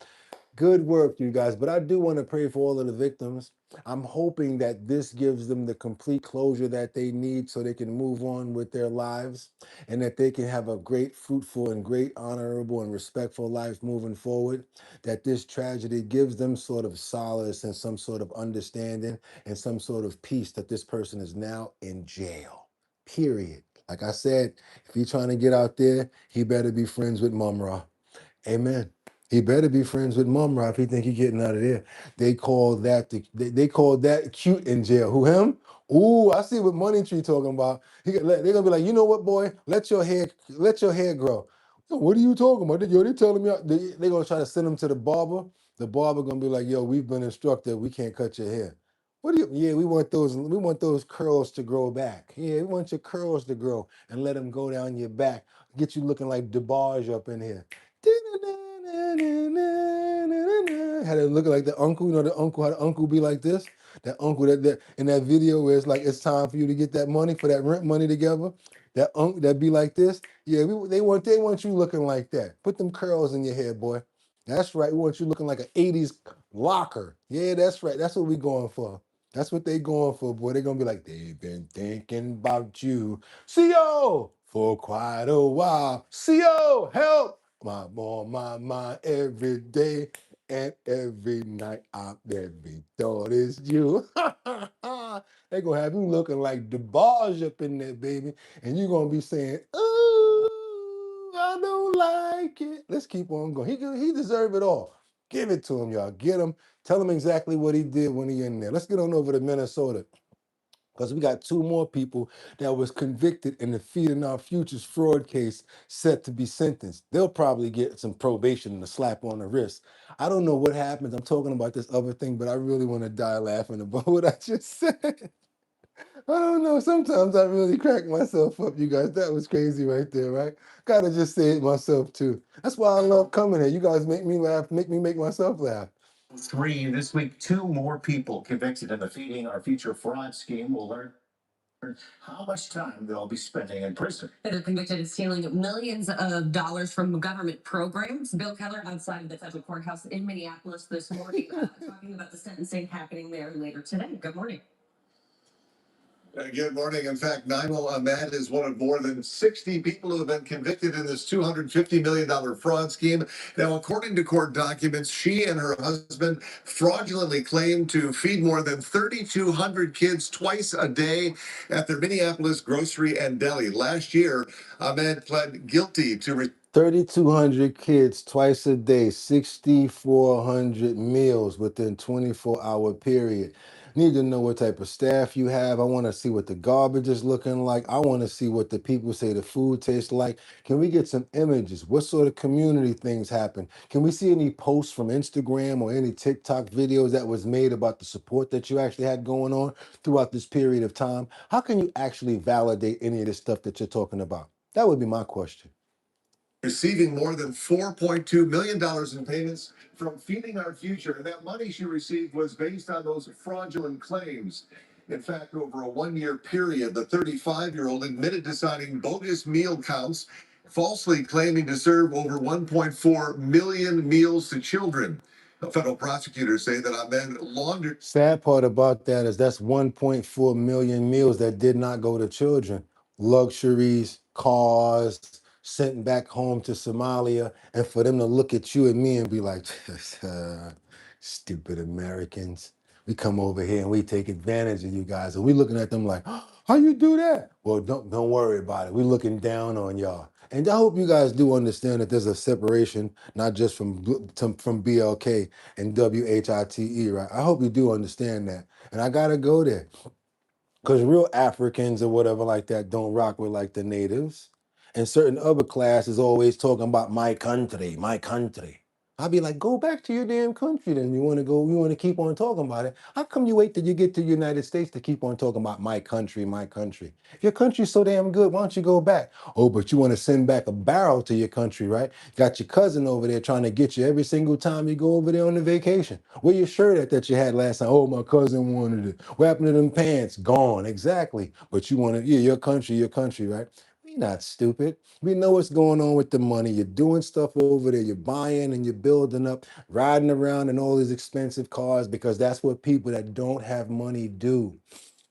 Good work, you guys. But I do want to pray for all of the victims. I'm hoping that this gives them the complete closure that they need so they can move on with their lives and that they can have a great, fruitful, and great, honorable, and respectful life moving forward. That this tragedy gives them sort of solace and some sort of understanding and some sort of peace that this person is now in jail. Period. Like I said, if he's trying to get out there, he better be friends with Mumra. Amen. He better be friends with Mumra if he think he getting out of there. They call that cute in jail. Who, him? Ooh, I see what Money Tree talking about. They're gonna be like, you know what, boy? Let your hair grow. Yo, what are you talking about? Yo, they telling me they gonna try to send him to the barber. The barber gonna be like, yo, we've been instructed, we can't cut your hair. What do you? Yeah, we want those curls to grow back. Yeah, we want your curls to grow and let them go down your back. Get you looking like DeBarge up in here. Had it looking like the uncle, the uncle, how the uncle be like this? That uncle that in that video where it's like it's time for you to get that money for that rent money together. That uncle that be like this. Yeah, they want you looking like that. Put them curls in your hair, boy. That's right. We want you looking like an 80s locker. Yeah, that's right. That's what we going for. That's what they going for, boy. They're gonna be like, they've been thinking about you. CO for quite a while. CO, help! I'm on my mind every day and every night. Every thought is you. They gonna have you looking like DeBarge up in there, baby, and you gonna be saying, "Ooh, I don't like it." Let's keep on going. He deserve it all. Give it to him, y'all. Get him. Tell him exactly what he did when he in there. Let's get on over to Minnesota because we got two more people that was convicted in the Feeding Our Futures fraud case set to be sentenced. They'll probably get some probation and a slap on the wrist. I don't know what happens. I'm talking about this other thing, but I really want to die laughing about what I just said. I don't know. Sometimes I really crack myself up, you guys. That was crazy right there, right? Gotta just say it myself too. That's why I love coming here. You guys make me laugh, make me make myself laugh. Three this week, two more people convicted in the Feeding Our Future fraud scheme will learn how much time they'll be spending in prison. They're convicted of stealing millions of dollars from government programs. Bill Keller outside of the federal courthouse in Minneapolis this morning, talking about the sentencing happening there later today. Good morning. Good morning. In fact, Naimo Ahmed is one of more than 60 people who have been convicted in this $250 million fraud scheme. Now, according to court documents, she and her husband fraudulently claimed to feed more than 3,200 kids twice a day at their Minneapolis grocery and deli. Last year, Ahmed pled guilty to 3,200 kids twice a day, 6,400 meals within 24-hour period. Need to know what type of staff you have. I want to see what the garbage is looking like. I want to see what the people say the food tastes like. Can we get some images? What sort of community things happen? Can we see any posts from Instagram or any TikTok videos that was made about the support that you actually had going on throughout this period of time? How can you actually validate any of this stuff that you're talking about? That would be my question. receiving more than $4.2 million in payments from Feeding Our Future. And that money she received was based on those fraudulent claims. In fact, over a one-year period, the 35-year-old admitted to signing bogus meal counts, falsely claiming to serve over 1.4 million meals to children. The federal prosecutors say that Ahmed laundered. Sad part about that is that's 1.4 million meals that did not go to children. Luxuries, cars, sent back home to Somalia, and for them to look at you and me and be like, stupid Americans. We come over here and we take advantage of you guys. And we looking at them like, oh, how you do that? Well, don't worry about it. We looking down on y'all. And I hope you guys do understand that there's a separation, not just from BLK and WHITE, right? I hope you do understand that. And I gotta go there. Because real Africans or whatever like that don't rock with like the natives. And certain other classes always talking about my country, my country. I'll be like, go back to your damn country then. You want to keep on talking about it. How come you wait till you get to the United States to keep on talking about my country, my country? If your country's so damn good, why don't you go back? Oh, but you want to send back a barrel to your country, right? Got your cousin over there trying to get you every single time you go over there on the vacation. Where your shirt at that you had last time? Oh, my cousin wanted it. What happened to them pants? Gone. Exactly. But you want to, yeah, your country, right? You're not stupid. We know what's going on with the money. You're doing stuff over there. You're buying and you're building up, riding around in all these expensive cars because that's what people that don't have money do.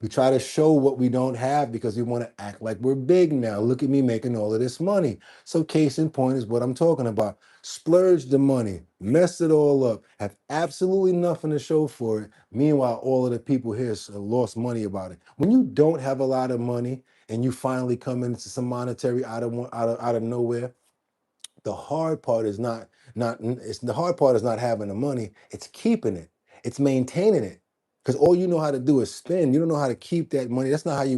We try to show what we don't have because we want to act like we're big now. Look at me making all of this money. So case in point is what I'm talking about. Splurge the money, mess it all up, have absolutely nothing to show for it. Meanwhile, all of the people here lost money about it. When you don't have a lot of money and you finally come into some monetary out of nowhere, the hard part is not having the money, it's keeping it, it's maintaining it. Because all you know how to do is spend. You don't know how to keep that money. That's not how you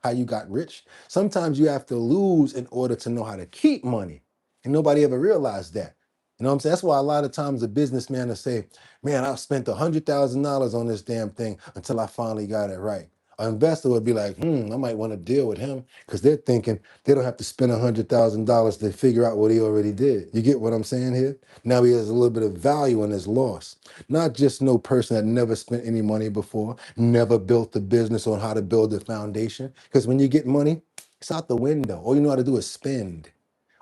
how you got rich. Sometimes you have to lose in order to know how to keep money. And nobody ever realized that. You know what I'm saying? That's why a lot of times a businessman will say, man, I spent $100,000 on this damn thing until I finally got it right. An investor would be like, I might want to deal with him because they're thinking they don't have to spend $100,000 to figure out what he already did. You get what I'm saying here? Now he has a little bit of value in his loss. Not just no person that never spent any money before, never built the business on how to build the foundation. Because when you get money, it's out the window. All you know how to do is spend.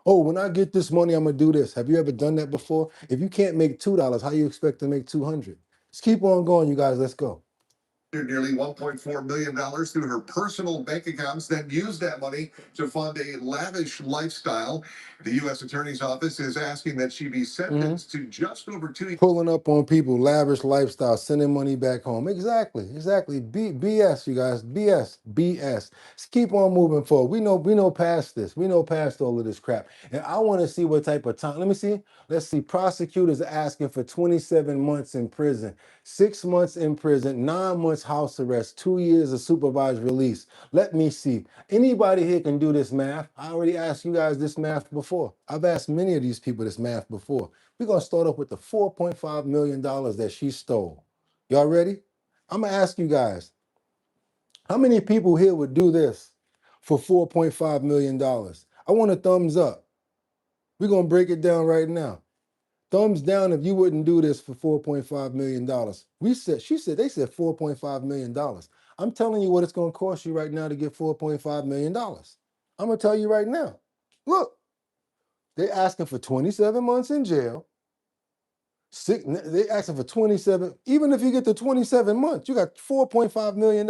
Oh, when I get this money, I'm gonna do this. Have you ever done that before? If you can't make $2, how you expect to make 200? Let's keep on going, you guys. Let's go. Nearly $1.4 million through her personal bank accounts, then used that money to fund a lavish lifestyle. The U.S. Attorney's Office is asking that she be sentenced to just over 2 years. Pulling up on people, lavish lifestyle, sending money back home. Exactly. BS, you guys. BS. Let's keep on moving forward. We know past this. We know past all of this crap. And I want to see what type of time. Let me see. Let's see. Prosecutors are asking for 27 months in prison, 6 months in prison, 9 months house arrest, 2 years of supervised release. Let me see. Anybody here can do this math. I already asked you guys this math before. I've asked many of these people this math before. We're going to start off with the $4.5 million that she stole. Y'all ready? I'm going to ask you guys, how many people here would do this for $4.5 million? I want a thumbs up. We're going to break it down right now. Thumbs down if you wouldn't do this for $4.5 million. They said $4.5 million. I'm telling you what it's going to cost you right now to get $4.5 million. I'm going to tell you right now. Look, they're asking for 27 months in jail. They asking for 27. Even if you get to 27 months, you got $4.5 million.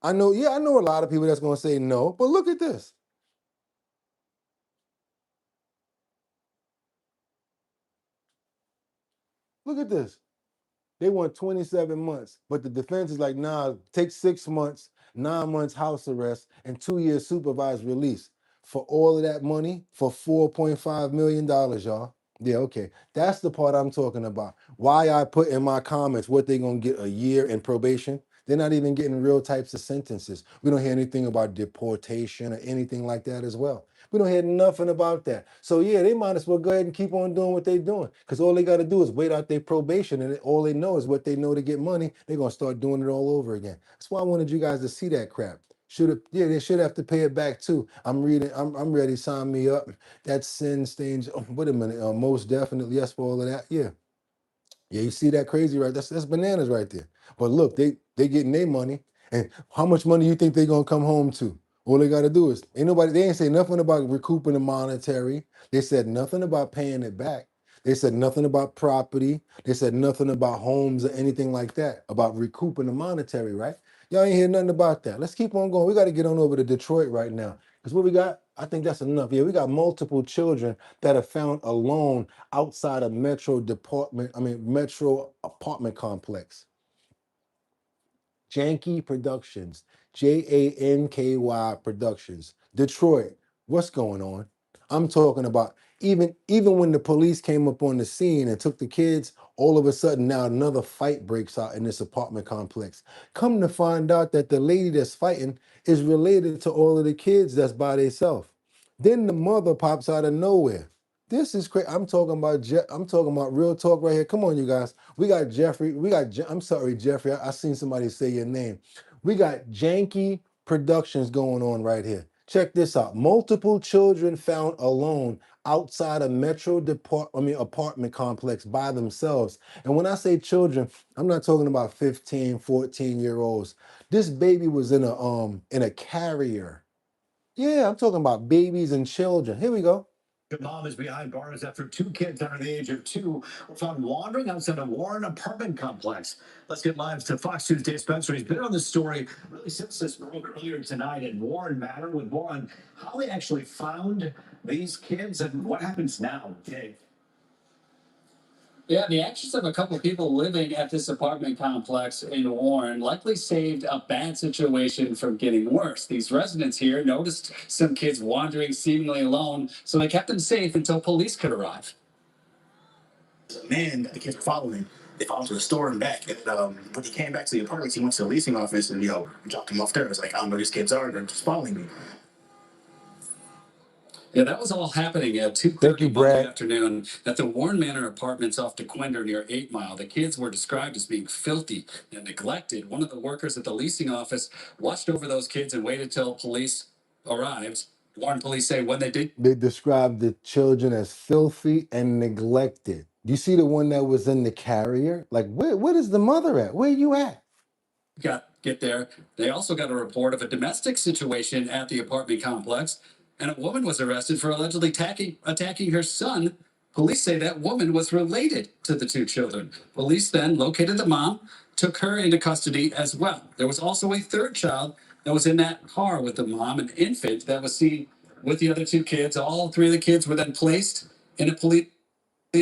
I know a lot of people that's going to say no, but look at this. Look at this. They want 27 months, but the defense is like, nah, take 6 months, 9 months house arrest, and 2 years supervised release for all of that money for $4.5 million, y'all. Yeah, okay. That's the part I'm talking about. Why I put in my comments what they gonna get a year in probation. They're not even getting real types of sentences. We don't hear anything about deportation or anything like that as well. We don't hear nothing about that. So yeah, they might as well go ahead and keep on doing what they're doing. Because all they got to do is wait out their probation, and all they know is what they know to get money. They're gonna start doing it all over again. That's why I wanted you guys to see that crap. They should have to pay it back too. I'm ready. Sign me up. That sin stains. Oh, wait a minute. Most definitely yes for all of that. Yeah. Yeah, you see that crazy right? That's bananas right there. But look, they getting their money, and how much money you think they gonna come home to? All they gotta do is they ain't say nothing about recouping the monetary. They said nothing about paying it back. They said nothing about property. They said nothing about homes or anything like that, about recouping the monetary, right? Y'all ain't hear nothing about that. Let's keep on going. We got to get on over to Detroit right now. Because what we got, I think that's enough. Yeah, we got multiple children that are found alone outside of Metro apartment complex. Janky Productions, Janky Productions, Detroit. What's going on? I'm talking about even when the police came up on the scene and took the kids, all of a sudden now another fight breaks out in this apartment complex. Come to find out that the lady that's fighting is related to all of the kids that's by themselves. Then the mother pops out of nowhere. This is crazy. I'm talking about real talk right here. Come on, you guys. We got Jeffrey. I'm sorry, Jeffrey. I seen somebody say your name. We got Janky Productions going on right here. Check this out. Multiple children found alone outside a apartment complex by themselves. And when I say children, I'm not talking about 15, 14-year-olds. This baby was in a carrier. Yeah, I'm talking about babies and children. Here we go. The mom is behind bars after two kids under the age of 2 were found wandering outside a Warren apartment complex. Let's get live to Fox News. Dave Spencer. He's been on this story really since this broke earlier tonight in Warren Manor, with more on how they actually found these kids and what happens now. Dave. Yeah, the actions of a couple of people living at this apartment complex in Warren likely saved a bad situation from getting worse. These residents here noticed some kids wandering seemingly alone, so they kept them safe until police could arrive. Man, the kids were following. They followed to the store and back. And when he came back to the apartments, he went to the leasing office and, dropped him off there. It was like, I don't know who these kids are. They're just following me. Yeah, that was all happening at Thank you, 2:30 Monday Brad. afternoon at the Warren Manor Apartments off DeQuinder near 8 Mile. The kids were described as being filthy and neglected. One of the workers at the leasing office watched over those kids and waited till police arrived. Warren police say when they did They described the children as filthy and neglected. You see the one that was in the carrier? Like, where is the mother at? Where you at? get there, they also got a report of a domestic situation at the apartment complex, and a woman was arrested for allegedly attacking her son. Police say that woman was related to the two children. Police then located the mom, took her into custody as well. There was also a third child that was in that car with the mom, an infant that was seen with the other two kids. All three of the kids were then placed in a police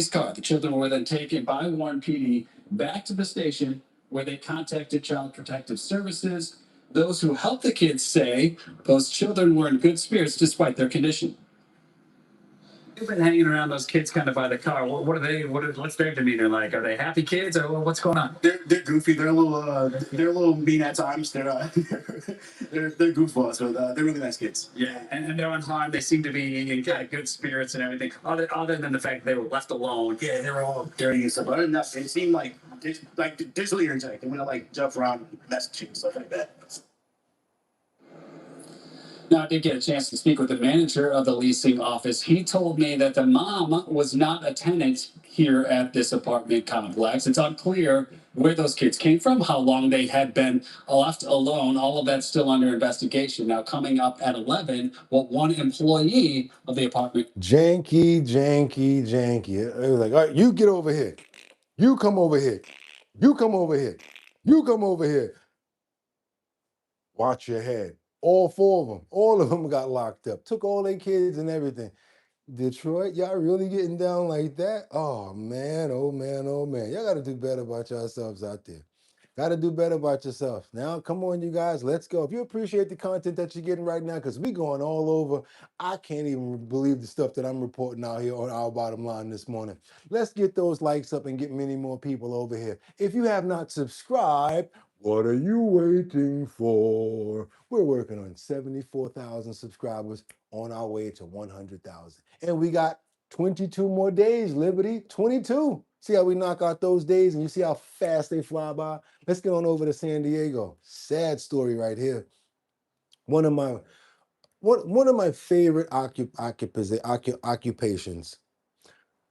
car. The children were then taken by Warren PD back to the station where they contacted Child Protective Services. Those who helped the kids say those children were in good spirits despite their condition. You've been hanging around those kids kind of by the car. What's their demeanor like? Are they happy kids or what's going on? They're goofy. They're a little mean at times. They're they're goofballs, but they're really nice kids. Yeah, and they're unharmed. They seem to be in kind of good spirits and everything. Other than the fact that they were left alone. Yeah, they were all dirty and stuff. But other than that, they seemed like digitally interacting. We don't like jump around messaging and stuff like that. Now, I did get a chance to speak with the manager of the leasing office. He told me that the mom was not a tenant here at this apartment complex. It's unclear where those kids came from, how long they had been left alone. All of that's still under investigation. Now, coming up at 11, what one employee of the apartment. Janky. It was like, all right, you get over here. You come over here. You come over here. You come over here. Watch your head. All of them got locked up. Took all their kids and everything. Detroit, y'all really getting down like that? Oh man. Y'all got to do better about yourselves out there. Got to do better about yourself. Now, come on, you guys, let's go. If you appreciate the content that you're getting right now, because we going all over, I can't even believe the stuff that I'm reporting out here on Our Bottom Line this morning. Let's get those likes up and get many more people over here. If you have not subscribed, what are you waiting for? We're working on 74,000 subscribers on our way to 100,000. And we got 22 more days, Liberty, 22. See how we knock out those days and you see how fast they fly by? Let's get on over to San Diego. Sad story right here. One of my favorite occupations.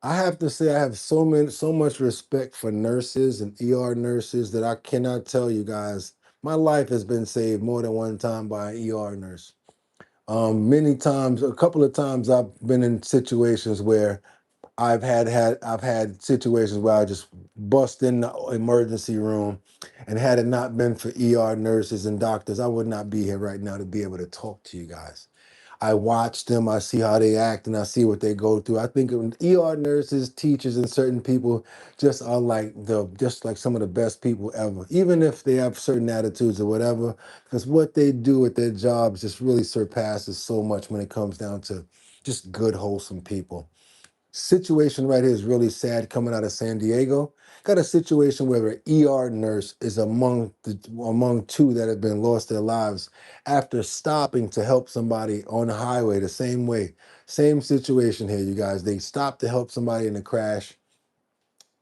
I have to say I have so much respect for nurses and ER nurses that I cannot tell you guys. My life has been saved more than one time by an ER nurse. Many times, a couple of times I've been in situations where I've had situations where I just bust in the emergency room, and had it not been for ER nurses and doctors, I would not be here right now to be able to talk to you guys. I watch them, I see how they act, and I see what they go through. I think ER nurses, teachers, and certain people just are just like some of the best people ever, even if they have certain attitudes or whatever, because what they do at their jobs just really surpasses so much when it comes down to just good, wholesome people. Situation right here is really sad coming out of San Diego. Got a situation where an ER nurse is among two that have been lost their lives after stopping to help somebody on the highway the same way. Same situation here, you guys. They stopped to help somebody in a crash,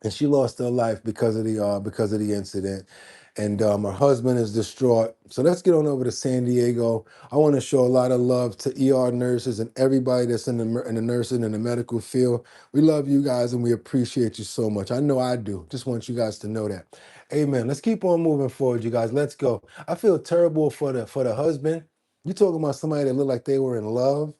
and she lost her life because of the incident. And her husband is distraught. So let's get on over to San Diego. I want to show a lot of love to ER nurses and everybody that's in the nursing and the medical field. We love you guys and we appreciate you so much. I know I do. Just want you guys to know that. Amen. Let's keep on moving forward, you guys. Let's go. I feel terrible for the husband. You talking about somebody that looked like they were in love?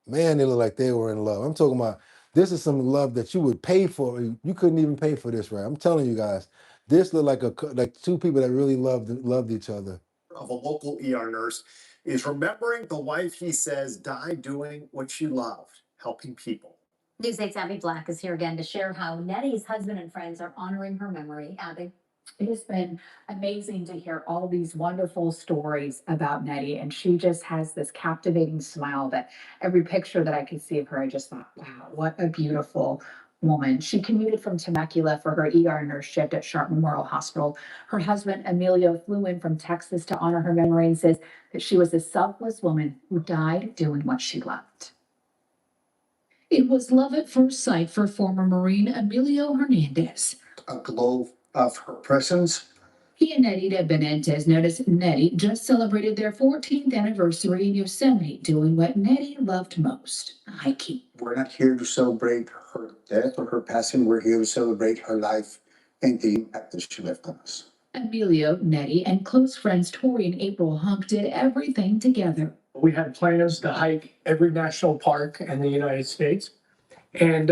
Man, they look like they were in love. I'm talking about this is some love that you would pay for. You couldn't even pay for this, right? I'm telling you guys, this looked like like two people that really loved each other. Of a local ER nurse is remembering the life he says died doing what she loved, helping people. News 8's Abby Black is here again to share how Nettie's husband and friends are honoring her memory. Abby. It has been amazing to hear all these wonderful stories about Nettie, and she just has this captivating smile that every picture that I could see of her, I just thought, wow, what a beautiful woman. She commuted from Temecula for her ER nurse shift at Sharp Memorial Hospital. Her husband, Emilio, flew in from Texas to honor her memory and says that she was a selfless woman who died doing what she loved. It was love at first sight for former Marine Emilio Hernandez. A glow of her presence. He and Nettie de Benitez, known as Nettie, just celebrated their 14th anniversary in Yosemite, doing what Nettie loved most, hiking. We're not here to celebrate her death or her passing. We're here to celebrate her life and the impact that she left on us. Emilio, Nettie, and close friends Tori and April Hunk did everything together. We had plans to hike every national park in the United States, and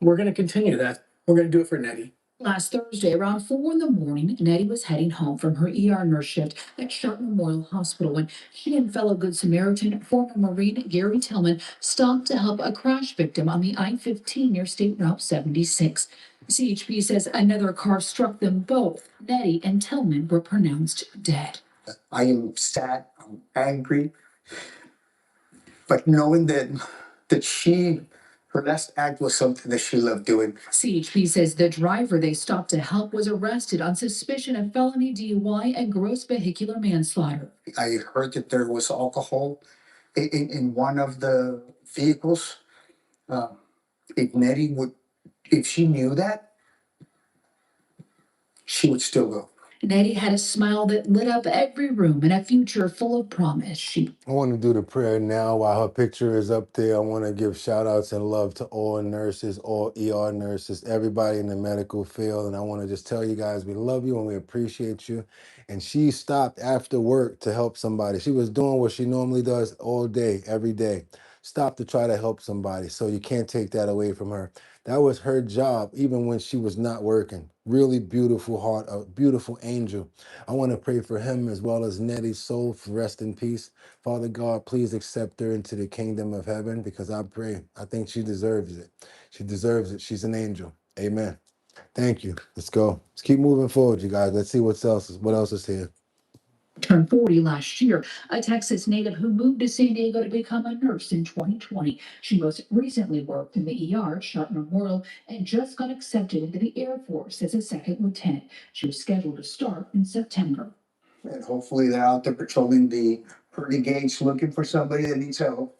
we're going to continue that. We're going to do it for Nettie. Last Thursday, around 4 in the morning, Nettie was heading home from her ER nurse shift at Sharp Memorial Hospital when she and fellow Good Samaritan, former Marine Gary Tillman, stopped to help a crash victim on the I-15 near State Route 76. CHP says another car struck them both. Nettie and Tillman were pronounced dead. I am sad, I'm angry, but knowing that her last act was something that she loved doing. CHP says the driver they stopped to help was arrested on suspicion of felony DUI and gross vehicular manslaughter. I heard that there was alcohol in one of the vehicles. If she knew that, she would still go. Nettie had a smile that lit up every room and a future full of promise. I want to do the prayer now while her picture is up there. I want to give shout outs and love to all nurses, all ER nurses, everybody in the medical field. And I want to just tell you guys we love you and we appreciate you. And she stopped after work to help somebody. She was doing what she normally does all day, every day. Stopped to try to help somebody. So you can't take that away from her. That was her job, even when she was not working. Really beautiful heart, a beautiful angel. I want to pray for him as well as Nettie's soul for rest in peace. Father God, please accept her into the kingdom of heaven because I think she deserves it. She deserves it. She's an angel. Amen. Thank you. Let's go. Let's keep moving forward, you guys. Let's see what else is here. Turned 40 last year, a Texas native who moved to San Diego to become a nurse in 2020. She most recently worked in the ER at Sharp Memorial and just got accepted into the Air Force as a second lieutenant. She was scheduled to start in September. And hopefully they're out there patrolling the pearly gates looking for somebody that needs help.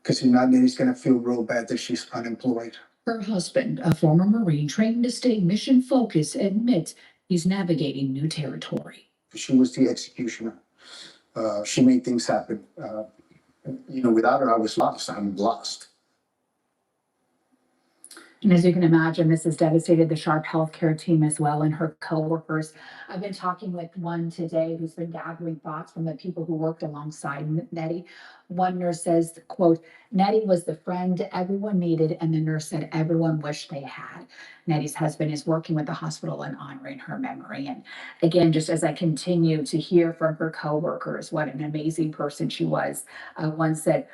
Because if not, then it's going to feel real bad that she's unemployed. Her husband, a former Marine trained to stay mission focused, admits he's navigating new territory. She was the executioner. She made things happen. Without her, I was lost. I'm lost. And as you can imagine, this has devastated the Sharp healthcare team as well and her coworkers. I've been talking with one today who's been gathering thoughts from the people who worked alongside Nettie. One nurse says, quote, Nettie was the friend everyone needed, and the nurse said everyone wished they had. Nettie's husband is working with the hospital and honoring her memory. And again, just as I continue to hear from her coworkers, what an amazing person she was. One said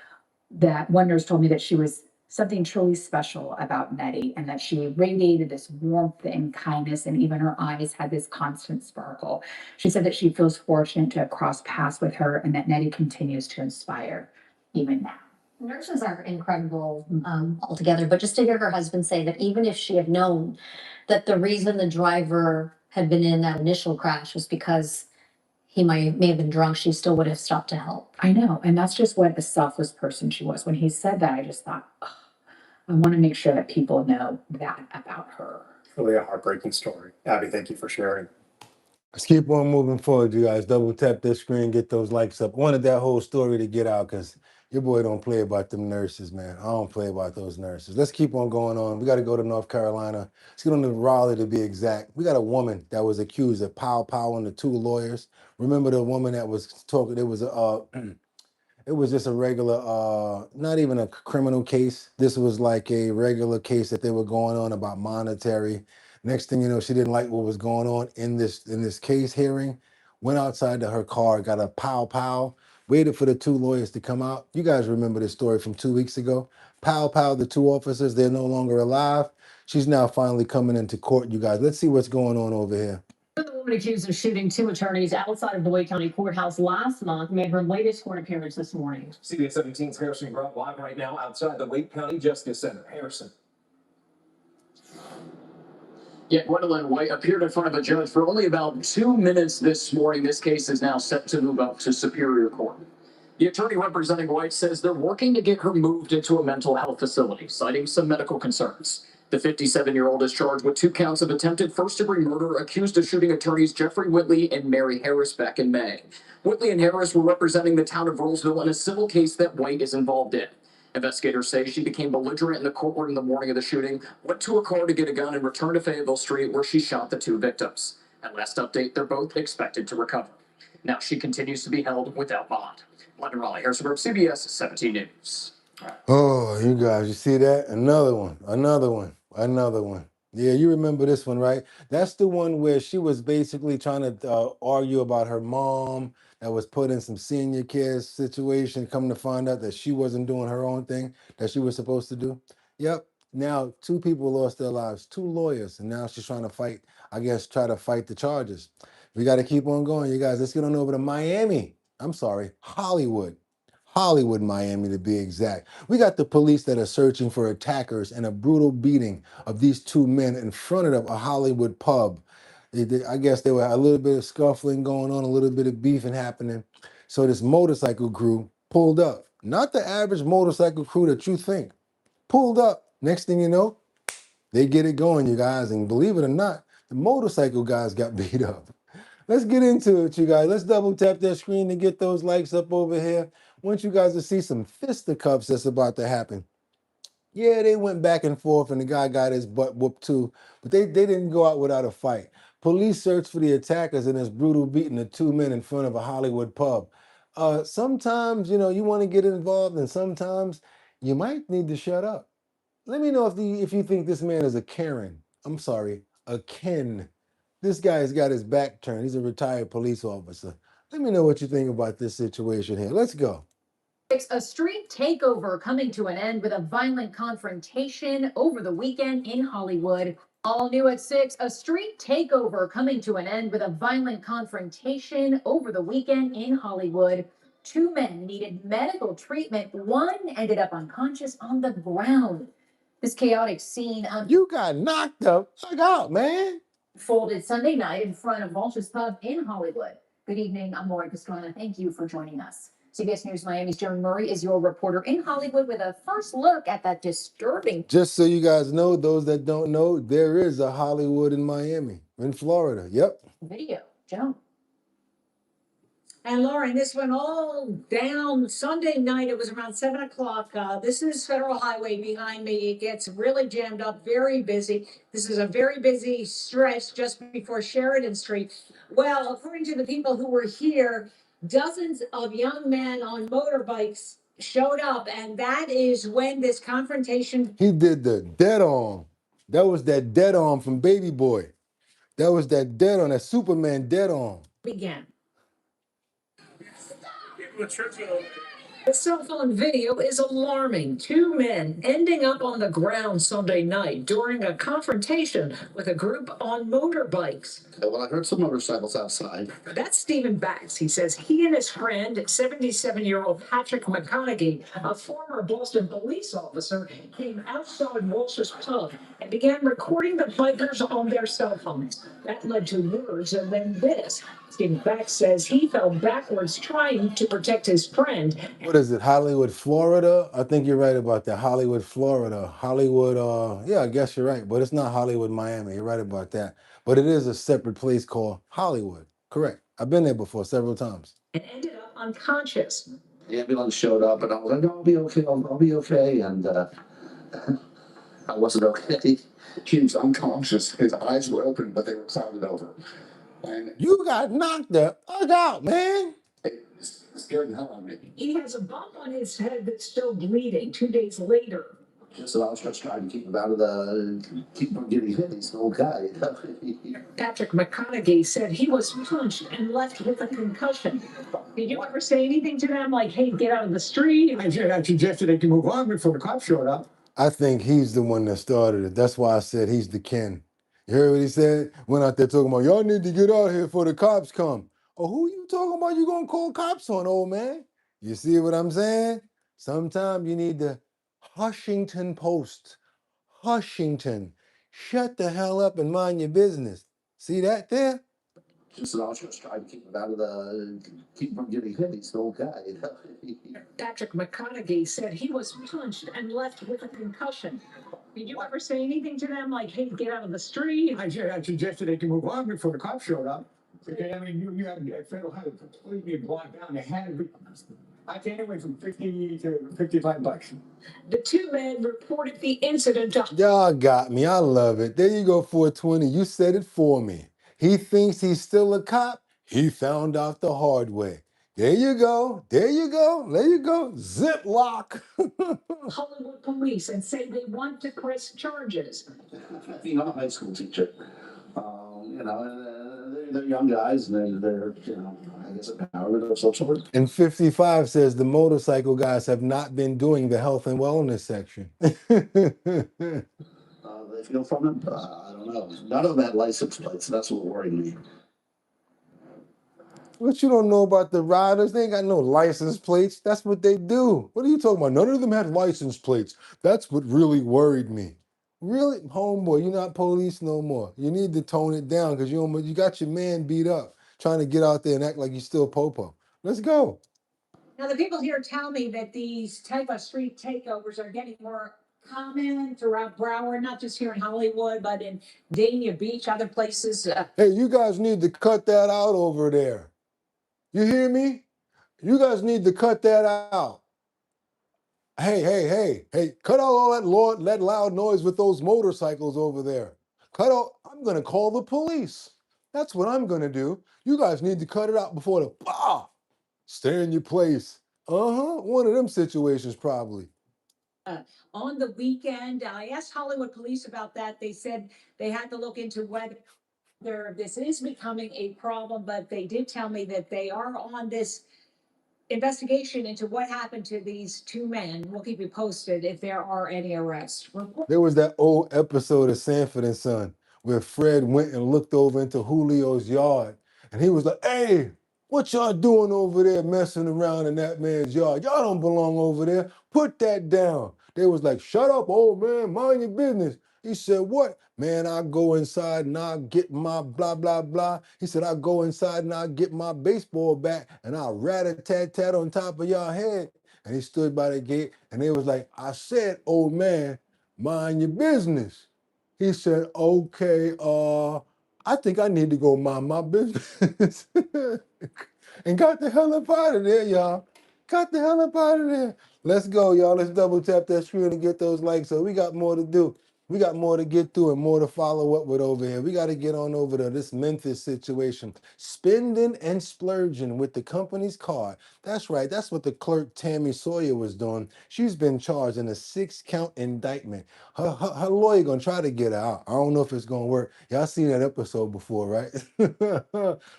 that one nurse told me that she was something truly special about Nettie and that she radiated this warmth and kindness, and even her eyes had this constant sparkle. She said that she feels fortunate to have crossed paths with her and that Nettie continues to inspire even now. Nurses are incredible altogether, but just to hear her husband say that even if she had known that the reason the driver had been in that initial crash was because he may have been drunk, she still would have stopped to help. I know, and that's just what a selfless person she was. When he said that, I just thought, oh, I want to make sure that people know that about her. Really a heartbreaking story. Abby, thank you for sharing. Let's keep on moving forward, you guys. Double tap this screen, get those likes up. Wanted that whole story to get out because your boy don't play about them nurses, man. I don't play about those nurses. Let's keep on going on. We got to go to North Carolina. Let's get on to Raleigh to be exact. We got a woman that was accused of pow-powing the two lawyers. Remember the woman that was talking, it was It was just a regular, not even a criminal case. This was like a regular case that they were going on about monetary. Next thing you know, she didn't like what was going on in this case hearing. Went outside to her car, got a pow pow, waited for the two lawyers to come out. You guys remember this story from 2 weeks ago. Pow pow, the two officers, they're no longer alive. She's now finally coming into court, you guys. Let's see what's going on over here. The woman accused of shooting two attorneys outside of the Wake County Courthouse last month made her latest court appearance this morning. CBS 17's Harrison Grubb live right now outside the Wake County Justice Center. Harrison. Yet Gwendolyn White appeared in front of a judge for only about 2 minutes this morning. This case is now set to move up to Superior Court. The attorney representing White says they're working to get her moved into a mental health facility, citing some medical concerns. The 57-year-old is charged with 2 counts of attempted first-degree murder, accused of shooting attorneys Jeffrey Whitley and Mary Harris back in May. Whitley and Harris were representing the town of Roseville in a civil case that White is involved in. Investigators say she became belligerent in the courtroom the morning of the shooting, went to a car to get a gun, and returned to Fayetteville Street, where she shot the 2 victims. At last update, they're both expected to recover. Now she continues to be held without bond. London Raleigh, Harrison Burke, CBS 17 News. Oh, you guys, you see that? Another one, another one, another one. Yeah, you remember this one, right? That's the one where she was basically trying to argue about her mom that was put in some senior care situation, come to find out that she wasn't doing her own thing that she was supposed to do. Yep. Now, 2 people lost their lives, 2 lawyers, and now she's trying to fight, I guess, try to fight the charges. We got to keep on going, you guys. Let's get on over to Miami. I'm sorry, Hollywood. Hollywood, Miami, to be exact. We got the police that are searching for attackers and a brutal beating of these 2 men in front of a Hollywood pub. I guess there were a little bit of scuffling going on, a little bit of beefing happening. So this motorcycle crew pulled up. Not the average motorcycle crew that you think. Pulled up. Next thing you know, they get it going, you guys. And believe it or not, the motorcycle guys got beat up. Let's get into it, you guys. Let's double tap that screen to get those likes up over here. I want you guys to see some fisticuffs that's about to happen. Yeah, they went back and forth and the guy got his butt whooped too, but they didn't go out without a fight. Police searched for the attackers in this brutal beating of 2 men in front of a Hollywood pub. Sometimes, you want to get involved, and sometimes you might need to shut up. Let me know if you think this man is a Karen. I'm sorry, a Ken. This guy's got his back turned. He's a retired police officer. Let me know what you think about this situation here. Let's go. A street takeover coming to an end with a violent confrontation over the weekend in Hollywood. All new at 6, a street takeover coming to an end with a violent confrontation over the weekend in Hollywood. 2 men needed medical treatment. One ended up unconscious on the ground. This chaotic scene You got knocked up. Look out, man. unfolded Sunday night in front of Vulture's Pub in Hollywood. Good evening, I'm Lauren Pastrana. Thank you for joining us. CBS News Miami's Jeremy Murray is your reporter in Hollywood with a first look at that disturbing. Just so you guys know, those that don't know, there is a Hollywood in Miami, in Florida. Yep. Video. Joan. And Lauren, this went all down Sunday night. It was around 7 o'clock. This is Federal Highway behind me. It gets really jammed up, very busy. This is a very busy stretch just before Sheridan Street. Well, according to the people who were here, dozens of young men on motorbikes showed up, and that is when this confrontation. He did the dead arm. That was that dead arm from Baby Boy. That was that dead arm, that Superman dead arm. Began. The cell phone video is alarming. 2 men ending up on the ground Sunday night during a confrontation with a group on motorbikes. Well, I heard some motorcycles outside. That's Stephen Bax. He says he and his friend, 77-year-old Patrick McConaughey, a former Boston police officer, came outside Walsh's Pub and began recording the bikers on their cell phones. That led to words and then this. Stephen Bax says he fell backwards trying to protect his friend. What is it, Hollywood, Florida? I think you're right about that. Hollywood, Florida. Hollywood, yeah, I guess you're right. But it's not Hollywood, Miami. You're right about that. But it is a separate place called Hollywood. Correct. I've been there before several times. And ended up unconscious. The ambulance showed up, and I was like, "No, I'll be okay. I'll be okay." And I wasn't okay. He was unconscious. His eyes were open, but they were clouded over. And you got knocked the fuck out, man. Scared the hell out of me. He has a bump on his head that's still bleeding 2 days later. So I was just trying to keep him out of keep from getting hit. He's an old guy. Patrick McConaughey said he was punched and left with a concussion. Did you ever say anything to them like, hey, get out of the street? I suggested they can move on before the cops showed up. I think he's the one that started it. That's why I said he's the kin. You heard what he said? Went out there talking about, y'all need to get out here before the cops come. Oh, who you talking about you gonna call cops on, old man? You see what I'm saying? Sometimes you need the Hushington Post. Hushington. Shut the hell up and mind your business. See that there? So I was just trying to keep him out of keep from getting hit. He's an old guy. Patrick McConaughey said he was punched and left with a concussion. Did you ever say anything to them like, hey, get out of the street? I suggested they can move on before the cops showed up. Okay, I mean, you have federal highway completely blocked down. They had to be. I came anyway from 50 to 55 bucks. The two men reported the incident to... Y'all got me. I love it. There you go, 420. You said it for me. He thinks he's still a cop. He found out the hard way. There you go. There you go. There you go. Ziploc. Hollywood police and say they want to press charges. Being a high school teacher, they're young guys and they're I guess empowerment of some sort. And 55 says the motorcycle guys have not been doing the health and wellness section. They feel from it? I don't know. None of them had license plates. That's what worried me. What you don't know about the riders? They ain't got no license plates. That's what they do. What are you talking about? None of them had license plates. That's what really worried me. Really, homeboy, you're not police no more. You need to tone it down because you got your man beat up trying to get out there and act like you're still Popo. Let's go. Now, the people here tell me that these type of street takeovers are getting more common throughout Broward, not just here in Hollywood, but in Dania Beach, other places. Hey, you guys need to cut that out over there. You hear me? You guys need to cut that out. Hey, cut out all that loud noise with those motorcycles over there. Cut out, I'm gonna call the police. That's what I'm gonna do. You guys need to cut it out before the stay in your place. One of them situations probably. On the weekend, I asked Hollywood police about that. They said they had to look into whether this is becoming a problem, but they did tell me that they are on this investigation into what happened to these two men. We'll keep you posted if there are any arrests. There was that old episode of Sanford and Son where Fred went and looked over into Julio's yard and he was like, hey, what y'all doing over there messing around in that man's yard? Y'all don't belong over there. Put that down. They was like, shut up, old man, mind your business. He said, what? Man, I go inside and I get my blah, blah, blah. He said, I go inside and I get my baseball bat and I rat-a-tat-tat on top of y'all head. And he stood by the gate and they was like, I said, old man, mind your business. He said, okay, I think I need to go mind my business. And got the hell up out of there, y'all. Got the hell up out of there. Let's go, y'all. Let's double tap that screen and get those likes. So we got more to do. We got more to get through and more to follow up with over here. We got to get on over to this Memphis situation. Spending and splurging with the company's card. That's right. That's what the clerk Tammy Sawyer was doing. She's been charged in a 6-count indictment. Her lawyer going to try to get her out. I don't know if it's going to work. Y'all seen that episode before, right?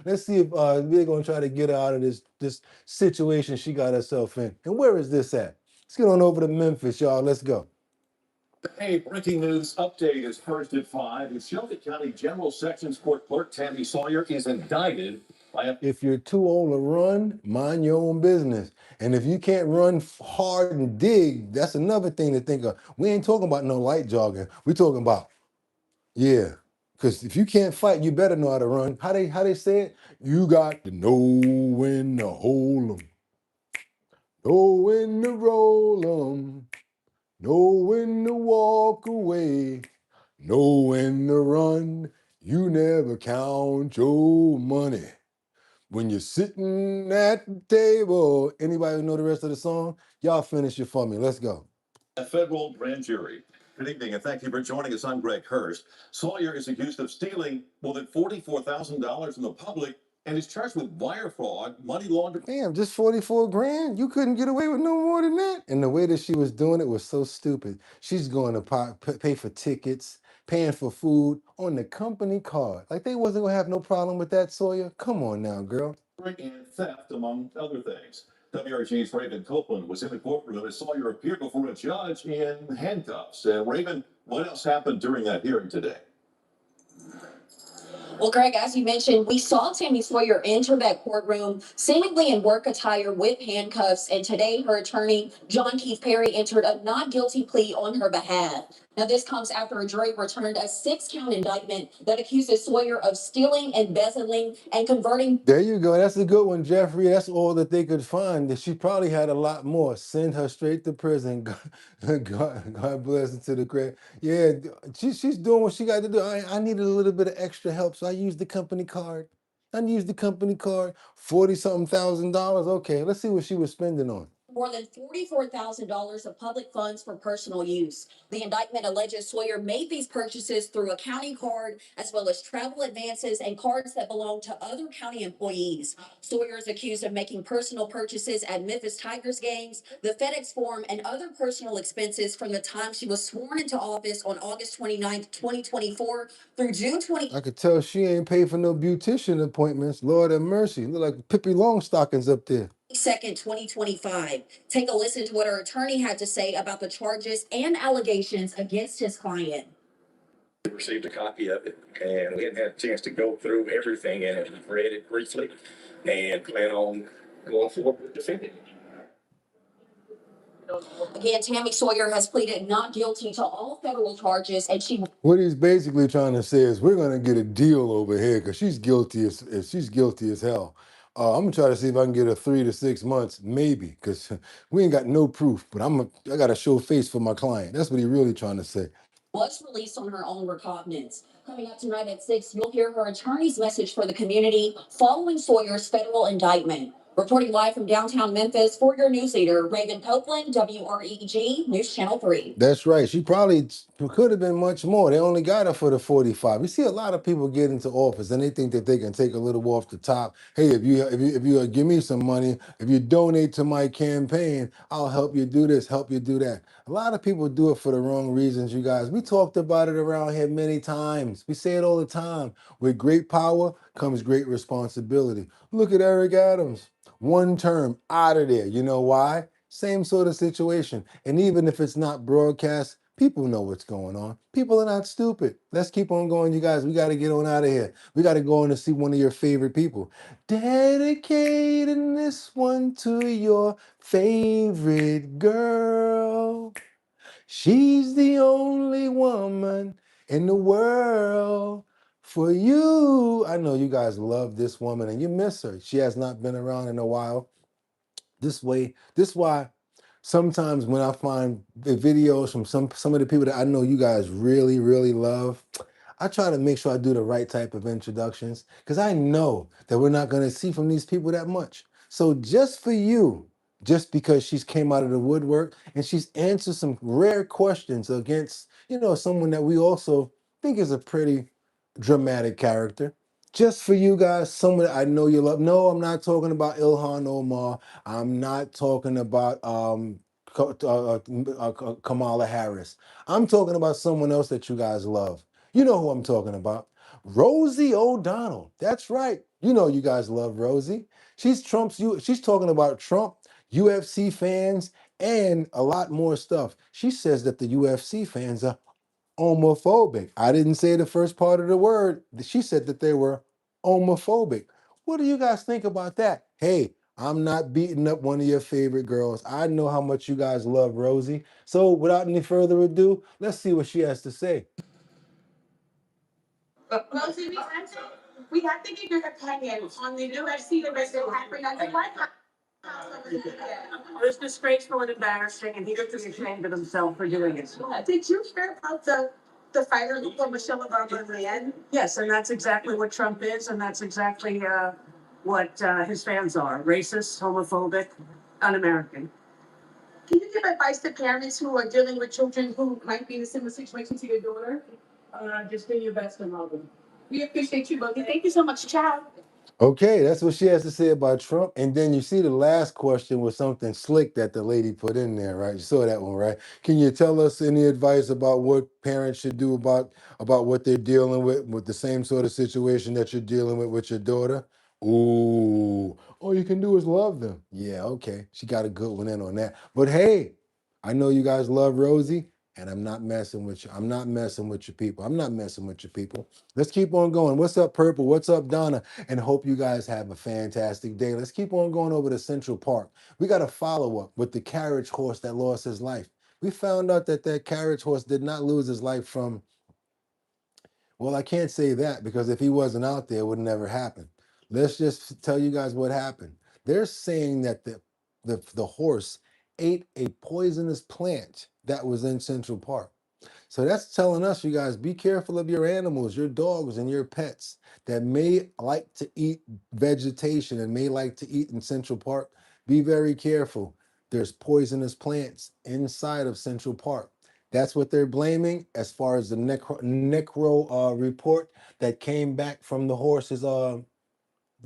Let's see if we're going to try to get her out of this situation she got herself in. And where is this at? Let's get on over to Memphis, y'all. Let's go. Hey, breaking news update is first at 5. The Shelby County General Sections Court Clerk Tammy Sawyer is indicted by If you're too old to run, mind your own business. And if you can't run hard and dig, that's another thing to think of. We ain't talking about no light jogging. We talking about, because if you can't fight, you better know how to run. How they say it? You got to know when to hold 'em, know when to roll 'em, know when to walk away, know when to run. You never count your money when you're sitting at the table. Anybody know the rest of the song? Y'all finish it for me. Let's go. a federal grand jury. Good evening, and thank you for joining us. I'm Greg Hurst. Sawyer is accused of stealing more than $44,000 from the public and is charged with wire fraud, money laundering. Damn, just 44 grand? You couldn't get away with no more than that? And the way that she was doing it was so stupid. She's going to pay for tickets, paying for food on the company card. Like they wasn't gonna have no problem with that, Sawyer. Come on now, girl. And theft, among other things. WRG's Raven Copeland was in the courtroom as Sawyer appeared before a judge in handcuffs. Raven, what else happened during that hearing today? Well, Greg, as you mentioned, we saw Tammy Sawyer enter that courtroom seemingly in work attire with handcuffs, and today her attorney, John Keith Perry, entered a not guilty plea on her behalf. Now, this comes after a jury returned a 6-count indictment that accuses Sawyer of stealing, embezzling, and converting. There you go. That's a good one, Jeffrey. That's all that they could find. She probably had a lot more. Send her straight to prison. God bless her to the grave. Yeah, she's doing what she got to do. I needed a little bit of extra help, so I used the company card. 40-something thousand dollars. Okay, let's see what she was spending on. More than $44,000 of public funds for personal use. The indictment alleges Sawyer made these purchases through a county card, as well as travel advances and cards that belong to other county employees. Sawyer is accused of making personal purchases at Memphis Tigers games, the FedEx Forum, and other personal expenses from the time she was sworn into office on August 29th, 2024 through June 20. I could tell she ain't paid for no beautician appointments. Lord have mercy. Look like Pippi Longstockings up there. 2nd, 2025. Take a listen to what her attorney had to say about the charges and allegations against his client. We received a copy of it, and we hadn't had a chance to go through everything in it. We've read it briefly and plan on going forward with defending it. Again, Tammy Sawyer has pleaded not guilty to all federal charges, and What he's basically trying to say is we're gonna get a deal over here because she's guilty as hell. I'm gonna try to see if I can get her 3 to 6 months, maybe, because we ain't got no proof. But I gotta show face for my client. That's what he's really trying to say. Was released on her own recognizance. Coming up tonight at 6, you'll hear her attorney's message for the community following Sawyer's federal indictment. Reporting live from downtown Memphis for your news leader, Raven Copeland, WREG News Channel 3. That's right. She probably could have been much more. They only got her for the 45. You see a lot of people get into office and they think that they can take a little off the top. Hey, if you give me some money, if you donate to my campaign, I'll help you do this, help you do that. A lot of people do it for the wrong reasons, you guys. We talked about it around here many times. We say it all the time. With great power comes great responsibility. Look at Eric Adams. 1 term out of there. You know why? Same sort of situation. And even if it's not broadcast, people know what's going on. People are not stupid. Let's keep on going, you guys. We got to get on out of here. We got to go on to see one of your favorite people. Dedicating this one to your favorite girl. She's the only woman in the world for you. I know you guys love this woman and you miss her. She has not been around in a while. This why sometimes when I find the videos from some of the people that I know you guys really, really love, I try to make sure I do the right type of introductions because I know that we're not going to see from these people that much. So just for you, just because she's came out of the woodwork and she's answered some rare questions against, someone that we also think is a pretty dramatic character. Just for you guys, someone that I know you love. No, I'm not talking about Ilhan Omar. I'm not talking about Kamala Harris. I'm talking about someone else that you guys love. You know who I'm talking about. Rosie O'Donnell. That's right. You know you guys love Rosie. She's talking about Trump, UFC fans, and a lot more stuff. She says that the UFC fans are homophobic. I didn't say the first part of the word. She said that they were homophobic. What do you guys think about that? Hey, I'm not beating up one of your favorite girls. I know how much you guys love Rosie. So without any further ado, let's see what she has to say. Rosie, we have to get your opinion on the UFC that is happening on the White House. It was disgraceful and embarrassing, and he looked ashamed of himself for doing it. Did you hear about the fighter who put Michelle Obama in the end? Yes, and that's exactly what Trump is, and that's exactly what his fans are: racist, homophobic, un-American. Can you give advice to parents who are dealing with children who might be in a similar situation to your daughter? Just do your best to love them. We appreciate you, Boogie. Thank you so much, Ciao. Okay, that's what she has to say about Trump. And then you see the last question was something slick that the lady put in there, right? You saw that one, right? Can you tell us any advice about what parents should do about what they're dealing with the same sort of situation that you're dealing with your daughter? Ooh, all you can do is love them. Yeah, okay. She got a good one in on that. But hey, I know you guys love Rosie, and I'm not messing with you. I'm not messing with your people. I'm not messing with your people. Let's keep on going. What's up, Purple? What's up, Donna? And hope you guys have a fantastic day. Let's keep on going over to Central Park. We got a follow-up with the carriage horse that lost his life. We found out that that carriage horse did not lose his life from, well, I can't say that because if he wasn't out there, it would never happen. Let's just tell you guys what happened. They're saying that the horse ate a poisonous plant that was in Central Park. So that's telling us, you guys, be careful of your animals, your dogs and your pets that may like to eat vegetation and may like to eat in Central Park. Be very careful. There's poisonous plants inside of Central Park. That's what they're blaming as far as the necro report that came back from the horses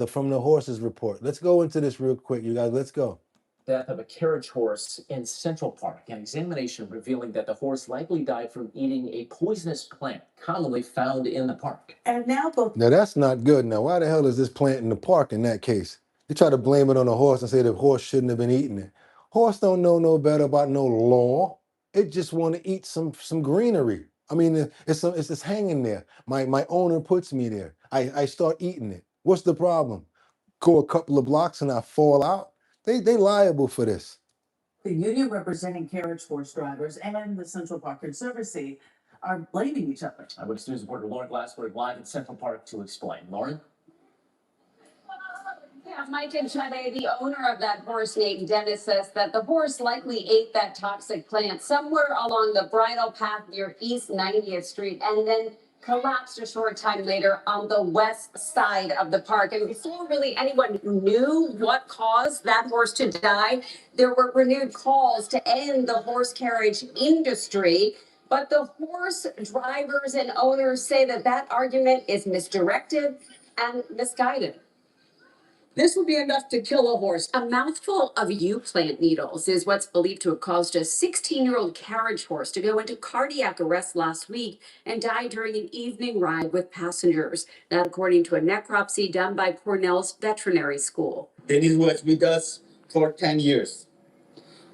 from the horses report. Let's go into this real quick, you guys. Let's go. Death of a carriage horse in Central Park. An examination revealing that the horse likely died from eating a poisonous plant commonly found in the park. And now both. Now that's not good. Now, why the hell is this plant in the park in that case? They try to blame it on the horse and say the horse shouldn't have been eating it. Horse don't know no better about no law. It just want to eat some greenery. I mean, it's just hanging there. My owner puts me there. I start eating it. What's the problem? Go a couple of blocks and I fall out. They liable for this. The union representing carriage horse drivers and the Central Park Conservancy are blaming each other. Eyewitness News reporter Lauren Glassberg live in Central Park to explain. Lauren? Yeah, Mike and Chade, the owner of that horse named Dennis, says that the horse likely ate that toxic plant somewhere along the bridle path near East 90th Street and then collapsed a short time later on the west side of the park. And before really anyone knew what caused that horse to die, there were renewed calls to end the horse carriage industry. But the horse drivers and owners say that that argument is misdirected and misguided. This would be enough to kill a horse. A mouthful of U-plant needles is what's believed to have caused a 16-year-old carriage horse to go into cardiac arrest last week and die during an evening ride with passengers. That according to a necropsy done by Cornell's veterinary school. Dennis was with us for 10 years.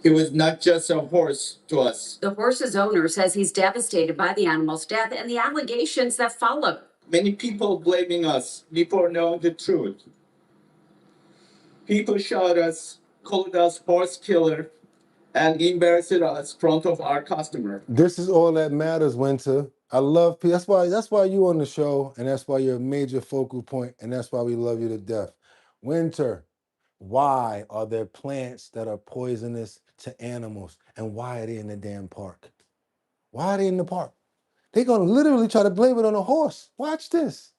He was not just a horse to us. The horse's owner says he's devastated by the animal's death and the allegations that followed. Many people blaming us before knowing the truth. People shot us, called us horse killer, and embarrassed us in front of our customer. This is all that matters, Winter. I love people. That's why you on the show, and that's why you're a major focal point, and that's why we love you to death. Winter, why are there plants that are poisonous to animals, and why are they in the damn park? Why are they in the park? They're gonna literally try to blame it on a horse. Watch this.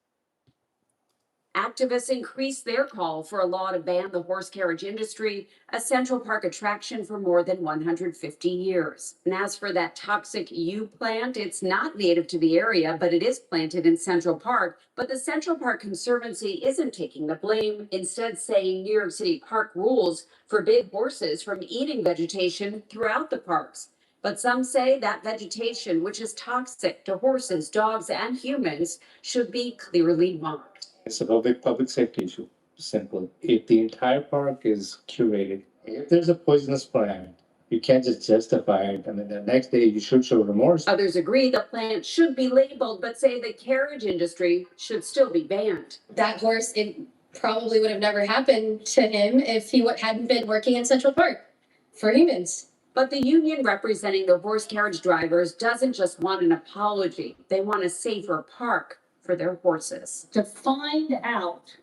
Activists increased their call for a law to ban the horse carriage industry, a Central Park attraction for more than 150 years. And as for that toxic U plant, it's not native to the area, but it is planted in Central Park. But the Central Park Conservancy isn't taking the blame, instead saying New York City park rules forbid horses from eating vegetation throughout the parks. But some say that vegetation, which is toxic to horses, dogs, and humans, should be clearly marked. It's a public safety issue. Simple. If the entire park is curated, if there's a poisonous plant, you can't just justify it, and then the next day you should show remorse. Others agree the plant should be labeled, but say the carriage industry should still be banned. That horse, it probably would have never happened to him if he hadn't been working in Central Park for humans. But the union representing the horse carriage drivers doesn't just want an apology. They want a safer park for their horses. To find out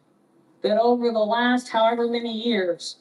that over the last however many years,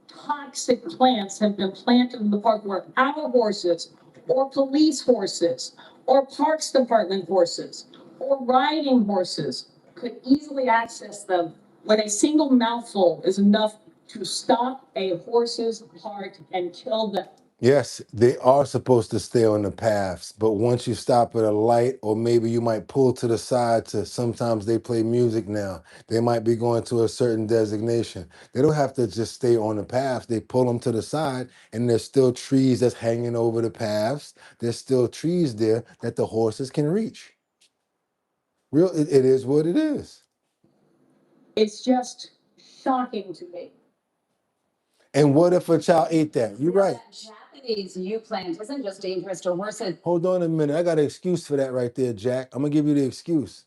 toxic plants have been planted in the park where our horses or police horses or parks department horses or riding horses could easily access them when a single mouthful is enough to stop a horse's heart and kill them. Yes, they are supposed to stay on the paths, but once you stop at a light, or maybe you might pull to the side to sometimes they play music now. They might be going to a certain designation. They don't have to just stay on the paths. They pull them to the side, and there's still trees that's hanging over the paths. There's still trees there that the horses can reach. It is what it is. It's just shocking to me. And what if a child ate that? You're right. Japanese U plant isn't just dangerous to horses. Hold on a minute. I got an excuse for that right there, Jack. I'm gonna give you the excuse.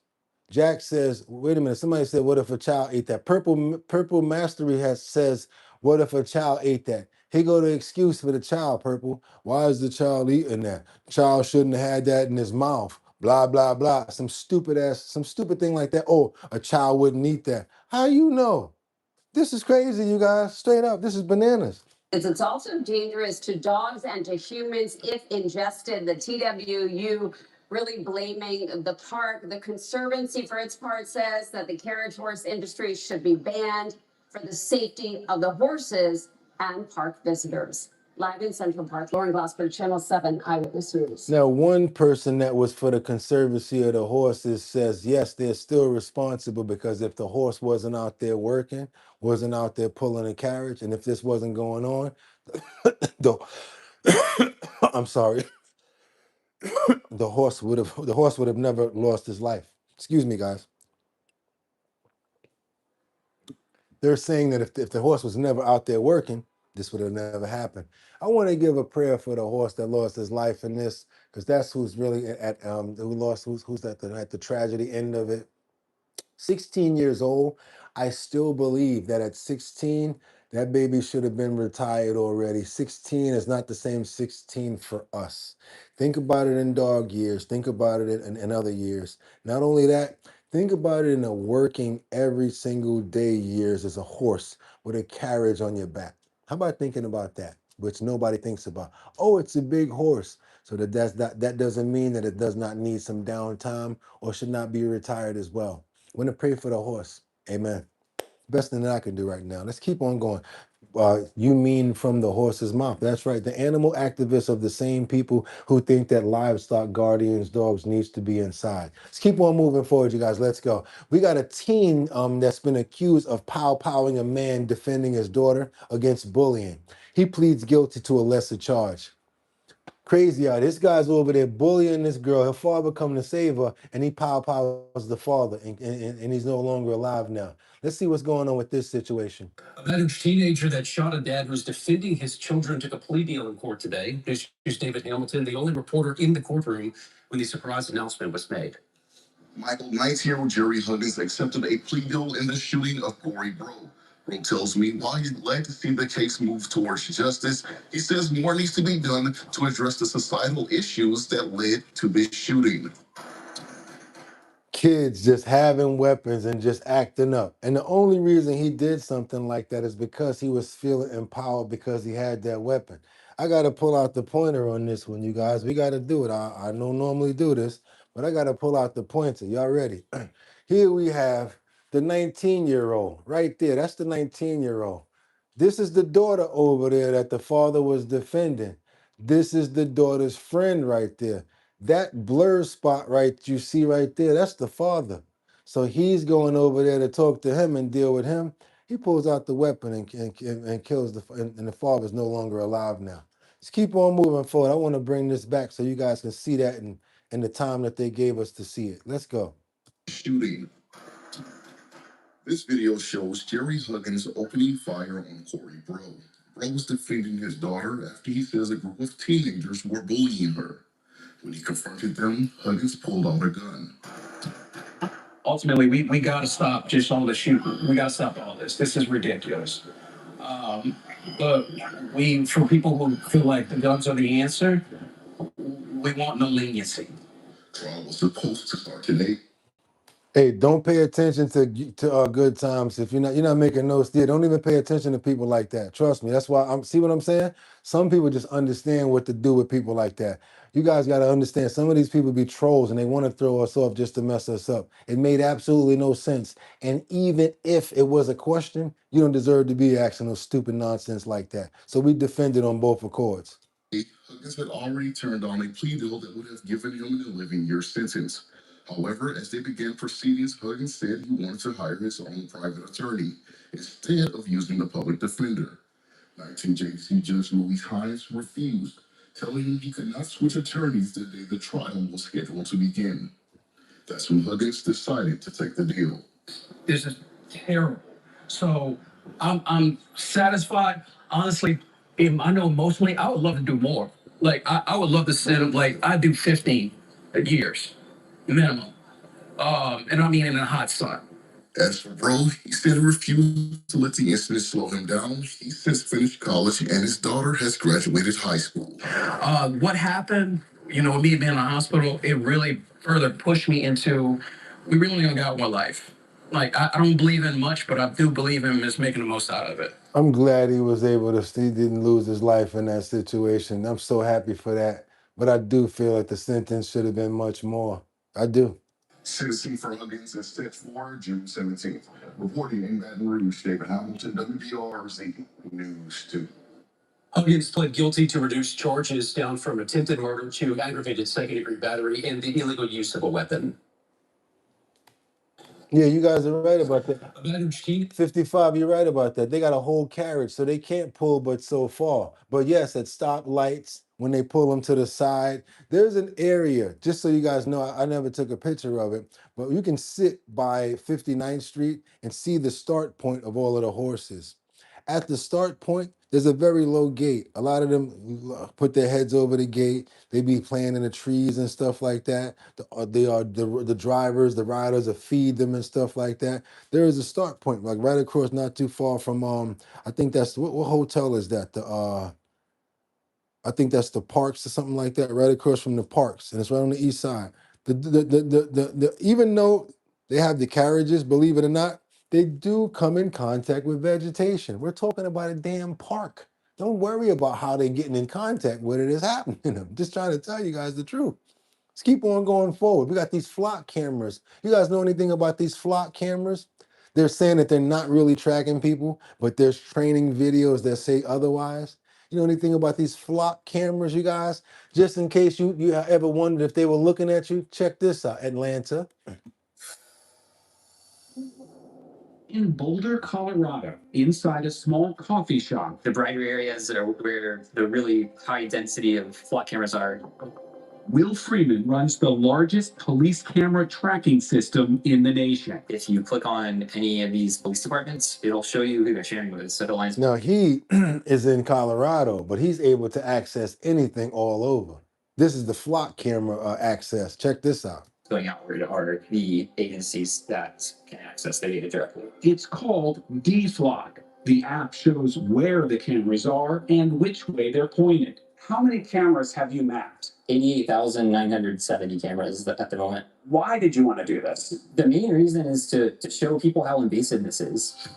Jack says, wait a minute. Somebody said, what if a child ate that? Purple Mastery says, what if a child ate that? Here go the excuse for the child, Purple. Why is the child eating that? Child shouldn't have had that in his mouth. Blah, blah, blah. Some stupid thing like that. Oh, a child wouldn't eat that. How you know? This is crazy, you guys. Straight up. This is bananas. It's also dangerous to dogs and to humans if ingested. The TWU really blaming the park. The Conservancy, for its part, says that the carriage horse industry should be banned for the safety of the horses and park visitors. Live in Central Park, Lauren Glassberg, Channel 7 Eyewitness News. Now, one person that was for the Conservancy of the Horses says, yes, they're still responsible because if the horse wasn't out there working, wasn't out there pulling a carriage, and if this wasn't going on, the, I'm sorry, the horse would have never lost his life. Excuse me, guys. They're saying that if the horse was never out there working, this would have never happened. I want to give a prayer for the horse that lost his life in this, because that's who's really who's at the tragedy end of it. 16 years old. I still believe that at 16, that baby should have been retired already. 16 is not the same 16 for us. Think about it in dog years. Think about it in other years. Not only that, think about it in a working every single day years as a horse with a carriage on your back. How about thinking about that, which nobody thinks about? Oh, it's a big horse. So that doesn't mean that it does not need some downtime or should not be retired as well. Want to pray for the horse. Amen. Best thing that I can do right now. Let's keep on going. You mean from the horse's mouth. That's right. The animal activists of the same people who think that livestock guardians, dogs, needs to be inside. Let's keep on moving forward, you guys. Let's go. We got a teen that's been accused of pow-powing a man defending his daughter against bullying. He pleads guilty to a lesser charge. Crazy out. This guy's over there bullying this girl. Her father come to save her, and he pow-pows the father, and he's no longer alive now. Let's see what's going on with this situation. A Medicine teenager that shot a dad was defending his children took a plea deal in court today. This is David Hamilton, the only reporter in the courtroom when the surprise announcement was made. Michael, 19-year-old Jerry Huggins accepted a plea deal in the shooting of Corey Bro. Bro tells me while he's glad to see the case move towards justice, he says more needs to be done to address the societal issues that led to this shooting. Kids just having weapons and just acting up. And the only reason he did something like that is because he was feeling empowered because he had that weapon. I got to pull out the pointer on this one, you guys. We got to do it. I don't normally do this, but I got to pull out the pointer. Y'all ready? Here we have the 19-year-old right there. That's the 19-year-old. This is the daughter over there that the father was defending. This is the daughter's friend right there. That blur spot right you see right there, that's the father. So he's going over there to talk to him and deal with him. He pulls out the weapon and kills and the father's no longer alive now. Let's keep on moving forward. I want to bring this back so you guys can see that in the time that they gave us to see it. Let's go. Shooting. This video shows Jerry Huggins opening fire on Corey Bro. Bro was defending his daughter after he says a group of teenagers were bullying her. When he confronted them, Huggins pulled out a gun. Ultimately, we got to stop just all the shooting. We got to stop all this. This is ridiculous. But for people who feel like the guns are the answer, we want no leniency. Trial was supposed to start today. Hey, don't pay attention to good times. If you're not making notes there, don't even pay attention to people like that. Trust me. That's why see what I'm saying? Some people just understand what to do with people like that. You guys got to understand some of these people be trolls and they want to throw us off just to mess us up. It made absolutely no sense. And even if it was a question, you don't deserve to be asking no stupid nonsense like that. So we defended on both accords. Huggins had already turned on a plea deal that would have given him an 11-year sentence. However, as they began proceedings, Huggins said he wanted to hire his own private attorney instead of using the public defender. 19 JC Judge Louis Hines refused, telling him he could not switch attorneys the day the trial was scheduled to begin. That's when Huggins decided to take the deal. This is terrible. So I'm satisfied. Honestly, I know emotionally, I would love to do more. Like I would love to set up like I do 15 years minimum. And I mean in a hot sun. As for Bro, he said he refused to let the incident slow him down. He's since finished college and his daughter has graduated high school. What happened, me being in the hospital, it really further pushed me into, we really only got one life. Like, I don't believe in much, but I do believe in just making the most out of it. I'm glad he was able to, he didn't lose his life in that situation. I'm so happy for that. But I do feel like the sentence should have been much more. I do. Sentencing for Huggins is set for June 17th. Reporting in Baton Rouge, David Hamilton, WBRZ News 2. Huggins pled guilty to reduced charges down from attempted murder to aggravated second-degree battery and the illegal use of a weapon. Yeah, you guys are right about that. 55, you're right about that. They got a whole carriage, so they can't pull but so far. But yes, at stoplights, when they pull them to the side, there's an area, just so you guys know, I never took a picture of it, but you can sit by 59th Street and see the start point of all of the horses. At the start point, there's a very low gate. A lot of them put their heads over the gate. They be playing in the trees and stuff like that. The drivers, the riders, will feed them and stuff like that. There is a start point, like right across, not too far from I think that's what hotel is that? I think that's the Parks or something like that, right across from the Parks, and it's right on the east side. Even though they have the carriages, believe it or not, they do come in contact with vegetation. We're talking about a damn park. Don't worry about how they're getting in contact with it. It's happening. I'm just trying to tell you guys the truth. Let's keep on going forward. We got these flock cameras. You guys know anything about these flock cameras? They're saying that they're not really tracking people, but there's training videos that say otherwise. You know anything about these flock cameras, you guys? Just in case you ever wondered if they were looking at you, check this out, Atlanta. In Boulder, Colorado, inside a small coffee shop. The brighter areas are where the really high density of flock cameras are. Will Freeman runs the largest police camera tracking system in the nation. If you click on any of these police departments, it'll show you who they're sharing with. So the lines. Now he is in Colorado, but he's able to access anything all over. This is the flock camera access. Check this out. Going outward are the agencies that can access the data directly. It's called DFlock. The app shows where the cameras are and which way they're pointed. How many cameras have you mapped? 88,970 cameras at the moment. Why did you want to do this? The main reason is to show people how invasive this is.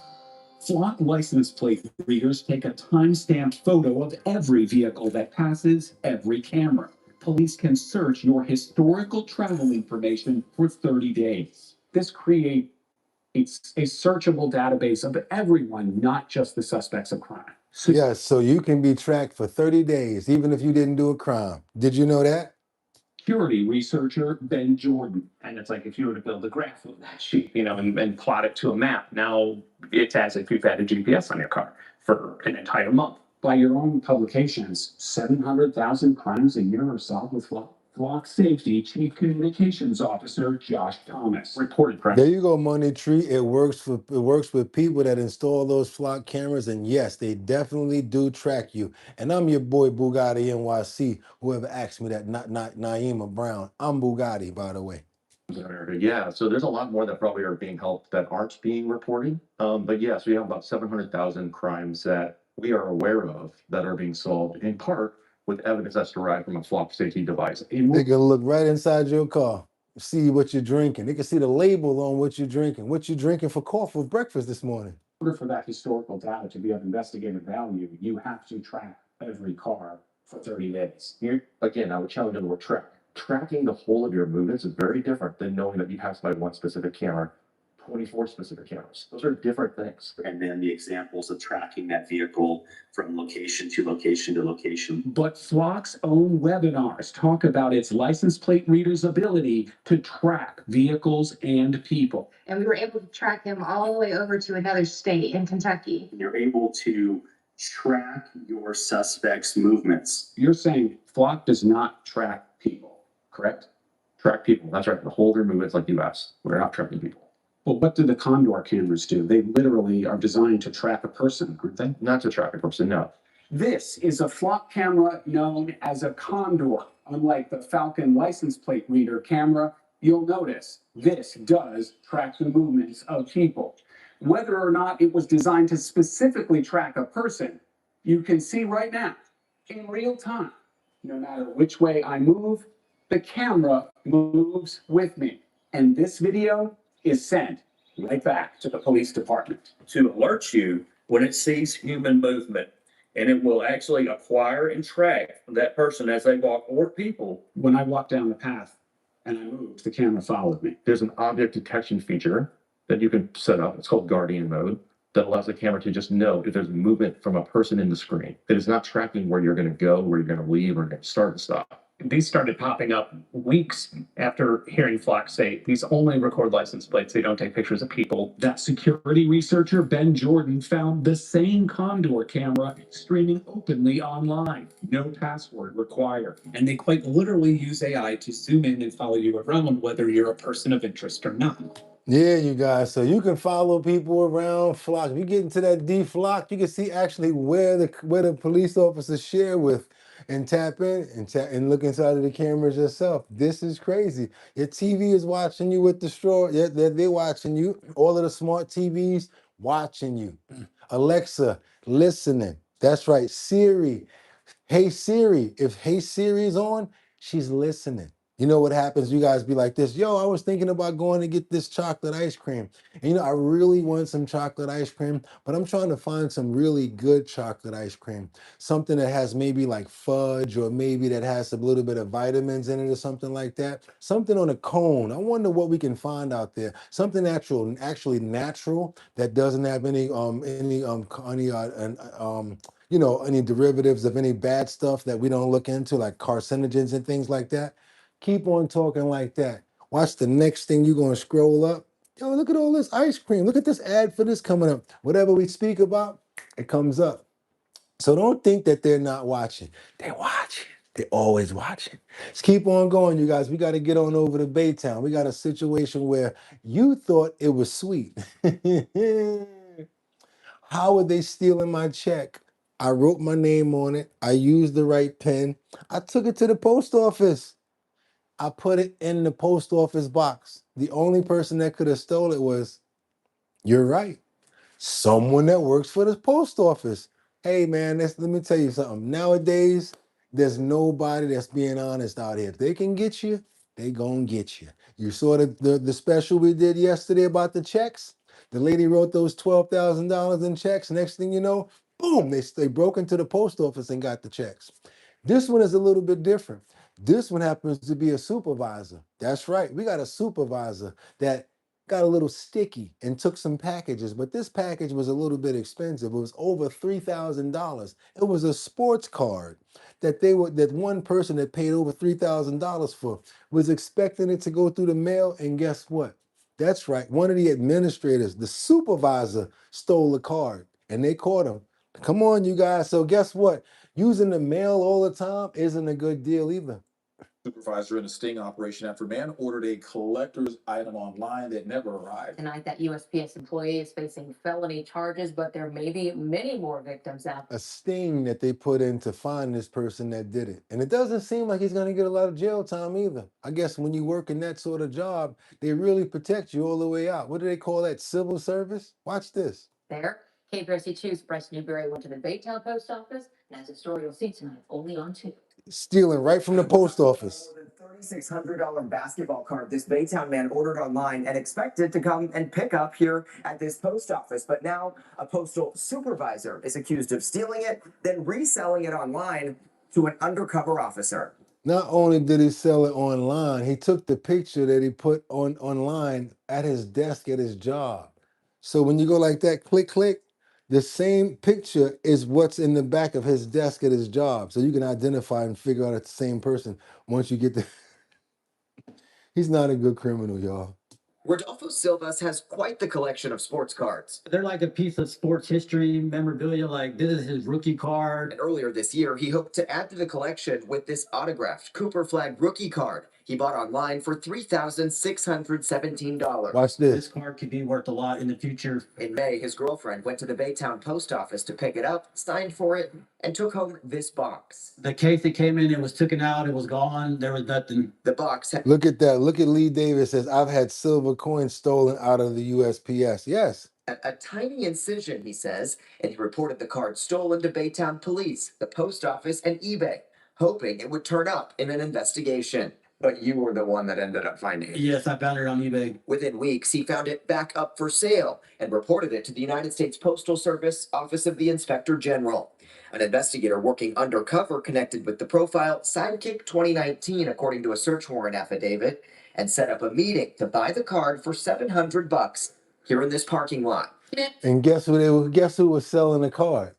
Flock license plate readers take a time-stamped photo of every vehicle that passes every camera. Police can search your historical travel information for 30 days. This creates a searchable database of everyone, not just the suspects of crime. Yes, so you can be tracked for 30 days, even if you didn't do a crime. Did you know that? Security researcher Ben Jordan. And it's like if you were to build a graph of that sheet, and plot it to a map, now it's as if you've had a GPS on your car for an entire month. By your own publications, 700,000 crimes a year are solved with Flock Safety Chief Communications Officer Josh Thomas reported. There you go, Money Tree. It works with people that install those flock cameras, and yes, they definitely do track you. And I'm your boy Boogotti NYC. Whoever asked me that, not Naima Brown. I'm Boogotti, by the way. Yeah, so there's a lot more that probably are being helped that aren't being reported. But yes, we have about 700,000 crimes that we are aware of that are being solved in part with evidence that's derived from a flock safety device. They can look right inside your car, see what you're drinking. They can see the label on what you're drinking. What you drinking for coffee for breakfast this morning. In order for that historical data to be of investigative value, you have to track every car for 30 days. Again, I would challenge the word track. Tracking the whole of your movements is very different than knowing that you passed by one specific camera 24 specific cameras. Those are different things. And then the examples of tracking that vehicle from location to location to location. But Flock's own webinars talk about its license plate reader's ability to track vehicles and people. And we were able to track him all the way over to another state in Kentucky. You're able to track your suspect's movements. You're saying Flock does not track people, correct? Track people. That's right. The whole their movements like US. We're not tracking people. Well, what do the Condor cameras do? They literally are designed to track a person, aren't they? Not to track a person, no. This is a Flock camera known as a Condor. Unlike the Falcon license plate reader camera, you'll notice this does track the movements of people. Whether or not it was designed to specifically track a person, you can see right now, in real time, no matter which way I move, the camera moves with me. And this video is sent right back to the police department. To alert you when it sees human movement, and it will actually acquire and track that person as they walk or people. When I walk down the path and I moved, the camera followed me. There's an object detection feature that you can set up. It's called Guardian mode, that allows the camera to just know if there's movement from a person in the screen. It is not tracking where you're going to go, where you're going to leave, or going to start and stop. These started popping up weeks after hearing Flock say these only record license plates. They don't take pictures of people. That security researcher, Ben Jordan, found the same Condor camera streaming openly online. No password required. And they quite literally use AI to zoom in and follow you around, whether you're a person of interest or not. Yeah, you guys. So you can follow people around Flock. If you get into that D Flock, you can see actually where the police officers share with, and tap in and look inside of the cameras yourself. This is crazy. Your TV is watching you with the straw. Yeah, they're watching you. All of the smart TVs watching you. Alexa listening. That's right. Siri. Hey Siri. If Hey Siri is on, she's listening. You know what happens? You guys be like this, yo, I was thinking about going to get this chocolate ice cream. And you know, I really want some chocolate ice cream, but I'm trying to find some really good chocolate ice cream. Something that has maybe like fudge, or maybe that has a little bit of vitamins in it or something like that. Something on a cone. I wonder what we can find out there. Something natural, actually natural, that doesn't have any you know, any derivatives of any bad stuff that we don't look into, like carcinogens and things like that. Keep on talking like that. Watch the next thing you're going to scroll up. Yo, look at all this ice cream. Look at this ad for this coming up. Whatever we speak about, it comes up. So don't think that they're not watching. They're watching. They're always watching. Let's keep on going, you guys. We got to get on over to Baytown. We got a situation where you thought it was sweet. How are they stealing my check? I wrote my name on it. I used the right pen. I took it to the post office. I put it in the post office box. The only person that could have stole it was, you're right, someone that works for the post office. Hey man, let me tell you something. Nowadays, there's nobody that's being honest out here. If they can get you, they gonna get you. You saw the special we did yesterday about the checks? The lady wrote those $12,000 in checks. Next thing you know, boom, they broke into the post office and got the checks. This one is a little bit different. This one happens to be a supervisor. That's right. We got a supervisor that got a little sticky and took some packages, but this package was a little bit expensive. It was over $3,000. It was a sports card that one person that paid over $3,000 for was expecting it to go through the mail, and guess what? That's right. One of the administrators, the supervisor, stole the card, and they caught him. Come on, you guys. So guess what? Using the mail all the time isn't a good deal either. Supervisor in a sting operation after man ordered a collector's item online that never arrived. Tonight, that USPS employee is facing felony charges, but there may be many more victims out there. A sting that they put in to find this person that did it. And it doesn't seem like he's going to get a lot of jail time either. I guess when you work in that sort of job, they really protect you all the way out. What do they call that? Civil service? Watch this. There, KPRC2's Bryce Newberry went to the Baytown post office, and as a story you'll see tonight, only on 2. Stealing right from the post office. $3,600 basketball card this Baytown man ordered online and expected to come and pick up here at this post office. But now a postal supervisor is accused of stealing it, then reselling it online to an undercover officer. Not only did he sell it online, he took the picture that he put on online at his desk at his job. So when you go like that, click, click, the same picture is what's in the back of his desk at his job. So you can identify and figure out it's the same person once you get the. He's not a good criminal, y'all. Rodolfo Silvas has quite the collection of sports cards. They're like a piece of sports history memorabilia, like this is his rookie card. And earlier this year, he hoped to add to the collection with this autographed Cooper flag rookie card he bought online for $3,617. Watch This this. card could be worth a lot in the future. In May, his girlfriend went to the Baytown post office to pick it up, signed for it, and took home this box. The case that came in, it was taken out, it was gone, there was nothing. The box had Look at that. Look at Lee Davis says, I've had silver coins stolen out of the USPS. Yes. a tiny incision, he says, and he reported the card stolen to Baytown Police, the post office, and eBay, hoping it would turn up in an investigation. But you were the one that ended up finding it. Yes, I found it on eBay. Within weeks, he found it back up for sale and reported it to the United States Postal Service Office of the Inspector General. An investigator working undercover connected with the profile Sidekick 2019, according to a search warrant affidavit, and set up a meeting to buy the card for $700 here in this parking lot. And guess who was selling the card?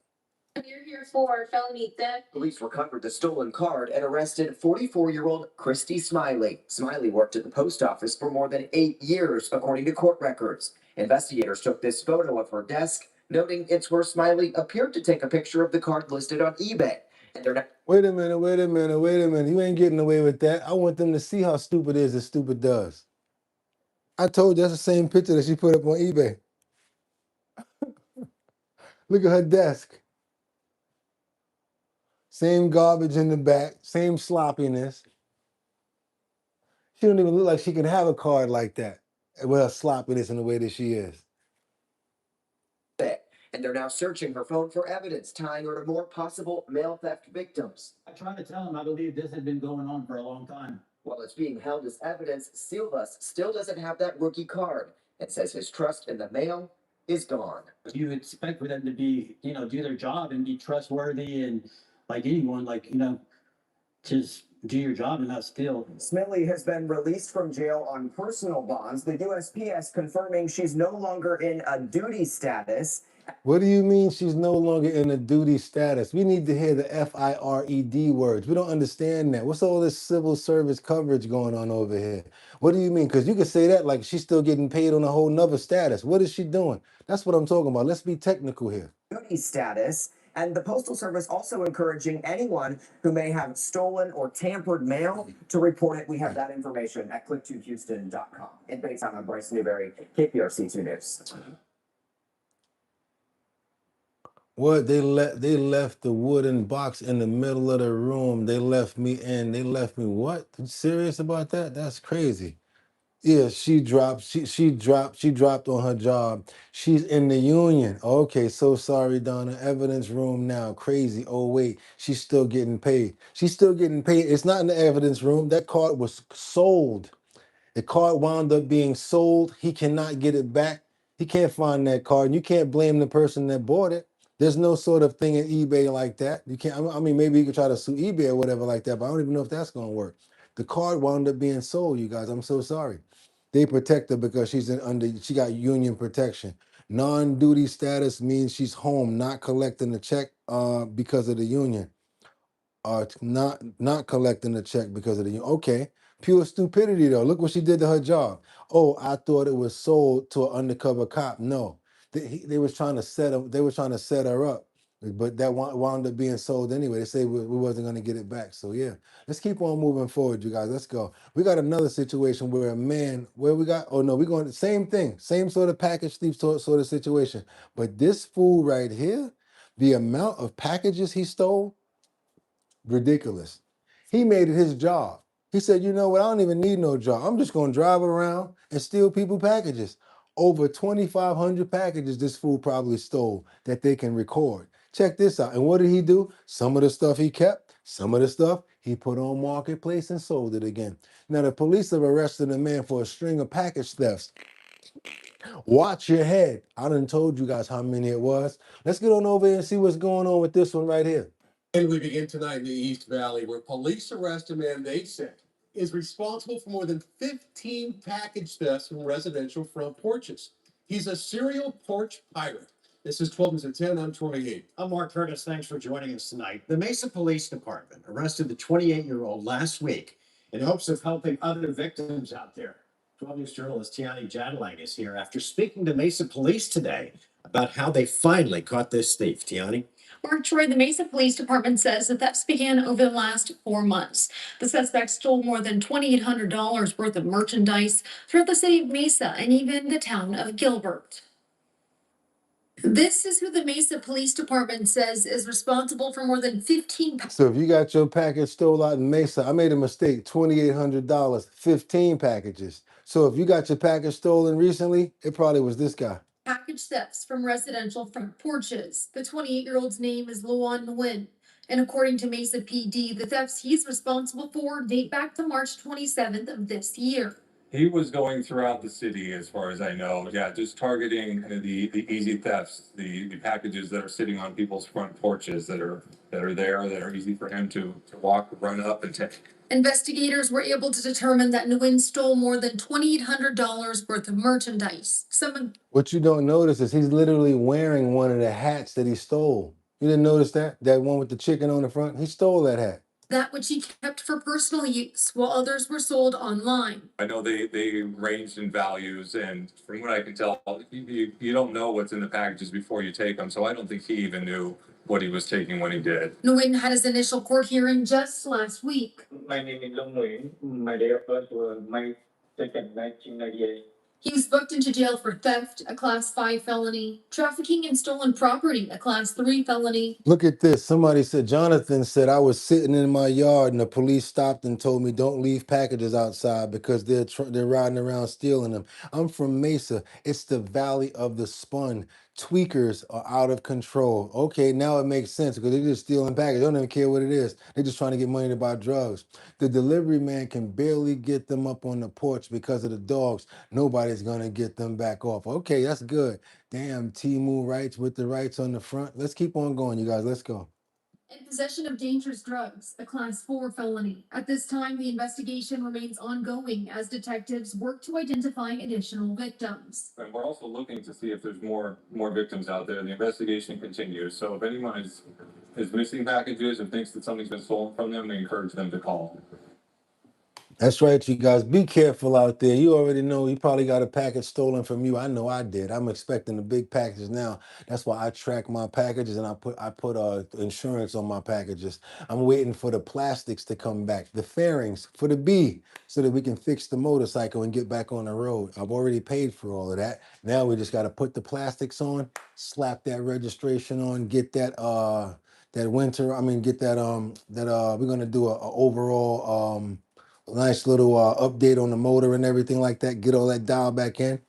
You're here for felony theft. Police recovered the stolen card and arrested 44-year-old Christy Smiley. Smiley worked at the post office for more than 8 years, according to court records. Investigators took this photo of her desk, noting it's where Smiley appeared to take a picture of the card listed on eBay. And they're not. Wait a minute. You ain't getting away with that. I want them to see how stupid is as stupid does. I told you that's the same picture that she put up on eBay. Look at her desk. Same garbage in the back, same sloppiness. She don't even look like she can have a card like that with her sloppiness in the way that she is. And they're now searching her phone for evidence tying her to more possible mail theft victims. I tried to tell him I believe this had been going on for a long time. While it's being held as evidence, Silvas still doesn't have that rookie card and says his trust in the mail is gone. You expect for them to be, do their job and be trustworthy and like anyone, just do your job and not steal. Smiley has been released from jail on personal bonds. The USPS confirming she's no longer in a duty status. What do you mean she's no longer in a duty status? We need to hear the FIRED words. We don't understand that. What's all this civil service coverage going on over here? What do you mean? Because you could say that like she's still getting paid on a whole nother status. What is she doing? That's what I'm talking about. Let's be technical here. Duty status. And the Postal Service also encouraging anyone who may have stolen or tampered mail to report it. We have that information at click2houston.com. In Baytown, I'm Bryce Newberry, KPRC2 News. What they left the wooden box in the middle of the room. They left me in. They left me what? You serious about that? That's crazy. Yeah, she dropped on her job. She's in the union. Okay, so sorry, Donna. Evidence room now. Crazy. Oh wait, she's still getting paid. She's still getting paid. It's not in the evidence room. That card was sold. The card wound up being sold. He cannot get it back. He can't find that card. And you can't blame the person that bought it. There's no sort of thing in eBay like that. You can't. I mean, maybe you could try to sue eBay or whatever like that, but I don't even know if that's going to work. The card wound up being sold, you guys. I'm so sorry. They protect her because she got union protection. Non-duty status means she's home, not collecting the check because of the union. Not collecting the check because of the union. Okay. Pure stupidity though. Look what she did to her job. Oh, I thought it was sold to an undercover cop. No. They was trying to set her up, but that wound up being sold anyway. They say we wasn't going to get it back. So yeah, let's keep on moving forward, you guys. Let's go. We got another situation where a man, we're going the same thing, same sort of package thief sort of situation. But this fool right here, the amount of packages he stole, ridiculous. He made it his job. He said, you know what, I don't even need no job. I'm just going to drive around and steal people packages. Over 2,500 packages this fool probably stole that they can record. Check this out. And what did he do? Some of the stuff he kept, some of the stuff he put on Marketplace and sold it again. Now, the police have arrested a man for a string of package thefts. Watch your head. I done told you guys how many it was. Let's get on over here and see what's going on with this one right here. And we begin tonight in the East Valley, where police arrest a man they say is responsible for more than 15 package thefts from residential front porches. He's a serial porch pirate. This is 12 News at 10. I'm 28. I'm Mark Curtis. Thanks for joining us tonight. The Mesa Police Department arrested the 28-year-old last week in hopes of helping other victims out there. 12 News journalist Tiani Jadalang is here after speaking to Mesa Police today about how they finally caught this thief. Tiani? Mark Troy, the Mesa Police Department says the thefts began over the last 4 months. The suspect stole more than $2,800 worth of merchandise throughout the city of Mesa and even the town of Gilbert. This is who the Mesa Police Department says is responsible for more than 15. So if you got your package stole out in Mesa, I made a mistake, $2,800, 15 packages. So if you got your package stolen recently, it probably was this guy. Package thefts from residential front porches. The 28-year-old's name is Luan Nguyen. And according to Mesa PD, the thefts he's responsible for date back to March 27th of this year. He was going throughout the city, as far as I know. Yeah, just targeting the easy thefts, the packages that are sitting on people's front porches that are easy for him to walk, run up and take. Investigators were able to determine that Nguyen stole more than $2,800 worth of merchandise. What you don't notice is he's literally wearing one of the hats that he stole. You didn't notice that? That one with the chicken on the front? He stole that hat. That which he kept for personal use, while others were sold online. I know they ranged in values, and from what I can tell, you don't know what's in the packages before you take them, so I don't think he even knew what he was taking when he did. Nguyen had his initial court hearing just last week. My name is Long Nguyen. My date of birth was May 2nd, 1998. He was booked into jail for theft, a Class 5 felony, trafficking and stolen property, a Class 3 felony. Look at this. Somebody said, Jonathan said, I was sitting in my yard and the police stopped and told me don't leave packages outside because they're riding around stealing them. I'm from Mesa. It's the Valley of the Spun. Tweakers are out of control. Okay, now it makes sense because they're just stealing packages. They don't even care what it is. They're just trying to get money to buy drugs. The delivery man can barely get them up on the porch because of the dogs. Nobody's going to get them back off. Okay, that's good. Damn, Timu rights with the rights on the front. Let's keep on going, you guys. Let's go. And possession of dangerous drugs, a Class 4 felony. At this time, the investigation remains ongoing as detectives work to identify additional victims. And we're also looking to see if there's more victims out there. The investigation continues. So if anyone is missing packages or thinks that something's been stolen from them, we encourage them to call. That's right, you guys. Be careful out there. You already know you probably got a package stolen from you. I know I did. I'm expecting the big packages now. That's why I track my packages and I put insurance on my packages. I'm waiting for the plastics to come back, the fairings for the B, so that we can fix the motorcycle and get back on the road. I've already paid for all of that. Now we just got to put the plastics on, slap that registration on, get that we're gonna do a overall nice little update on the motor and everything like that. Get all that dial back in.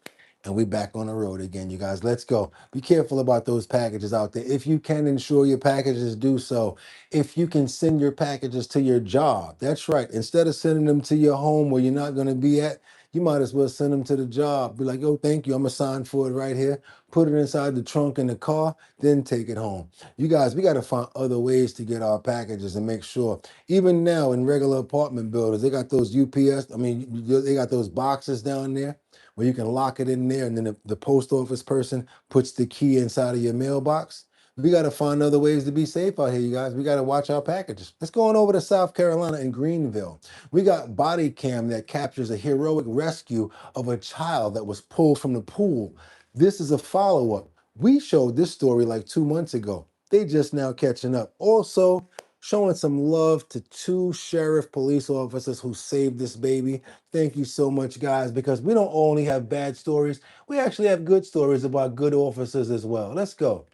And we back on the road again, you guys. Let's go. Be careful about those packages out there. If you can insure your packages, do so. If you can send your packages to your job, that's right. Instead of sending them to your home where you're not going to be at, you might as well send them to the job. Be like, oh, thank you. I'm going to sign for it right here. Put it inside the trunk in the car, then take it home. You guys, we got to find other ways to get our packages and make sure. Even now in regular apartment buildings, they got those UPS. They got those boxes down there where you can lock it in there, and then the post office person puts the key inside of your mailbox. We got to find other ways to be safe out here, you guys. We got to watch our packages. Let's go on over to South Carolina in Greenville. We got body cam that captures a heroic rescue of a child that was pulled from the pool. This is a follow-up. We showed this story like 2 months ago. They just now catching up. Also, showing some love to 2 sheriff police officers who saved this baby. Thank you so much, guys, because we don't only have bad stories, we actually have good stories about good officers as well. Let's go.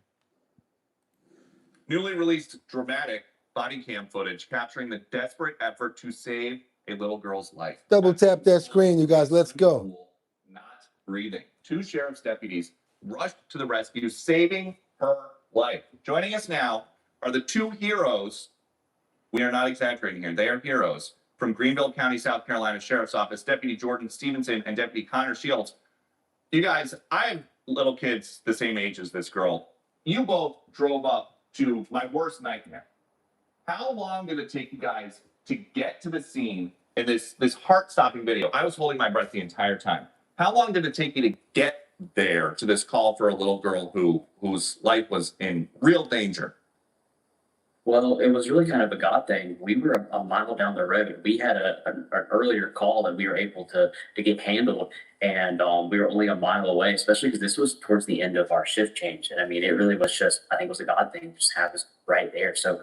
Newly released dramatic body cam footage capturing the desperate effort to save a little girl's life. Double tap that screen, you guys. Let's go. Not breathing. 2 sheriff's deputies rushed to the rescue, saving her life. Joining us now are the 2 heroes. We are not exaggerating here. They are heroes from Greenville County, South Carolina Sheriff's Office, Deputy Jordan Stevenson and Deputy Connor Shields. You guys, I have little kids the same age as this girl. You both drove up to my worst nightmare. How long did it take you guys to get to the scene in this heart-stopping video? I was holding my breath the entire time. How long did it take you to get there to this call for a little girl whose life was in real danger? Well, it was really kind of a God thing. We were a mile down the road. We had an earlier call that we were able to get handled, and we were only a mile away. Especially because this was towards the end of our shift change, and I mean, it really was just, I think it was a God thing, just have us right there, so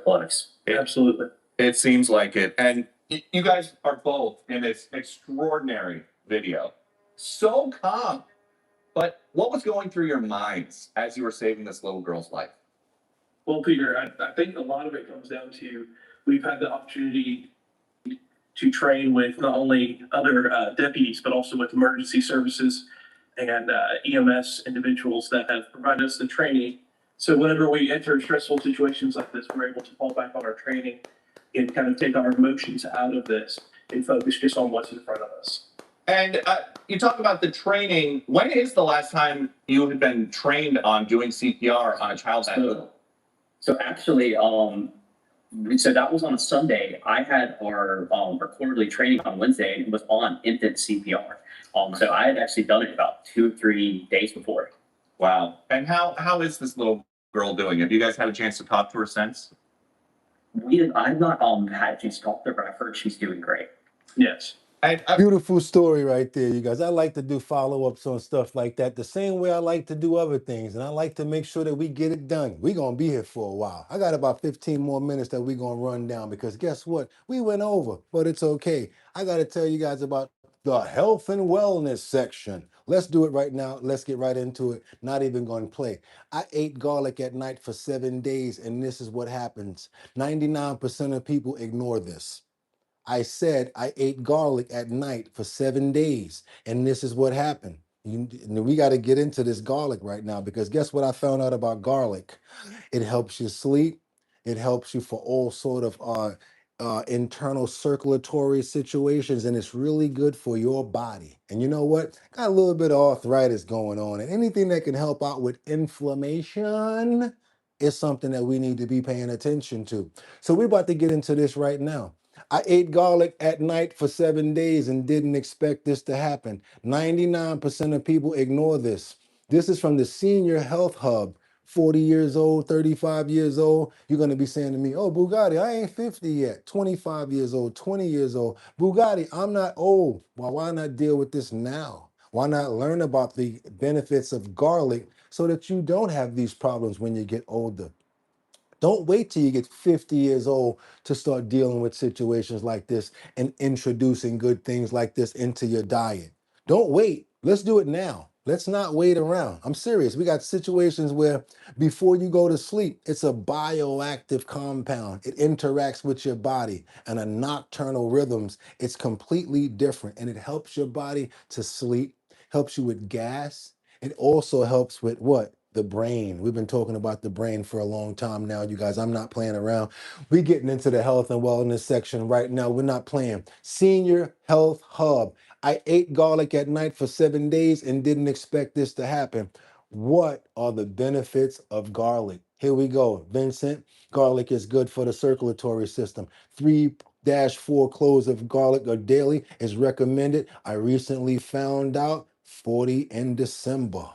close. Absolutely. It seems like it. And you guys are both in this extraordinary video. So calm. But what was going through your minds as you were saving this little girl's life? Well, Peter, I think a lot of it comes down to we've had the opportunity to train with not only other deputies, but also with emergency services and EMS individuals that have provided us the training. So whenever we enter stressful situations like this, we're able to fall back on our training and kind of take our emotions out of this and focus just on what's in front of us. And you talk about the training. When is the last time you had been trained on doing CPR on a child that little? So actually, so that was on a Sunday. I had our quarterly training on Wednesday, and it was on infant CPR. So I had actually done it about 2 or 3 days before. Wow. And how is this little girl doing? Have you guys had a chance to talk to her since? I've not had a chance to talk to her, but I've heard she's doing great. Yes. Beautiful story right there, you guys. I like to do follow-ups on stuff like that the same way I like to do other things, and I like to make sure that we get it done. We're going to be here for a while. I got about 15 more minutes that we're going to run down because guess what? We went over, but it's okay. I got to tell you guys about the health and wellness section. Let's do it right now. Let's get right into it. Not even going to play. I ate garlic at night for 7 days, and this is what happens. 99% of people ignore this. I said I ate garlic at night for 7 days, and this is what happened. We got to get into this garlic right now because guess what I found out about garlic? It helps you sleep. It helps you for all sort of internal circulatory situations, and it's really good for your body. And you know what? Got a little bit of arthritis going on, and anything that can help out with inflammation is something that we need to be paying attention to. So we're about to get into this right now. I ate garlic at night for 7 days and didn't expect this to happen. 99% of people ignore this. This is from the Senior Health Hub. 40 years old, 35 years old, you're going to be saying to me, oh, Boogotti, I ain't 50 yet. 25 years old, 20 years old. Boogotti, I'm not old. Well, why not deal with this now? Why not learn about the benefits of garlic so that you don't have these problems when you get older? Don't wait till you get 50 years old to start dealing with situations like this and introducing good things like this into your diet. Don't wait. Let's do it now. Let's not wait around. I'm serious. We got situations where before you go to sleep, it's a bioactive compound. It interacts with your body and a nocturnal rhythms. It's completely different and it helps your body to sleep, helps you with gas. It also helps with what? The brain. We've been talking about the brain for a long time now, you guys. I'm not playing around. We're getting into the health and wellness section right now. We're not playing. Senior Health Hub. I ate garlic at night for 7 days and didn't expect this to happen. What are the benefits of garlic? Here we go. Vincent, garlic is good for the circulatory system. 3-4 cloves of garlic a daily is recommended. I recently found out 40 in December.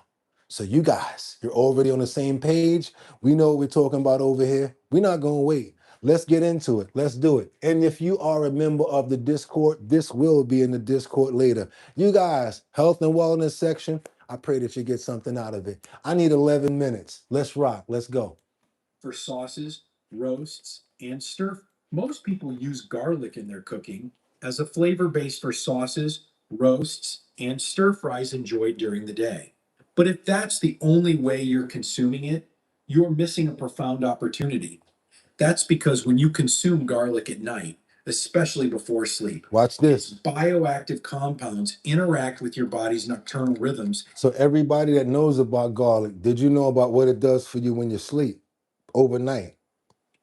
So you guys, you're already on the same page. We know what we're talking about over here. We're not going to wait. Let's get into it. Let's do it. And if you are a member of the Discord, this will be in the Discord later. You guys, health and wellness section, I pray that you get something out of it. I need 11 minutes. Let's rock. Let's go. For sauces, roasts, and stir. Most people use garlic in their cooking as a flavor base for sauces, roasts, and stir fries enjoyed during the day. But if that's the only way you're consuming it, you're missing a profound opportunity. That's because when you consume garlic at night, especially before sleep, Watch this. bioactive compounds interact with your body's nocturnal rhythms. So everybody that knows about garlic, did you know about what it does for you when you sleep overnight?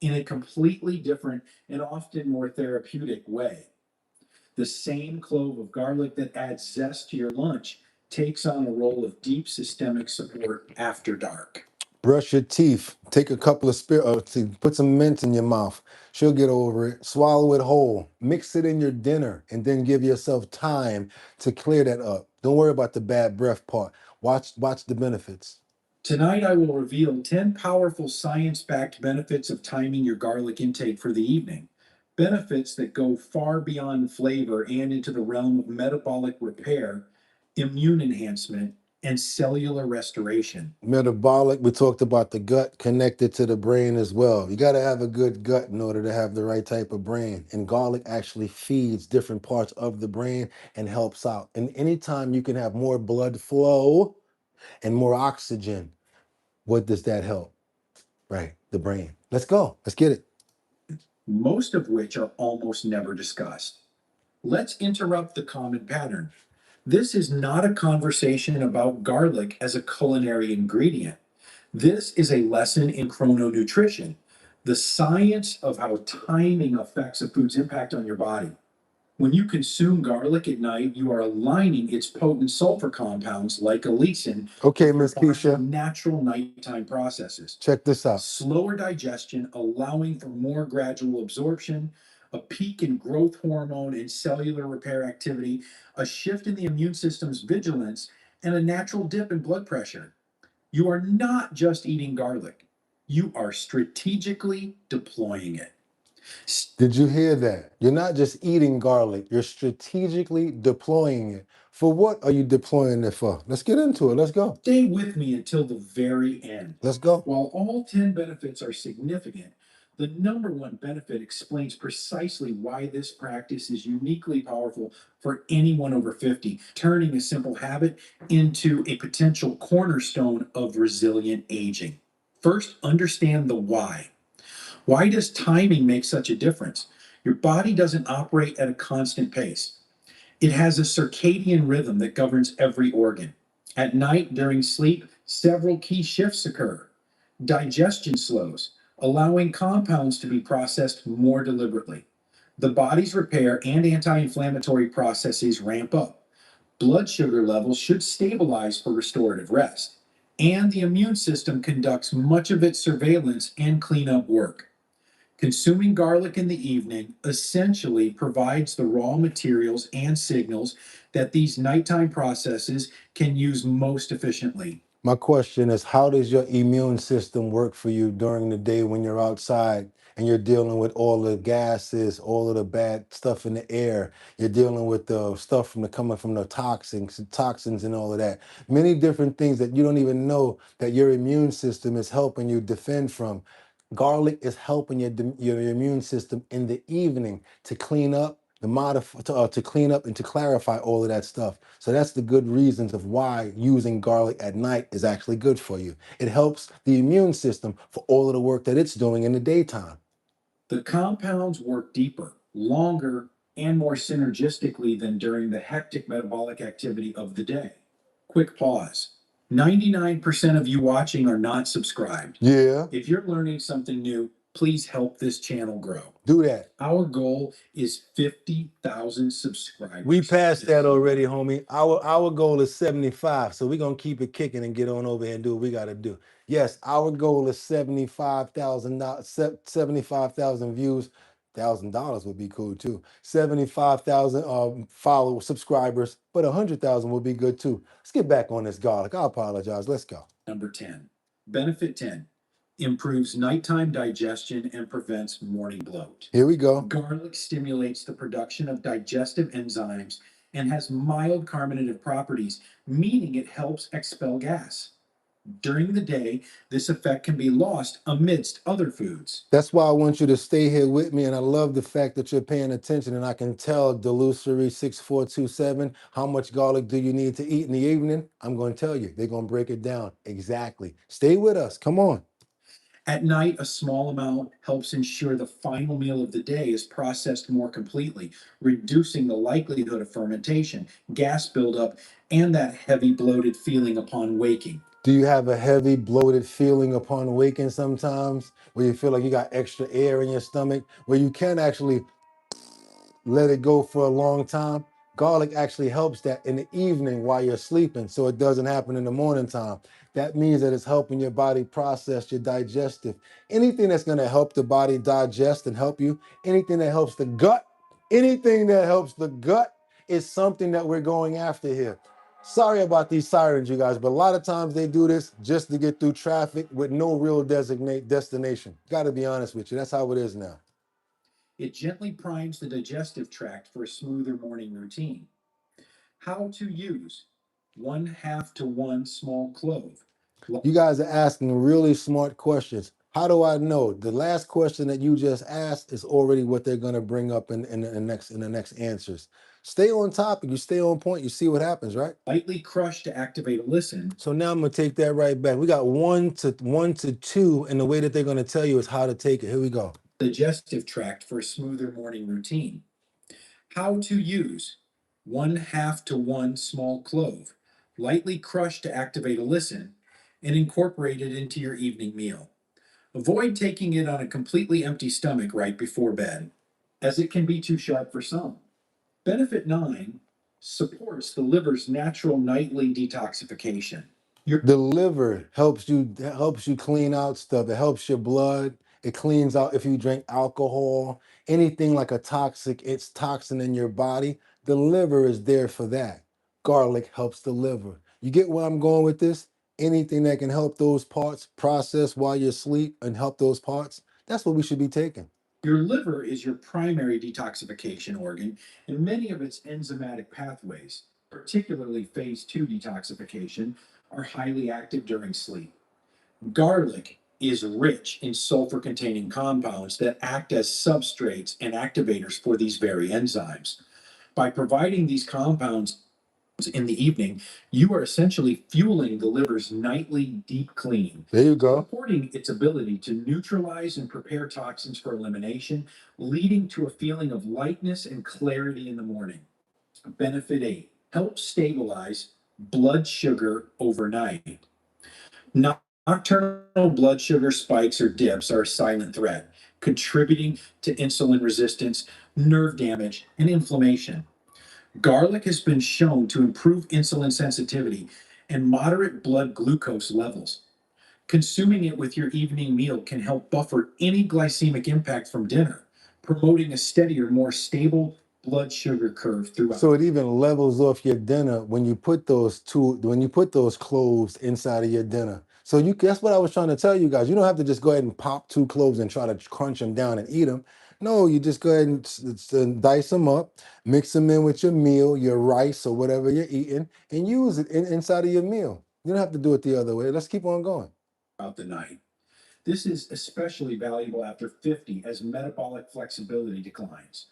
In a completely different and often more therapeutic way. The same clove of garlic that adds zest to your lunch takes on a role of deep systemic support after dark. Brush your teeth. Take a couple of put some mint in your mouth. She'll get over it. Swallow it whole. Mix it in your dinner, and then give yourself time to clear that up. Don't worry about the bad breath part. Watch the benefits. Tonight, I will reveal 10 powerful science-backed benefits of timing your garlic intake for the evening. Benefits that go far beyond flavor and into the realm of metabolic repair, immune enhancement, and cellular restoration. Metabolic, we talked about the gut connected to the brain as well. You got to have a good gut in order to have the right type of brain. And garlic actually feeds different parts of the brain and helps out. And anytime you can have more blood flow and more oxygen, what does that help? Right, the brain. Let's go. Let's get it. Most of which are almost never discussed. Let's interrupt the common pattern. This is not a conversation about garlic as a culinary ingredient. This is a lesson in chrononutrition, the science of how timing affects a food's impact on your body. When you consume garlic at night, you are aligning its potent sulfur compounds like allicin Okay, Miss Keisha, natural nighttime processes. check this out. Slower digestion, allowing for more gradual absorption, a peak in growth hormone and cellular repair activity, a shift in the immune system's vigilance, and a natural dip in blood pressure. You are not just eating garlic, you are strategically deploying it. Did you hear that? You're not just eating garlic, you're strategically deploying it. For what are you deploying it for? Let's get into it. Let's go. Stay with me until the very end. Let's go. While all 10 benefits are significant, the number one benefit explains precisely why this practice is uniquely powerful for anyone over 50, turning a simple habit into a potential cornerstone of resilient aging. First, understand the why. Why does timing make such a difference? Your body doesn't operate at a constant pace. It has a circadian rhythm that governs every organ. At night, during sleep, several key shifts occur. Digestion slows, allowing compounds to be processed more deliberately. The body's repair and anti-inflammatory processes ramp up. Blood sugar levels should stabilize for restorative rest. And the immune system conducts much of its surveillance and cleanup work. Consuming garlic in the evening essentially provides the raw materials and signals that these nighttime processes can use most efficiently. My question is, how does your immune system work for you during the day when you're outside and you're dealing with all the gases, all of the bad stuff in the air? You're dealing with the stuff coming from the toxins and all of that. Many different things that you don't even know that your immune system is helping you defend from. Garlic is helping your immune system in the evening to clean up, to clean up and to clarify all of that stuff. So that's the good reasons of why using garlic at night is actually good for you. It helps the immune system for all of the work that it's doing in the daytime. The compounds work deeper, longer, and more synergistically than during the hectic metabolic activity of the day. Quick pause. 99% of you watching are not subscribed. Yeah. If you're learning something new, please help this channel grow. Do that. Our goal is 50,000 subscribers. We passed that already, homie. Our goal is 75, so we're going to keep it kicking and get on over here and do what we got to do. Yes, our goal is 75,000 views. $1,000 would be cool too. 75,000 follow subscribers, but 100,000 would be good too. Let's get back on this garlic. I apologize. Let's go. Number 10. Benefit 10. Improves nighttime digestion and prevents morning bloat. Here we go. Garlic stimulates the production of digestive enzymes and has mild carminative properties, meaning it helps expel gas. During the day, this effect can be lost amidst other foods. That's why I want you to stay here with me, and I love the fact that you're paying attention, and I can tell Delusory 6427, how much garlic do you need to eat in the evening? I'm going to tell you. They're going to break it down. Exactly. Stay with us. Come on. At night, a small amount helps ensure the final meal of the day is processed more completely, reducing the likelihood of fermentation, gas buildup, and that heavy bloated feeling upon waking. Do you have a heavy bloated feeling upon waking sometimes, where you feel like you got extra air in your stomach, where you can't actually let it go for a long time? Garlic actually helps that in the evening while you're sleeping, so it doesn't happen in the morning time. That means that it's helping your body process your digestive. Anything that's going to help the body digest and help you, anything that helps the gut, anything that helps the gut is something that we're going after here. Sorry about these sirens, you guys, but a lot of times they do this just to get through traffic with no real designate destination. Got to be honest with you. That's how it is now. It gently primes the digestive tract for a smoother morning routine. How to use 1/2 to 1 small clove. You guys are asking really smart questions. How do I know? The last question that you just asked is already what they're going to bring up in the next answers. Stay on topic. You stay on point. You see what happens, right? Lightly crush to activate a listen. So now I'm going to take that right back. We got 1 to 2, and the way that they're going to tell you is how to take it. Here we go. Digestive tract for a smoother morning routine. How to use 1/2 to 1 small clove. Lightly crush to activate a listen and incorporate it into your evening meal. Avoid taking it on a completely empty stomach right before bed, as it can be too sharp for some. Benefit 9 supports the liver's natural nightly detoxification. The liver helps you clean out stuff. It helps your blood. It cleans out if you drink alcohol, anything like a it's toxin in your body. The liver is there for that. Garlic helps the liver. You get where I'm going with this? Anything that can help those parts process while you sleep and help those parts, that's what we should be taking. Your liver is your primary detoxification organ, and many of its enzymatic pathways, particularly phase 2 detoxification, are highly active during sleep. Garlic is rich in sulfur-containing compounds that act as substrates and activators for these very enzymes. By providing these compounds in the evening, you are essentially fueling the liver's nightly deep clean. There you go. Supporting its ability to neutralize and prepare toxins for elimination, leading to a feeling of lightness and clarity in the morning. Benefit 8, helps stabilize blood sugar overnight. Nocturnal blood sugar spikes or dips are a silent threat, contributing to insulin resistance, nerve damage, and inflammation. Garlic has been shown to improve insulin sensitivity and moderate blood glucose levels. Consuming it with your evening meal can help buffer any glycemic impact from dinner, promoting a steadier, more stable blood sugar curve throughout. So it even levels off your dinner when you put those cloves inside of your dinner. So that's what I was trying to tell you guys. You don't have to just go ahead and pop 2 cloves and try to crunch them down and eat them. No, you just go ahead and dice them up, mix them in with your meal, your rice or whatever you're eating, and use it inside of your meal. You don't have to do it the other way. Let's keep on going. Throughout the night. This is especially valuable after 50 as metabolic flexibility declines.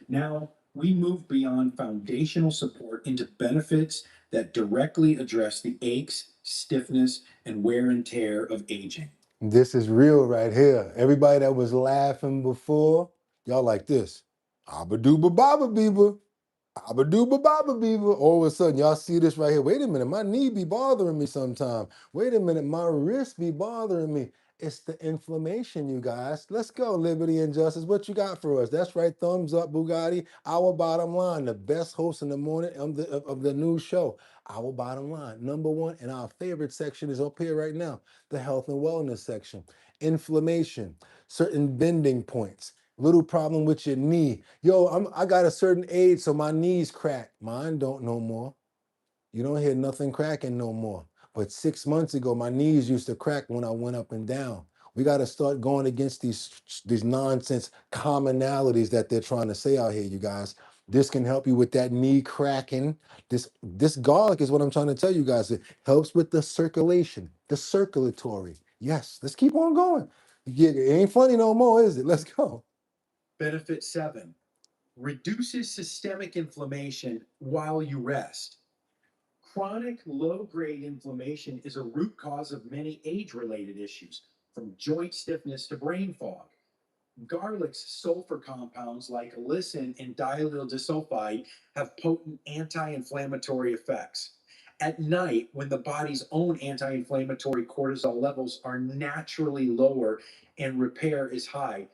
Now, we move beyond foundational support into benefits that directly address the aches, stiffness, and wear and tear of aging. This is real right here. Everybody that was laughing before, y'all like this. Abba-dooba baba beaver. Abba-dooba baba beaver. All of a sudden, y'all see this right here. Wait a minute, my knee be bothering me sometime. Wait a minute, my wrist be bothering me. It's the inflammation, you guys. Let's go, Liberty and Justice. What you got for us? That's right, thumbs up, Boogotti. Our Bottom Line, the best host in the morning of the news show. Our Bottom Line, #1, and our favorite section is up here right now, the health and wellness section. Inflammation, certain bending points, little problem with your knee. Yo, I got a certain age, so my knees crack. Mine don't no more. You don't hear nothing cracking no more. But 6 months ago, my knees used to crack when I went up and down. We got to start going against these nonsense commonalities that they're trying to say out here, you guys. This can help you with that knee cracking. This garlic is what I'm trying to tell you guys. It helps with the circulation, the circulatory. Yes, let's keep on going. It ain't funny no more, is it? Let's go. Benefit 7, reduces systemic inflammation while you rest. Chronic low-grade inflammation is a root cause of many age-related issues, from joint stiffness to brain fog. Garlic's sulfur compounds like allicin and diallyl disulfide have potent anti-inflammatory effects. At night, when the body's own anti-inflammatory cortisol levels are naturally lower and repair is high,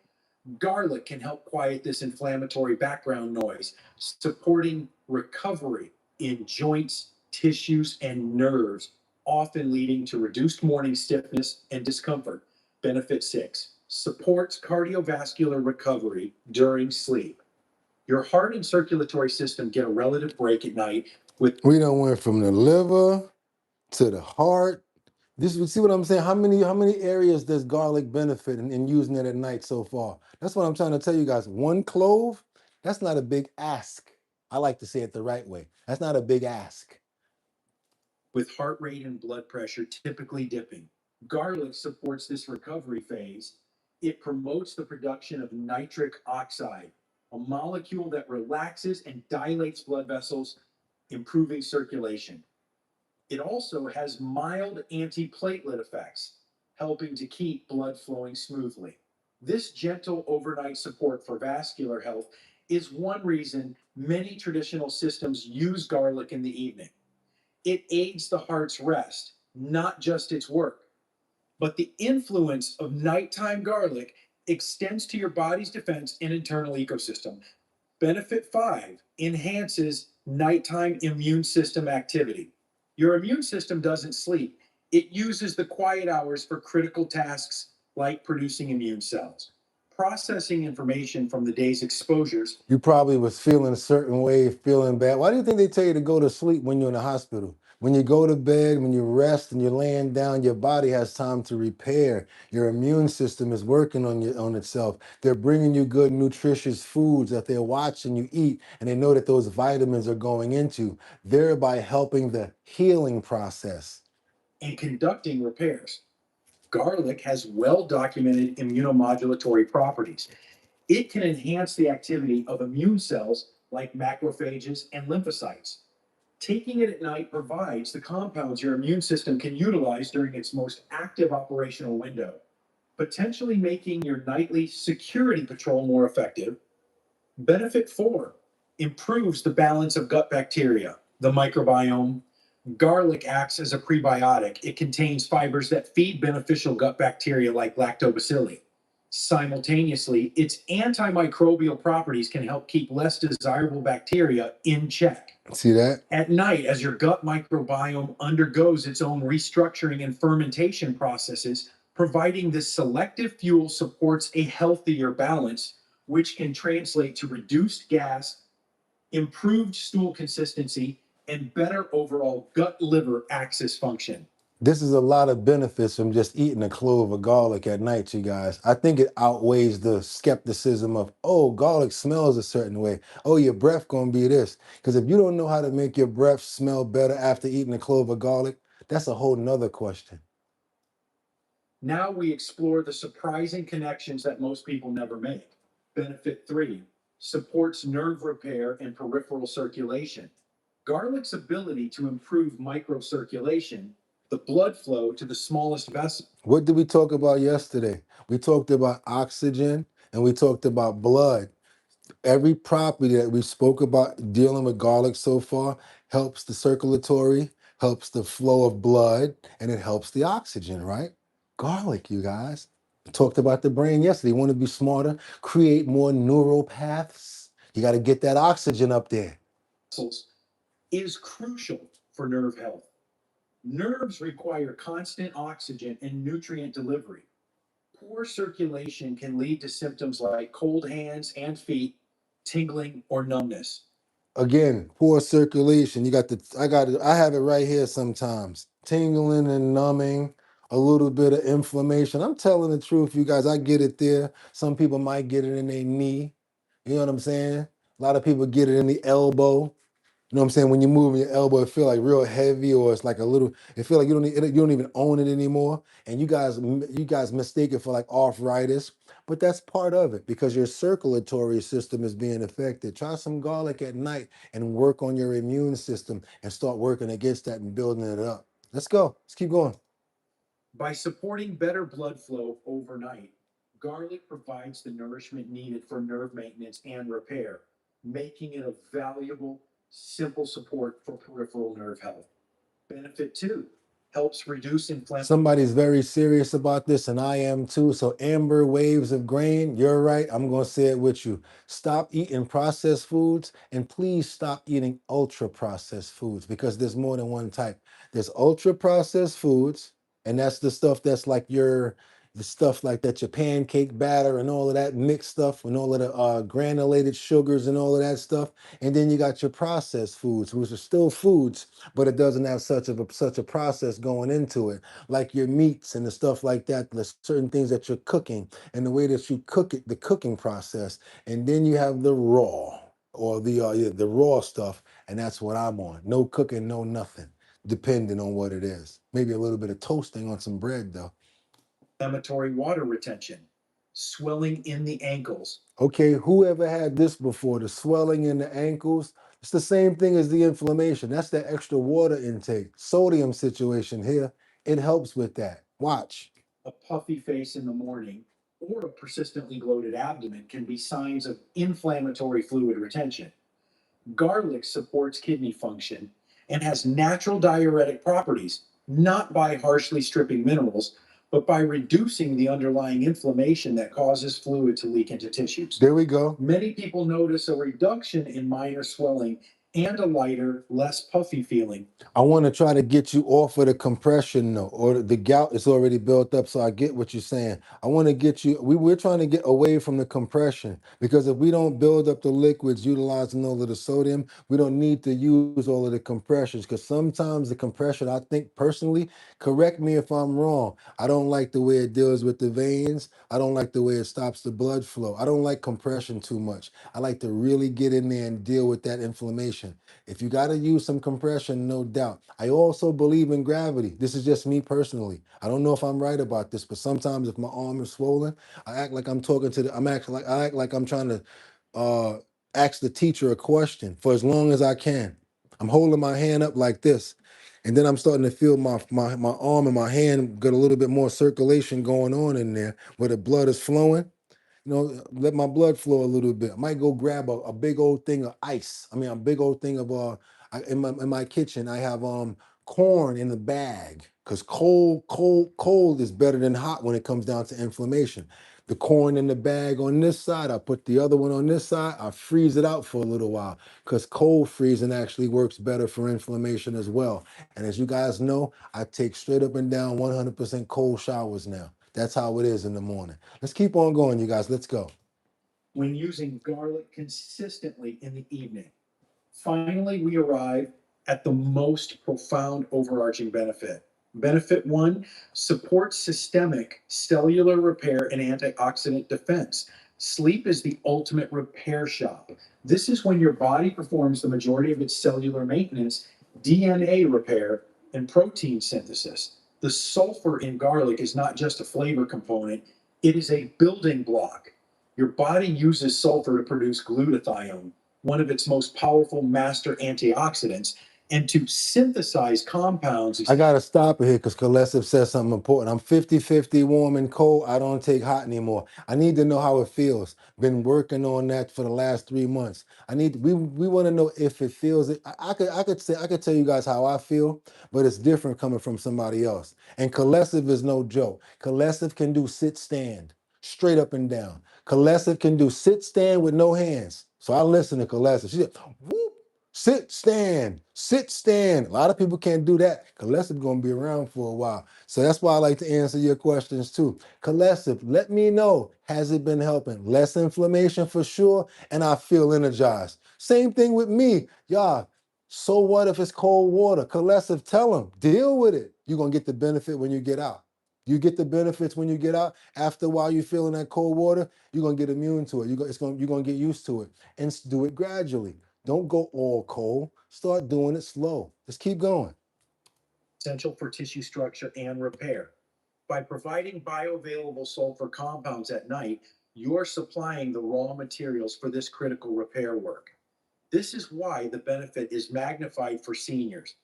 garlic can help quiet this inflammatory background noise, supporting recovery in joints, tissues, and nerves, often leading to reduced morning stiffness and discomfort. Benefit 6, supports cardiovascular recovery during sleep. Your heart and circulatory system get a relative break at night with. We done went from the liver to the heart. This, see what I'm saying? How many areas does garlic benefit in using it at night so far? That's what I'm trying to tell you guys. 1 clove, that's not a big ask. I like to say it the right way. That's not a big ask. With heart rate and blood pressure typically dipping. Garlic supports this recovery phase. It promotes the production of nitric oxide, a molecule that relaxes and dilates blood vessels, improving circulation. It also has mild antiplatelet effects, helping to keep blood flowing smoothly. This gentle overnight support for vascular health is one reason many traditional systems use garlic in the evening. It aids the heart's rest, not just its work. But the influence of nighttime garlic extends to your body's defense and internal ecosystem. Benefit 5 enhances nighttime immune system activity. Your immune system doesn't sleep. It uses the quiet hours for critical tasks like producing immune cells, processing information from the day's exposures. You probably was feeling a certain way, feeling bad. Why do you think they tell you to go to sleep when you're in the hospital? When you go to bed, when you rest and you're laying down, your body has time to repair. Your immune system is working on itself. They're bringing you good, nutritious foods that they're watching you eat, and they know that those vitamins are going into, thereby helping the healing process. And conducting repairs. Garlic has well-documented immunomodulatory properties. It can enhance the activity of immune cells like macrophages and lymphocytes. Taking it at night provides the compounds your immune system can utilize during its most active operational window, potentially making your nightly security patrol more effective. Benefit 4 improves the balance of gut bacteria, the microbiome. Garlic acts as a prebiotic. It contains fibers that feed beneficial gut bacteria like lactobacilli. Simultaneously, its antimicrobial properties can help keep less desirable bacteria in check. See that? At night, as your gut microbiome undergoes its own restructuring and fermentation processes, providing this selective fuel supports a healthier balance, which can translate to reduced gas, improved stool consistency, and better overall gut-liver axis function. This is a lot of benefits from just eating a clove of garlic at night, you guys. I think it outweighs the skepticism of, oh, garlic smells a certain way. Oh, your breath gonna be this. Because if you don't know how to make your breath smell better after eating a clove of garlic, that's a whole nother question. Now we explore the surprising connections that most people never make. Benefit 3 supports nerve repair and peripheral circulation. Garlic's ability to improve microcirculation, the blood flow to the smallest vessel. What did we talk about yesterday? We talked about oxygen and we talked about blood. Every property that we spoke about dealing with garlic so far helps the circulatory, helps the flow of blood, and it helps the oxygen, right? Garlic, you guys. We talked about the brain yesterday. You want to be smarter, create more neural paths. You got to get that oxygen up there. Is crucial for nerve health. Nerves require constant oxygen and nutrient delivery. Poor circulation can lead to symptoms like cold hands and feet, tingling, or numbness. Again, poor circulation. I have it right here sometimes. Tingling and numbing, a little bit of inflammation. I'm telling the truth, you guys. I get it there. Some people might get it in their knee. You know what I'm saying? A lot of people get it in the elbow. You know what I'm saying? When you move your elbow, it feel like real heavy, or it's like a little. It feel like you don't even own it anymore. And you guys mistake it for like arthritis, but that's part of it because your circulatory system is being affected. Try some garlic at night and work on your immune system and start working against that and building it up. Let's go. Let's keep going. By supporting better blood flow overnight, garlic provides the nourishment needed for nerve maintenance and repair, making it a valuable, simple support for peripheral nerve health. Benefit 2 helps reduce inflammation. Somebody's very serious about this, and I am too. So, amber waves of grain, you're right. I'm going to say it with you. Stop eating processed foods, and please stop eating ultra processed foods, because there's more than one type. There's ultra processed foods, and that's the stuff that's like the stuff like that, your pancake batter and all of that mixed stuff, and all of the granulated sugars and all of that stuff. And then you got your processed foods, which are still foods, but it doesn't have such a process going into it, like your meats and the stuff like that. There's certain things that you're cooking and the way that you cook it, the cooking process. And then you have the raw, or the raw stuff, and that's what I'm on. No cooking, no nothing, depending on what it is. Maybe a little bit of toasting on some bread though. Inflammatory water retention, swelling in the ankles. Okay, whoever had this before, the swelling in the ankles, it's the same thing as the inflammation. That's that extra water intake. Sodium situation here, it helps with that. Watch. A puffy face in the morning or a persistently bloated abdomen can be signs of inflammatory fluid retention. Garlic supports kidney function and has natural diuretic properties, not by harshly stripping minerals, but by reducing the underlying inflammation that causes fluid to leak into tissues. There we go. Many people notice a reduction in minor swelling and a lighter, less puffy feeling. I want to try to get you off of the compression though, or the gout is already built up. So I get what you're saying. I want to get you, we're trying to get away from the compression, because if we don't build up the liquids utilizing all of the sodium, we don't need to use all of the compressions, because sometimes the compression, I think personally, correct me if I'm wrong, I don't like the way it deals with the veins. I don't like the way it stops the blood flow. I don't like compression too much. I like to really get in there and deal with that inflammation. If you got to use some compression, no doubt. I also believe in gravity. This is just me personally. I don't know if I'm right about this, but sometimes if my arm is swollen, I act like I'm talking to I act like I'm trying to ask the teacher a question for as long as I can. I'm holding my hand up like this, and then I'm starting to feel my arm and my hand get a little bit more circulation going on in there where the blood is flowing. Let my blood flow a little bit. I might go grab a big old thing of ice. I mean, a big old thing of in my kitchen, I have corn in the bag, because cold is better than hot when it comes down to inflammation. The corn in the bag on this side, I put the other one on this side, I freeze it out for a little while, because cold freezing actually works better for inflammation as well. And as you guys know, I take straight up and down 100% cold showers now. That's how it is in the morning. Let's keep on going, you guys. Let's go. When using garlic consistently in the evening. Finally, we arrive at the most profound overarching benefit. Benefit 1 supports systemic cellular repair and antioxidant defense. Sleep is the ultimate repair shop. This is when your body performs the majority of its cellular maintenance, DNA repair, and protein synthesis. The sulfur in garlic is not just a flavor component, it is a building block. Your body uses sulfur to produce glutathione, one of its most powerful master antioxidants, and to synthesize compounds. I got to stop it here because Kalesiv says something important. I'm 50-50 warm and cold. I don't take hot anymore. I need to know how it feels. Been working on that for the last 3 months. We want to know if it feels it. I could tell you guys how I feel, but it's different coming from somebody else. And Kalesiv is no joke. Kalesiv can do sit stand straight up and down. Kalesiv can do sit stand with no hands. So I listen to Kalesiv. She said, whoop. Sit, stand, sit, stand. A lot of people can't do that. Kalesiv going to be around for a while. So that's why I like to answer your questions too. Kalesiv, let me know, has it been helping? Less inflammation for sure, and I feel energized. Same thing with me. Y'all, so what if it's cold water? Kalesiv, tell them, deal with it. You're going to get the benefit when you get out. You get the benefits when you get out. After a while, you're feeling that cold water, you're going to get immune to it. You're going to get used to it, and do it gradually. Don't go all cold. Start doing it slow. Just keep going. Essential for tissue structure and repair. By providing bioavailable sulfur compounds at night, you're supplying the raw materials for this critical repair work. This is why the benefit is magnified for seniors.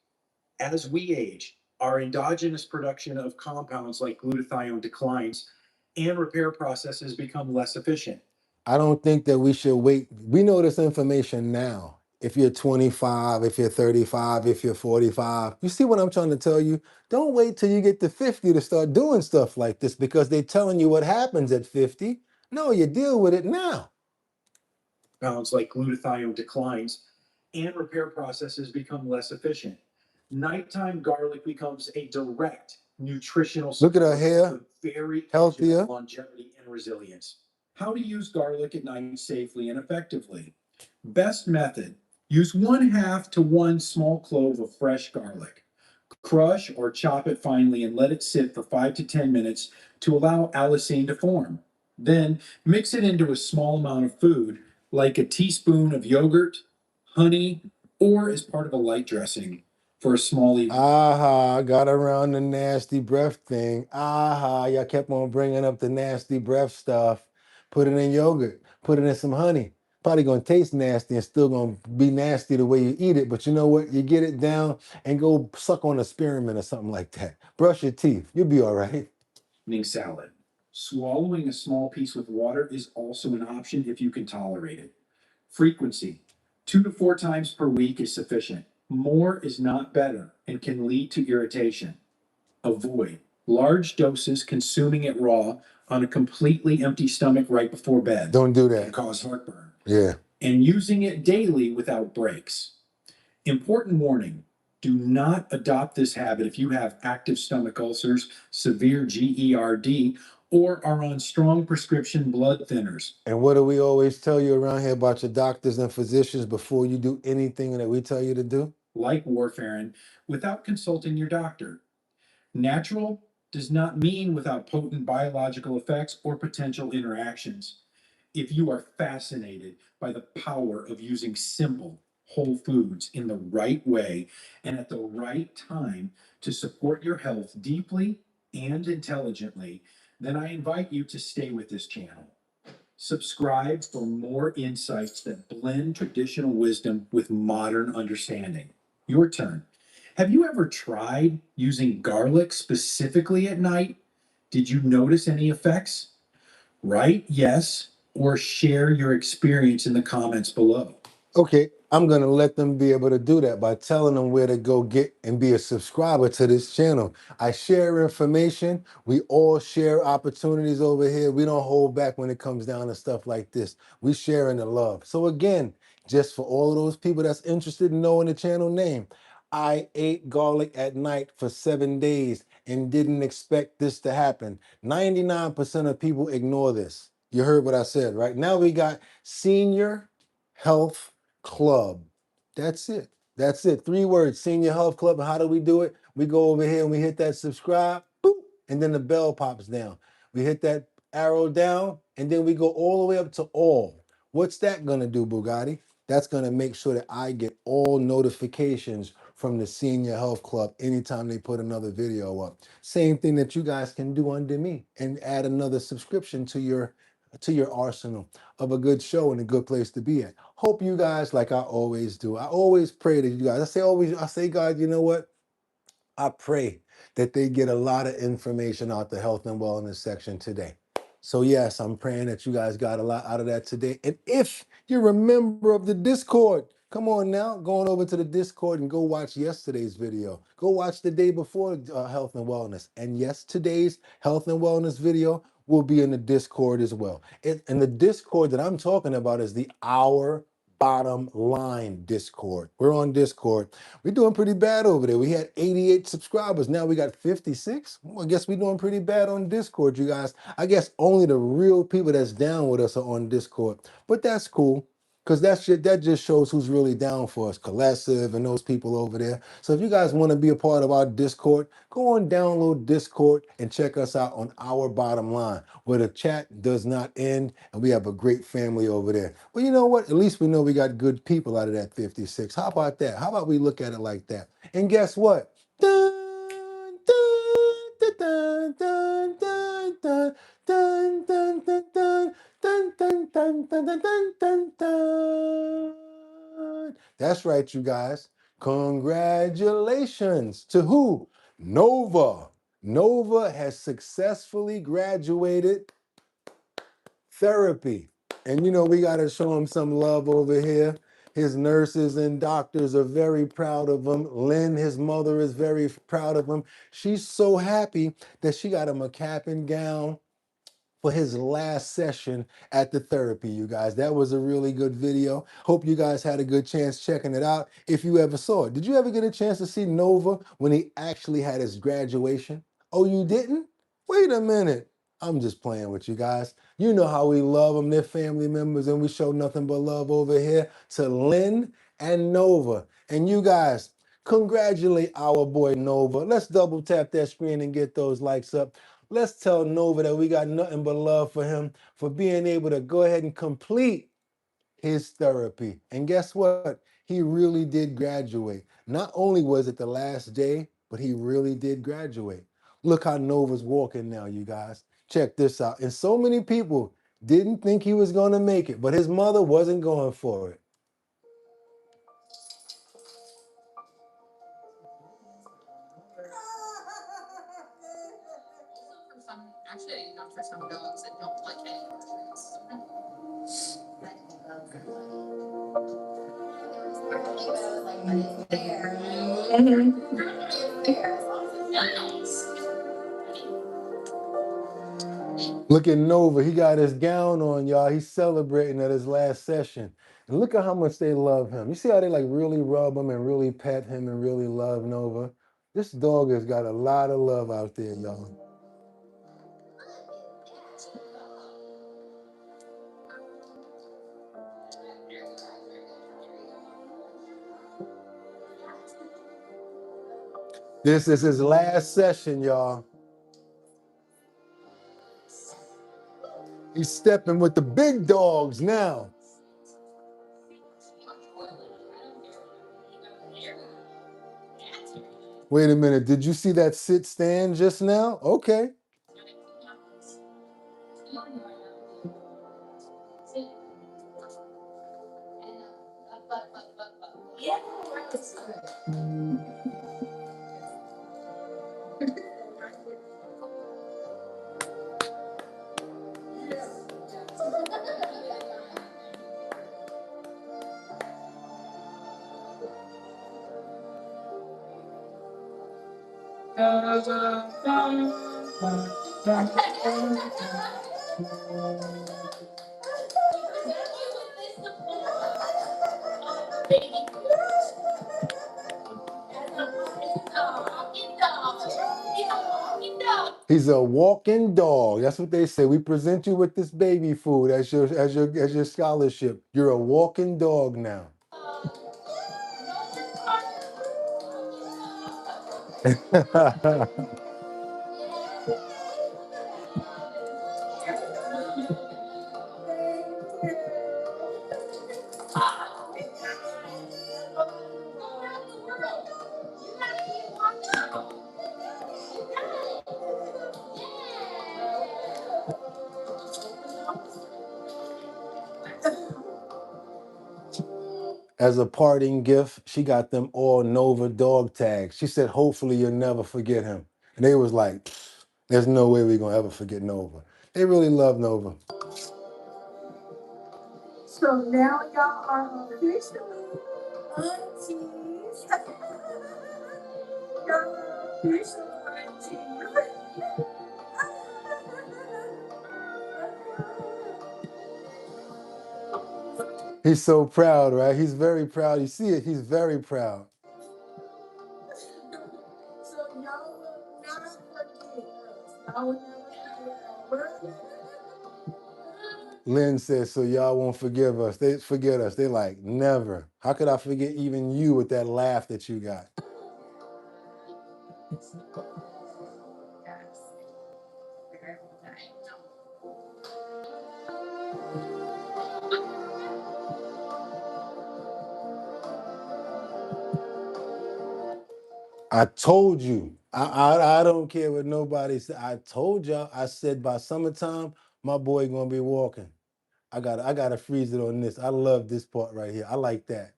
As we age, our endogenous production of compounds like glutathione declines and repair processes become less efficient. I don't think that we should wait. We know this information now. if you're 25, if you're 35, if you're 45. You see what I'm trying to tell you? Don't wait till you get to 50 to start doing stuff like this because they're telling you what happens at 50. No, you deal with it now. Compounds like glutathione declines and repair processes become less efficient. Nighttime garlic becomes a direct nutritional Look at her support hair, for very healthier. longevity and resilience. How to use garlic at night safely and effectively. Best method, use 1/2 to 1 small clove of fresh garlic. Crush or chop it finely and let it sit for 5 to 10 minutes to allow allicin to form. Then mix it into a small amount of food, like a teaspoon of yogurt, honey, or as part of a light dressing for a small evening. Aha, got around the nasty breath thing. Aha, y'all kept on bringing up the nasty breath stuff. Put it in yogurt, put it in some honey. Probably gonna taste nasty and still gonna be nasty the way you eat it, but you know what? You get it down and go suck on a spearmint or something like that. Brush your teeth, you'll be all right. Evening salad. Swallowing a small piece with water is also an option if you can tolerate it. Frequency, 2 to 4 times per week is sufficient. More is not better and can lead to irritation. Avoid large doses consuming it raw on a completely empty stomach right before bed. Don't do Can that. cause heartburn. Yeah. And using it daily without breaks. Important warning, do not adopt this habit if you have active stomach ulcers, severe GERD, or are on strong prescription blood thinners. And what do we always tell you around here about your doctors and physicians before you do anything that we tell you to do? Like warfarin, without consulting your doctor. Natural does not mean without potent biological effects or potential interactions. If you are fascinated by the power of using simple, whole foods in the right way and at the right time to support your health deeply and intelligently, then I invite you to stay with this channel. Subscribe for more insights that blend traditional wisdom with modern understanding. Your turn. Have you ever tried using garlic specifically at night? Did you notice any effects? Write yes or share your experience in the comments below. Okay, I'm gonna let them be able to do that by telling them where to go get and be a subscriber to this channel. I share information. We all share opportunities over here. We don't hold back when it comes down to stuff like this. We share in the love. So again, just for all of those people that's interested in knowing the channel name, I ate garlic at night for 7 days and didn't expect this to happen. 99% of people ignore this. You heard what I said, right? Now we got Senior Health Club. That's it. That's it. 3 words, Senior Health Club. And how do we do it? We go over here and we hit that subscribe, boop, and then the bell pops down. We hit that arrow down, and then we go all the way up to all. What's that gonna do, Boogotti? That's gonna make sure that I get all notifications from the Senior Health Club anytime they put another video up. Same thing that you guys can do under me and add another subscription to your arsenal of a good show and a good place to be at. Hope you guys, like I always do, I always pray that you guys, I say, God, you know what? I pray that they get a lot of information out the health and wellness section today. So yes, I'm praying that you guys got a lot out of that today. And if you're a member of the Discord, come on now, going over to the Discord and go watch yesterday's video. Go watch the day before health and wellness. And yes, today's health and wellness video will be in the Discord as well. And the Discord that I'm talking about is the Our Bottom Line Discord. We're on Discord. We're doing pretty bad over there. We had 88 subscribers. Now we got 56. Well, I guess we're doing pretty bad on Discord, you guys. I guess only the real people that's down with us are on Discord. But that's cool, because that just shows who's really down for us. Colessive and those people over there. So if you guys want to be a part of our Discord, go on, download Discord and check us out on Our Bottom Line, where the chat does not end and we have a great family over there. Well, you know what? At least we know we got good people out of that 56. How about that? How about we look at it like that? And guess what? Dun, dun, dun, dun, dun, dun, dun, dun, dun, dun, dun, dun, dun, dun, dun, dun, dun, dun. That's right, you guys. Congratulations to who? Nova. Nova has successfully graduated therapy. And you know, we got to show them some love over here. His nurses and doctors are very proud of him. Lynn, his mother, is very proud of him. She's so happy that she got him a cap and gown for his last session at the therapy, you guys. That was a really good video. Hope you guys had a good chance checking it out if you ever saw it. Did you ever get a chance to see Nova when he actually had his graduation? Oh, you didn't? Wait a minute. I'm just playing with you guys. You know how we love them. They're family members, and we show nothing but love over here to Lynn and Nova. And you guys, congratulate our boy Nova. Let's double tap that screen and get those likes up. Let's tell Nova that we got nothing but love for him for being able to go ahead and complete his therapy. And guess what? He really did graduate. Not only was it the last day, but he really did graduate. Look how Nova's walking now, you guys. Check this out. And so many people didn't think he was going to make it, but his mother wasn't going for it. Actually, not for some dogs that don't like any Look at Nova. He got his gown on, y'all. He's celebrating at his last session. And look at how much they love him. You see how they like really rub him and really pet him and really love Nova? This dog has got a lot of love out there, y'all. This is his last session, y'all. He's stepping with the big dogs now. Wait a minute. Did you see that sit stand just now? Okay. He's a walking dog. That's what they say. We present you with this baby food as your scholarship. You're a walking dog now. As a parting gift, she got them all Nova dog tags. She said, hopefully you'll never forget him. And they was like, there's no way we're going to ever forget Nova. They really love Nova. So now y'all are officially aunties. Y'all are official aunties. He's so proud, right? He's very proud. You see it? He's very proud. So y'all will not forget us. Y'all will never forget us. Lynn says, so y'all won't forgive us. They forget us. They like, never. How could I forget even you with that laugh that you got? I told you. I don't care what nobody said. I told y'all. I said by summertime, my boy gonna be walking. I gotta freeze it on this. I love this part right here. I like that.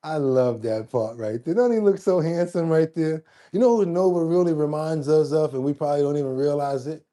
I love that part right there. Don't he look so handsome right there? You know who Nova really reminds us of, and we probably don't even realize it?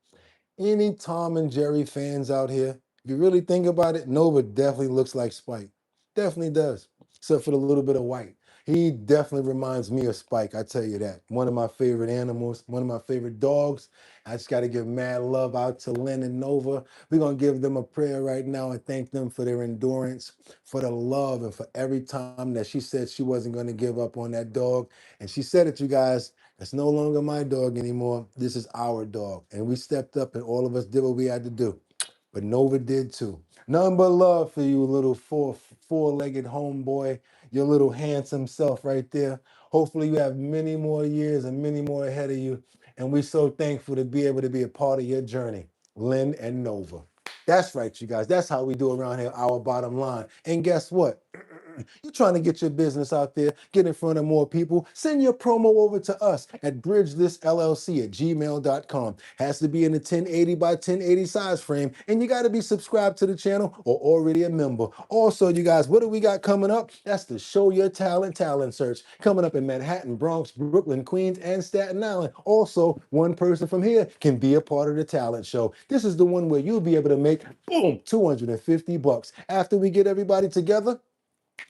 Any Tom and Jerry fans out here, if you really think about it, Nova definitely looks like Spike. Definitely does. except for the little bit of white. He definitely reminds me of Spike, I tell you that. One of my favorite animals, one of my favorite dogs. I just got to give mad love out to Lynn and Nova. We're going to give them a prayer right now and thank them for their endurance, for the love, and for every time that she said she wasn't going to give up on that dog. And she said it, you guys, it's no longer my dog anymore. This is our dog. And we stepped up and all of us did what we had to do. But Nova did too. None but love for you, little four-legged homeboy, your little handsome self right there. Hopefully you have many more years and many more ahead of you. And we're so thankful to be able to be a part of your journey, Lynn and Nova. That's right, you guys. That's how we do around here, our bottom line. And guess what? You're trying to get your business out there, get in front of more people. Send your promo over to us at bridgethisllc@gmail.com. Has to be in the 1080 by 1080 size frame, and you got to be subscribed to the channel or already a member. Also, you guys, what do we got coming up? That's the Show Your Talent search coming up in Manhattan, Bronx, Brooklyn, Queens, and Staten Island. Also, one person from here can be a part of the talent show. This is the one where you'll be able to make, boom, $250. After we get everybody together,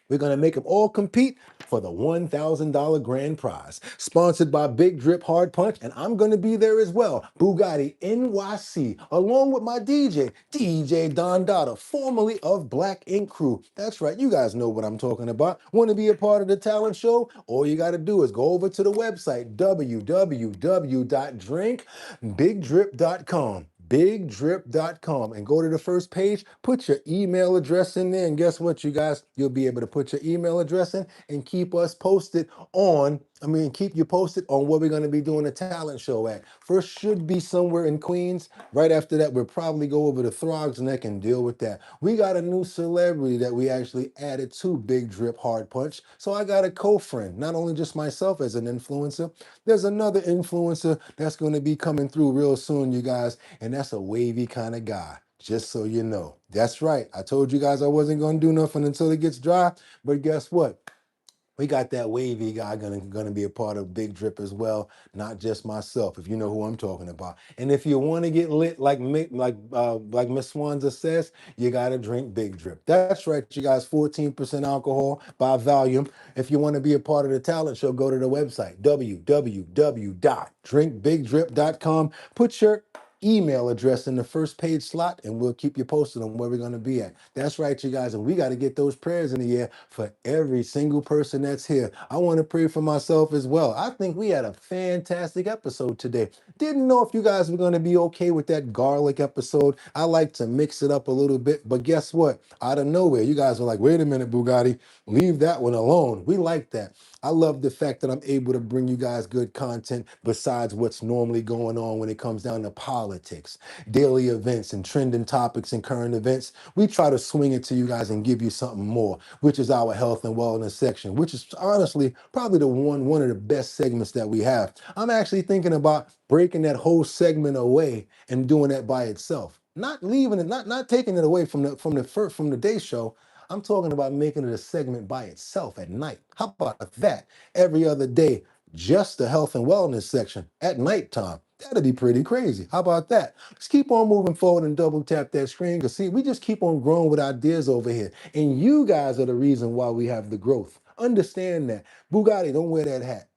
we're going to make them all compete for the $1,000 grand prize. Sponsored by Big Drip Hard Punch, and I'm going to be there as well. Boogotti NYC, along with my DJ Don Dada, formerly of Black Ink Crew. That's right, you guys know what I'm talking about. Want to be a part of the talent show? All you got to do is go over to the website, www.drinkbigdrip.com. bigdrip.com, and go to the first page, put your email address in there, and guess what, you guys, you'll be able to put your email address in and keep us posted on, keep you posted on where we're going to be doing a talent show at. First should be somewhere in Queens. Right after that, we'll probably go over to Throg's Neck and deal with that. We got a new celebrity that we actually added to Big Drip Hard Punch, so I got a co-friend, not only just myself as an influencer, there's another influencer that's going to be coming through real soon, you guys, and that's a wavy kind of guy, just so you know. That's right. I told you guys I wasn't going to do nothing until it gets dry, but guess what? We got that wavy guy gonna be a part of Big Drip as well, not just myself, if you know who I'm talking about. And if you want to get lit like Miss Swanza says, you gotta drink Big Drip. That's right, you guys, 14% alcohol by volume. If you want to be a part of the talent show, go to the website, www.drinkbigdrip.com. Put your email address in the first page slot, and we'll keep you posted on where we're going to be at. That's right, you guys, and we got to get those prayers in the air for every single person that's here. I want to pray for myself as well. I think we had a fantastic episode today. Didn't know if you guys were going to be okay with that garlic episode. I like to mix it up a little bit, but guess what? Out of nowhere, you guys are like, wait a minute, Boogotti, leave that one alone. We like that. I love the fact that I'm able to bring you guys good content besides what's normally going on when it comes down to politics, daily events, and trending topics and current events. We try to swing it to you guys and give you something more, which is our health and wellness section, which is honestly probably the one of the best segments that we have. I'm actually thinking about breaking that whole segment away and doing that by itself. Not leaving it, not taking it away from the day show. I'm talking about making it a segment by itself at night. How about that? Every other day, just the health and wellness section at nighttime. That'd be pretty crazy. How about that? Let's keep on moving forward and double tap that screen, because see, we just keep on growing with ideas over here. And you guys are the reason why we have the growth. Understand that. Boogotti, don't wear that hat.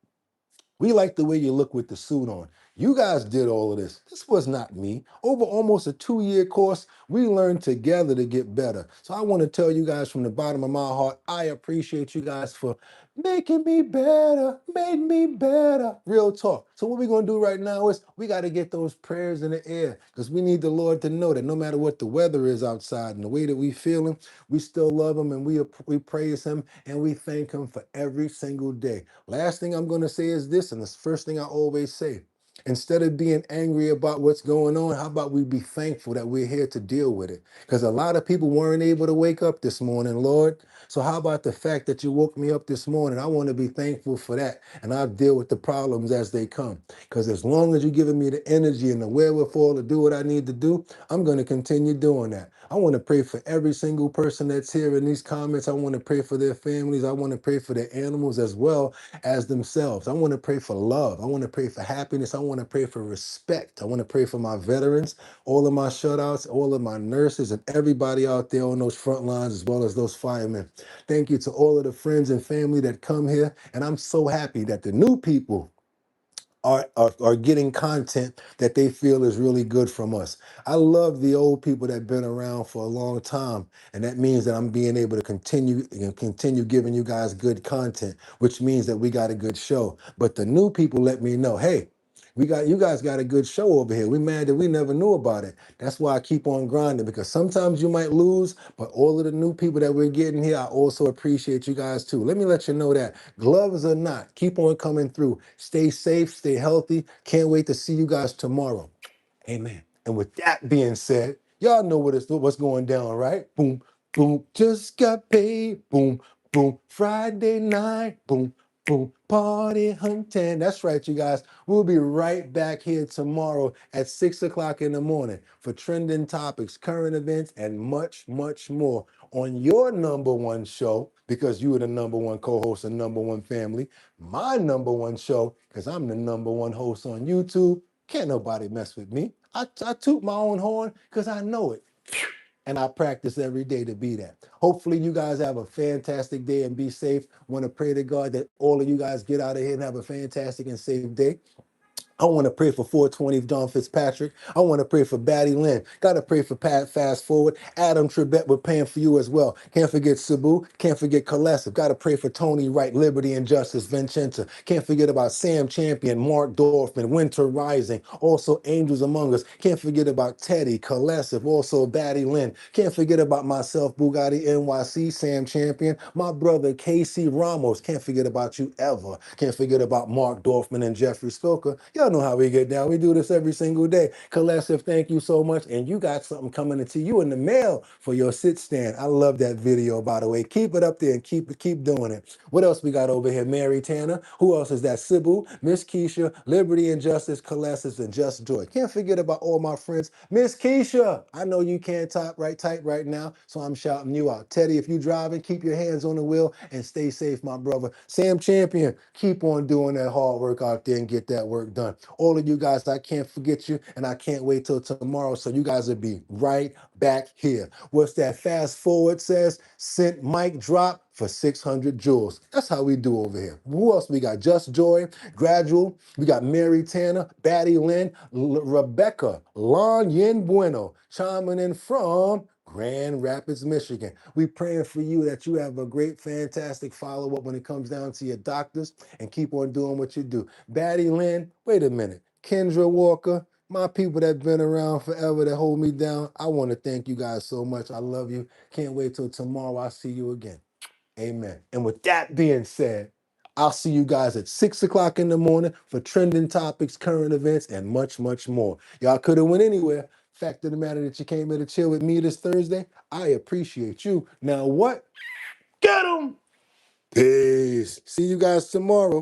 We like the way you look with the suit on. You guys did all of this. This was not me. Over almost a 2-year course, we learned together to get better. So I want to tell you guys from the bottom of my heart, I appreciate you guys for making me better, made me better. Real talk. So what we're going to do right now is we got to get those prayers in the air, because we need the Lord to know that no matter what the weather is outside and the way that we feeling, we still love him, and we praise him, and we thank him for every single day. Last thing I'm going to say is this, and it's the first thing I always say. Instead of being angry about what's going on, how about we be thankful that we're here to deal with it? Because a lot of people weren't able to wake up this morning, Lord. So how about the fact that you woke me up this morning? I want to be thankful for that, and I'll deal with the problems as they come. Because as long as you're giving me the energy and the wherewithal to do what I need to do, I'm going to continue doing that. I want to pray for every single person that's here in these comments. I want to pray for their families. I want to pray for their animals as well as themselves. I want to pray for love. I want to pray for happiness. I want to pray for respect. I want to pray for my veterans, all of my shutouts, all of my nurses, and everybody out there on those front lines, as well as those firemen. Thank you to all of the friends and family that come here. And I'm so happy that the new people are getting content that they feel is really good from us. I love the old people that have been around for a long time, and that means that I'm being able to continue giving you guys good content, which means that we got a good show. But the new people let me know, hey, you guys got a good show over here. We mad that we never knew about it. That's why I keep on grinding, because sometimes you might lose, but all of the new people that we're getting here, I also appreciate you guys too. Let me let you know that gloves or not, keep on coming through. Stay safe, stay healthy. Can't wait to see you guys tomorrow. Amen. And with that being said, y'all know what's going down, right? Boom, boom, just got paid. Boom, boom, Friday night. Boom, boom, party hunting. That's right, you guys. We'll be right back here tomorrow at 6 o'clock in the morning for trending topics, current events, and much, much more on your number one show, because you are the number one co-host and number one family. My number one show, because I'm the number one host on YouTube. Can't nobody mess with me. I toot my own horn because I know it. And I practice every day to be that. Hopefully you guys have a fantastic day and be safe. Want to pray to God that all of you guys get out of here and have a fantastic and safe day. I want to pray for 420 Don Fitzpatrick. I want to pray for Batty Lynn. Got to pray for Pat Fast Forward. Adam Trebet, we're praying for you as well. Can't forget Sabu. Can't forget Kalesiv. Got to pray for Tony Wright, Liberty and Justice, Vincenza. Can't forget about Sam Champion, Mark Dorfman, Winter Rising. Also Angels Among Us. Can't forget about Teddy, Kalesiv, also Batty Lynn. Can't forget about myself, Boogotti NYC, Sam Champion. My brother, Casey Ramos. Can't forget about you ever. Can't forget about Mark Dorfman and Jeffrey Spilker. Y'all know how we get down. We do this every single day. Kalesiv, thank you so much. And you got something coming into you in the mail for your sit stand. I love that video, by the way. Keep it up there and keep doing it. What else we got over here? Mary Tanner. Who else is that? Sybil, Miss Keisha, Liberty and Justice, Kalesiv, and Just Joy. Can't forget about all my friends. Miss Keisha, I know you can't type right now, so I'm shouting you out. Teddy, if you driving, keep your hands on the wheel and stay safe, my brother. Sam Champion, keep on doing that hard work out there and get that work done. All of you guys, I can't forget you, and I can't wait till tomorrow, so you guys will be right back here. What's that fast forward says? Sent mic drop for 600 jewels. That's how we do over here. Who else we got? Just Joy, Gradual. We got Mary Tanner, Batty Lynn, Rebecca, Lon Yen Bueno, chiming in from Grand Rapids, Michigan. We praying for you that you have a great, fantastic follow-up when it comes down to your doctors, and keep on doing what you do. Batty Lynn, wait a minute. Kendra Walker, my people that have been around forever that hold me down, I want to thank you guys so much. I love you. Can't wait till tomorrow. I'll see you again. Amen. And with that being said, I'll see you guys at 6 o'clock in the morning for trending topics, current events, and much, much more. Y'all could have went anywhere. Fact of the matter that you came here to chill with me this Thursday, I appreciate you. Now what? Get 'em! Peace. See you guys tomorrow.